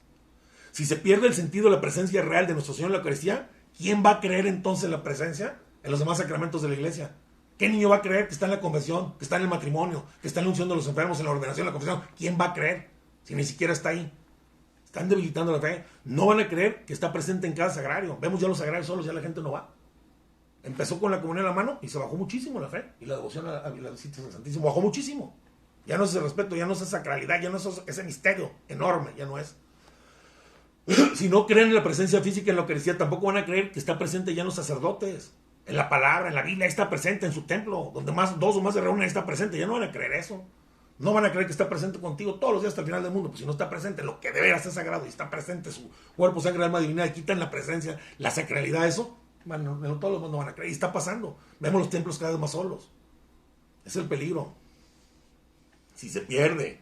Si se pierde el sentido de la presencia real de nuestro Señor en la Eucaristía, ¿quién va a creer entonces en la presencia en los demás sacramentos de la iglesia? ¿Qué niño va a creer que está en la confesión, que está en el matrimonio, que está en la unción de los enfermos, en la ordenación, en la confesión? ¿Quién va a creer si ni siquiera está ahí? Están debilitando la fe. No van a creer que está presente en cada sagrario. Vemos ya los sagrarios solos, ya la gente no va. Empezó con la comunión en la mano y se bajó muchísimo la fe. Y la devoción a la visita del Santísimo bajó muchísimo. Ya no es ese respeto, ya no es esa sacralidad, ya no es ese misterio enorme, ya no es. Si no creen en la presencia física en la Eucaristía, tampoco van a creer que está presente ya en los sacerdotes, en la palabra, en la Biblia, ahí está presente, en su templo, donde más dos o más se reúnen, ahí está presente. Ya no van a creer eso. No van a creer que está presente contigo todos los días hasta el final del mundo. Pues si no está presente, lo que debe ser sagrado y está presente su cuerpo, sangre, alma, divinidad, quitan la presencia, la sacralidad, eso, bueno, todos los demás no van a creer. Y está pasando. Vemos los templos cada vez más solos. Es el peligro. Si se pierde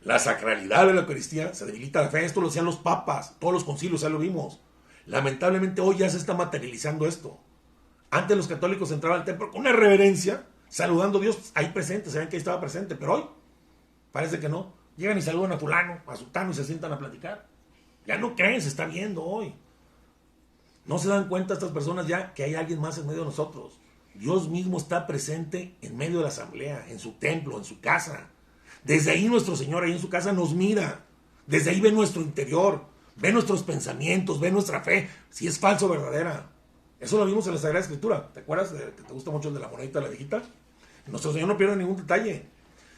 la sacralidad de la Eucaristía, se debilita la fe. Esto lo decían los papas, todos los concilios, ya lo vimos. Lamentablemente hoy ya se está materializando esto. Antes los católicos entraban al templo con una reverencia, saludando a Dios ahí presente, saben que ahí estaba presente, pero hoy parece que no. Llegan y saludan a fulano, a sultano y se sientan a platicar. Ya no creen, se está viendo hoy. No se dan cuenta estas personas ya que hay alguien más en medio de nosotros. Dios mismo está presente en medio de la asamblea, en su templo, en su casa. Desde ahí nuestro Señor, ahí en su casa, nos mira. Desde ahí ve nuestro interior, ve nuestros pensamientos, ve nuestra fe, si es falsa o verdadera. Eso lo vimos en la Sagrada Escritura. ¿Te acuerdas que te gusta mucho el de la monedita de la viejita? Nuestro Señor no pierde ningún detalle.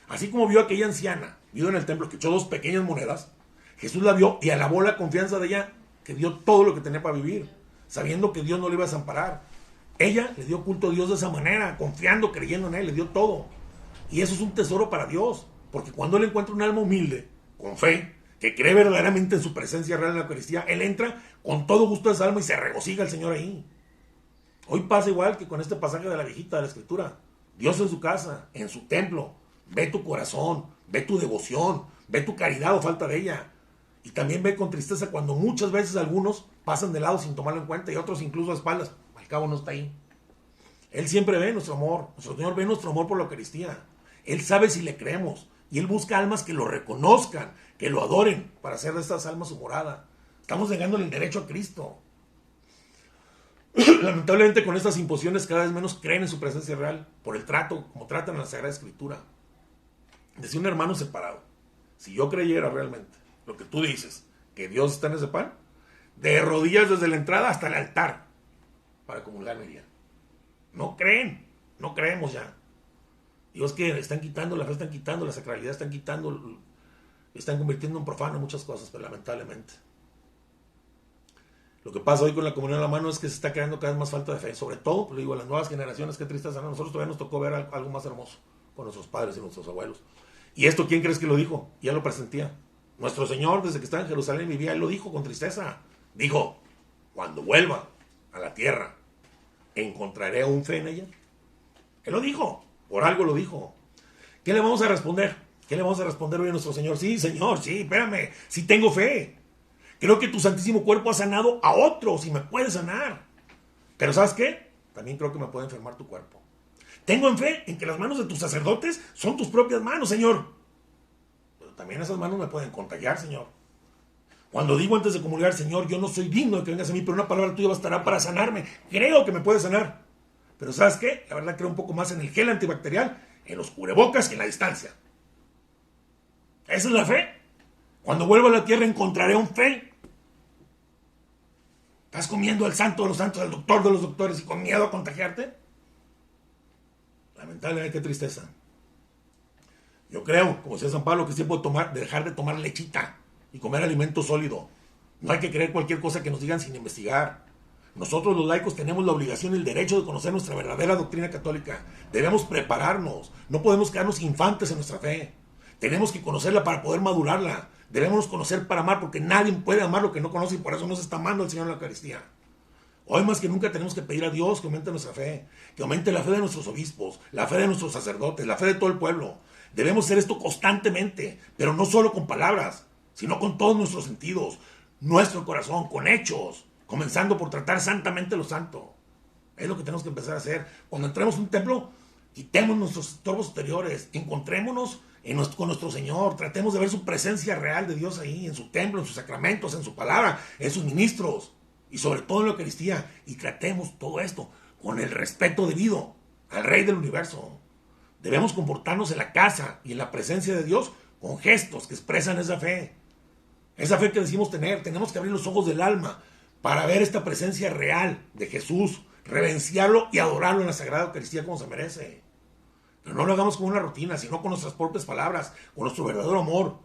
Así como vio a aquella anciana, vio en el templo que echó 2 pequeñas monedas, Jesús la vio y alabó la confianza de ella, que dio todo lo que tenía para vivir, sabiendo que Dios no le iba a desamparar. Ella le dio culto a Dios de esa manera, confiando, creyendo en Él, le dio todo. Y eso es un tesoro para Dios, porque cuando Él encuentra un alma humilde, con fe, que cree verdaderamente en su presencia real en la Eucaristía, Él entra con todo gusto a esa alma y se regocija el Señor ahí. Hoy pasa igual que con este pasaje de la viejita de la Escritura. Dios en su casa, en su templo, ve tu corazón, ve tu devoción, ve tu caridad o falta de ella. Y también ve con tristeza cuando muchas veces algunos pasan de lado sin tomarlo en cuenta y otros incluso a espaldas. Al cabo no está ahí. Él siempre ve nuestro amor. Nuestro Señor ve nuestro amor por la Eucaristía. Él sabe si le creemos. Y Él busca almas que lo reconozcan, que lo adoren, para hacer de estas almas su morada. Estamos negándole el derecho a Cristo. Lamentablemente con estas imposiciones cada vez menos creen en su presencia real por el trato, como tratan en la Sagrada Escritura. Decía un hermano separado: si yo creyera realmente lo que tú dices, que Dios está en ese pan, de rodillas desde la entrada hasta el altar para comulgar me iría. No creen, no creemos ya. Dios que están quitando, la fe están quitando, la sacralidad están quitando, están convirtiendo en profano muchas cosas, pero lamentablemente. Lo que pasa hoy con la comunión a la mano es que se está creando cada vez más falta de fe, sobre todo, le digo, a las nuevas generaciones, qué tristeza, a nosotros todavía nos tocó ver algo más hermoso con nuestros padres y nuestros abuelos. ¿Y esto quién crees que lo dijo? Ya lo presentía. Nuestro Señor, desde que estaba en Jerusalén vivía, Él lo dijo con tristeza. Dijo, cuando vuelva a la tierra, ¿encontraré aún fe en ella? Él lo dijo, por algo lo dijo. ¿Qué le vamos a responder? ¿Qué le vamos a responder hoy a nuestro Señor? Sí, Señor, sí, espérame, sí tengo fe. Creo que tu santísimo cuerpo ha sanado a otros y me puede sanar. Pero ¿sabes qué? También creo que me puede enfermar tu cuerpo. Tengo en fe en que las manos de tus sacerdotes son tus propias manos, Señor. Pero también esas manos me pueden contagiar, Señor. Cuando digo antes de comulgar, Señor, yo no soy digno de que vengas a mí, pero una palabra tuya bastará para sanarme. Creo que me puede sanar. Pero ¿sabes qué? La verdad creo un poco más en el gel antibacterial, en los cubrebocas y en la distancia. Esa es la fe. Cuando vuelva a la tierra encontraré un fe. ¿Estás comiendo al santo de los santos, al doctor de los doctores y con miedo a contagiarte? Lamentablemente, qué tristeza. Yo creo, como decía San Pablo, que es tiempo de dejar de tomar lechita y comer alimento sólido. No hay que creer cualquier cosa que nos digan sin investigar. Nosotros los laicos tenemos la obligación y el derecho de conocer nuestra verdadera doctrina católica. Debemos prepararnos. No podemos quedarnos infantes en nuestra fe. Tenemos que conocerla para poder madurarla. Debemos conocer para amar, porque nadie puede amar lo que no conoce y por eso nos está amando el Señor en la Eucaristía. Hoy más que nunca tenemos que pedir a Dios que aumente nuestra fe, que aumente la fe de nuestros obispos, la fe de nuestros sacerdotes, la fe de todo el pueblo. Debemos hacer esto constantemente, pero no solo con palabras, sino con todos nuestros sentidos, nuestro corazón, con hechos, comenzando por tratar santamente lo santo. Es lo que tenemos que empezar a hacer. Cuando entremos a un templo, quitemos nuestros estorbos exteriores, encontrémonos con nuestro Señor, tratemos de ver su presencia real de Dios ahí, en su templo, en sus sacramentos, en su palabra, en sus ministros, y sobre todo en la Eucaristía, y tratemos todo esto con el respeto debido al Rey del Universo. Debemos comportarnos en la casa y en la presencia de Dios con gestos que expresan esa fe que decimos tener. Tenemos que abrir los ojos del alma para ver esta presencia real de Jesús, reverenciarlo y adorarlo en la Sagrada Eucaristía como se merece. Pero no lo hagamos con una rutina, sino con nuestras propias palabras, con nuestro verdadero amor,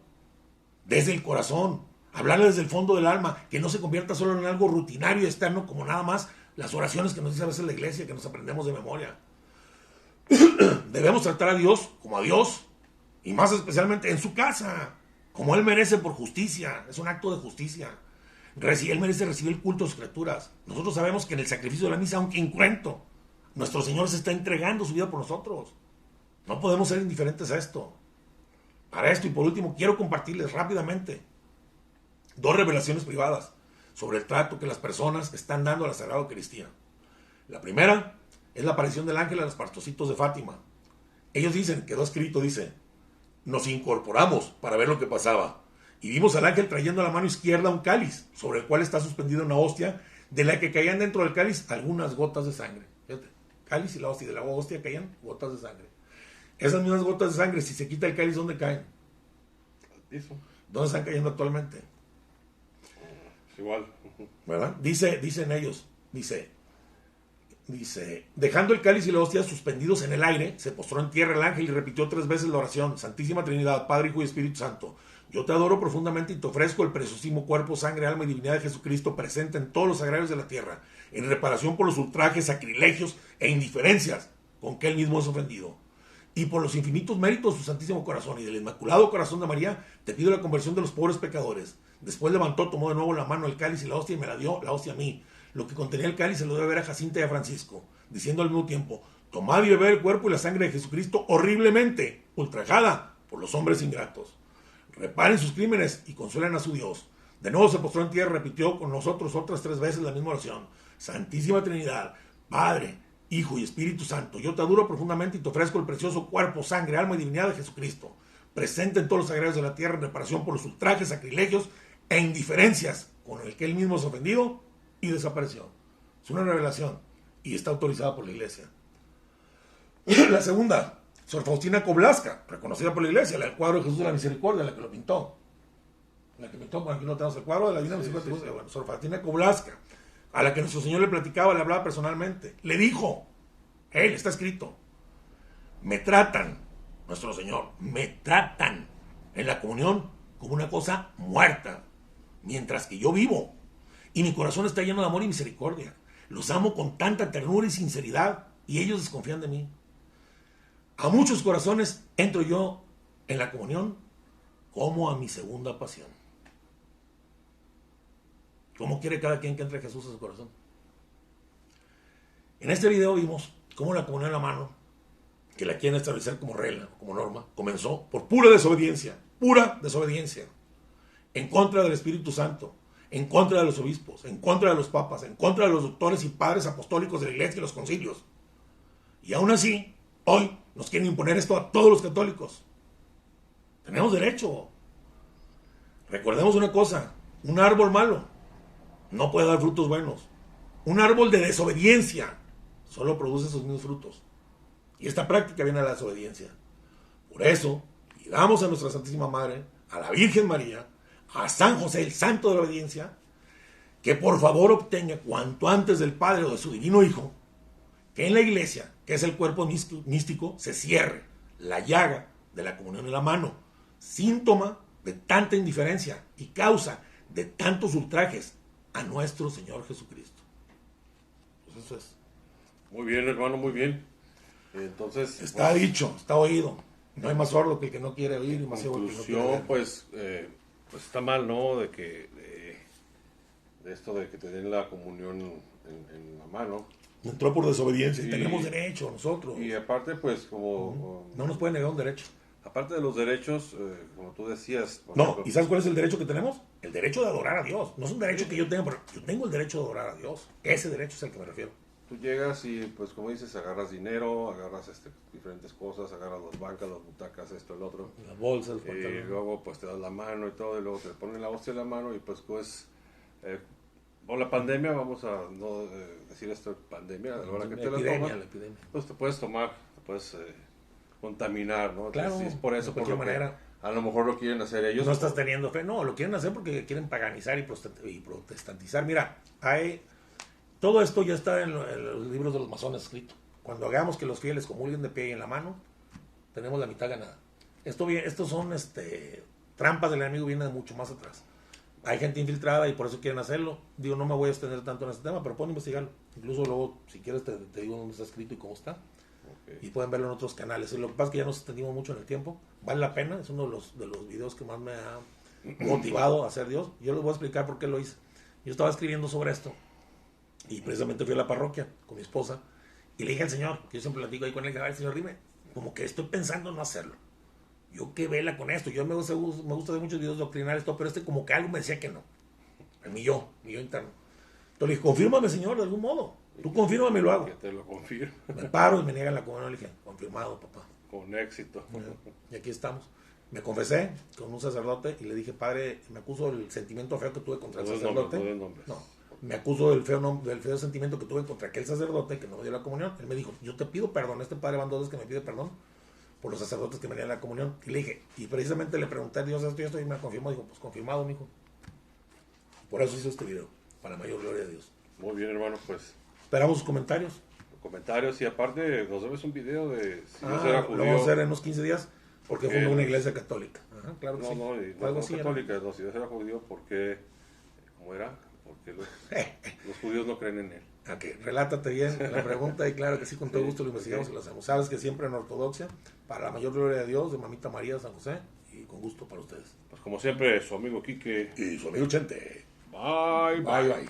desde el corazón, hablarle desde el fondo del alma, que no se convierta solo en algo rutinario y externo, como nada más las oraciones que nos dice a veces la iglesia, que nos aprendemos de memoria. Debemos tratar a Dios como a Dios, y más especialmente en su casa, como Él merece por justicia. Es un acto de justicia. Él merece recibir el culto de sus criaturas. Nosotros sabemos que en el sacrificio de la misa, aunque incruento, nuestro Señor se está entregando su vida por nosotros. No podemos ser indiferentes a esto. Para esto y por último, quiero compartirles rápidamente 2 revelaciones privadas sobre el trato que las personas están dando a la Sagrada Eucaristía. La primera es la aparición del ángel a los pastorcitos de Fátima. Ellos dicen, quedó escrito, dice, nos incorporamos para ver lo que pasaba y vimos al ángel trayendo a la mano izquierda un cáliz sobre el cual está suspendida una hostia de la que caían dentro del cáliz algunas gotas de sangre. Fíjate, cáliz y la hostia, de la hostia caían gotas de sangre. Esas mismas gotas de sangre, si se quita el cáliz, ¿dónde caen? ¿Dónde están cayendo actualmente? Es igual. ¿Verdad? Dicen ellos, dice, dejando el cáliz y la hostia suspendidos en el aire, se postró en tierra el ángel y repitió 3 veces la oración: Santísima Trinidad, Padre, Hijo y Espíritu Santo, yo te adoro profundamente y te ofrezco el preciosísimo cuerpo, sangre, alma y divinidad de Jesucristo presente en todos los sagrarios de la tierra, en reparación por los ultrajes, sacrilegios e indiferencias con que él mismo es ofendido. Y por los infinitos méritos de su Santísimo Corazón y del Inmaculado Corazón de María, te pido la conversión de los pobres pecadores. Después levantó, tomó de nuevo la mano el cáliz y la hostia y me la dio, la hostia a mí. Lo que contenía el cáliz se lo debe ver a Jacinta y a Francisco, diciendo al mismo tiempo: tomad y bebed el cuerpo y la sangre de Jesucristo horriblemente ultrajada por los hombres ingratos. Reparen sus crímenes y consuelen a su Dios. De nuevo se postró en tierra y repitió con nosotros otras 3 veces la misma oración: Santísima Trinidad, Padre, Hijo y Espíritu Santo, yo te adoro profundamente y te ofrezco el precioso cuerpo, sangre, alma y divinidad de Jesucristo, presente en todos los sagrarios de la tierra en reparación por los ultrajes, sacrilegios e indiferencias con el que él mismo es ofendido, y desapareció. Es una revelación y está autorizada por la iglesia. La segunda, Sor Faustina Kowalska, reconocida por la iglesia, el cuadro de Jesús de la Misericordia, la que lo pintó. La que pintó, bueno, aquí no tenemos el cuadro de la Divina Misericordia. Bueno, Sor Faustina Kowalska, a la que nuestro Señor le platicaba, le hablaba personalmente, le dijo: Él está escrito. Me tratan, nuestro Señor, me tratan en la comunión como una cosa muerta, mientras que yo vivo. Y mi corazón está lleno de amor y misericordia. Los amo con tanta ternura y sinceridad, y ellos desconfían de mí. A muchos corazones entro yo en la comunión como a mi segunda pasión. ¿Cómo quiere cada quien que entre Jesús a su corazón? En este video vimos cómo la comunión en la mano, que la quieren establecer como regla, como norma, comenzó por pura desobediencia, en contra del Espíritu Santo, en contra de los obispos, en contra de los papas, en contra de los doctores y padres apostólicos de la iglesia y los concilios. Y aún así, hoy nos quieren imponer esto a todos los católicos. Tenemos derecho. Recordemos una cosa, un árbol malo no puede dar frutos buenos. Un árbol de desobediencia solo produce esos mismos frutos. Y esta práctica viene a la desobediencia. Por eso, pidamos a nuestra Santísima Madre, a la Virgen María, a San José, el santo de la obediencia, que por favor obtenga cuanto antes del Padre o de su divino Hijo, que en la iglesia, que es el cuerpo místico, se cierre la llaga de la comunión en la mano, síntoma de tanta indiferencia y causa de tantos ultrajes a nuestro Señor Jesucristo. Pues eso es. Muy bien, hermano, muy bien. Entonces, está pues, dicho, está oído. No hay más sordo que el que no quiere oír y más ciego que el que no quiere conclusión, ver. pues está mal, ¿no? De esto de que te den la comunión en la mano. Entró por desobediencia y Y- tenemos derecho nosotros. Y aparte, pues, como... No nos pueden negar un derecho. Aparte de los derechos, como tú decías... por No, ejemplo, ¿y sabes cuál es el derecho que tenemos? El derecho de adorar a Dios. No es un derecho que yo tenga, pero yo tengo el derecho de adorar a Dios. Ese derecho es al que me refiero. Tú llegas y, pues, como dices, agarras dinero, agarras diferentes cosas, agarras las bancas, las butacas, esto, el otro. Las bolsas, los Y pantalones. luego, pues, te das la mano y todo, y luego te ponen la hostia en la mano y, pues, por la pandemia, vamos a no decir esto de pandemia, a la hora que te la epidemia, tomas, la epidemia. pues te puedes tomar, te puedes contaminar, ¿no? Claro, Entonces, sí, es por eso, de por cualquier lo que manera. a lo mejor lo quieren hacer ellos. No estás teniendo fe. No, lo quieren hacer porque quieren paganizar y protestantizar. Mira, todo esto ya está en los libros de los masones escrito. Cuando hagamos que los fieles comulguen de pie y en la mano, tenemos la mitad ganada. Estos son trampas del enemigo, vienen de mucho más atrás. Hay gente infiltrada y por eso quieren hacerlo. Digo, no me voy a extender tanto en este tema, pero pueden investigarlo. Incluso luego, si quieres, te digo dónde está escrito y cómo está. Okay. Y pueden verlo en otros canales. Y lo que pasa es que ya nos extendimos mucho en el tiempo. Vale la pena, es uno de los videos que más me ha motivado a hacer Dios. Yo les voy a explicar por qué lo hice. Yo estaba escribiendo sobre esto y precisamente fui a la parroquia con mi esposa y le dije al Señor, que yo siempre platico ahí con él, el Señor, dime, como que estoy pensando no hacerlo. Yo qué vela con esto. Yo me gusta ver muchos videos doctrinales, todo, pero como que algo me decía que no. Mi yo interno. Entonces le dije, confírmame, Señor, de algún modo. Tú confírmame y lo hago. Que te lo confirmo. Me paro y me niegan la comunión. Le dije, confirmado, papá. Con éxito. Y aquí estamos. Me confesé con un sacerdote y le dije, padre, me acuso del sentimiento feo que tuve contra el sacerdote. No, me acuso del feo sentimiento que tuve contra aquel sacerdote que no me dio la comunión. Él me dijo, yo te pido perdón. Este padre van 2 veces que me pide perdón por los sacerdotes que me dieron la comunión. Y le dije, y precisamente le pregunté a Dios esto y esto y me confirmó. Dijo, pues confirmado, mijo. Por eso hice este video, para la mayor gloria de Dios. Muy bien, hermano, pues Esperamos sus comentarios. comentarios y aparte nos debes un video de si Dios Lo era vamos a judío. hacer en unos 15 días porque fundó una iglesia católica. Ajá, claro que No, sí. no, Algo no así, ¿no? católica, no, si Dios era judío, ¿por qué? ¿Cómo era? Porque los judíos no creen en él. Ok, relátate bien la pregunta y claro que sí, con todo gusto lo investigamos y lo hacemos. Sabes que siempre en ortodoxia, para la mayor gloria de Dios, de Mamita María de San José, y con gusto para ustedes. Pues como siempre, su amigo Quique. Y su amigo Chente. Bye, Bye, bye.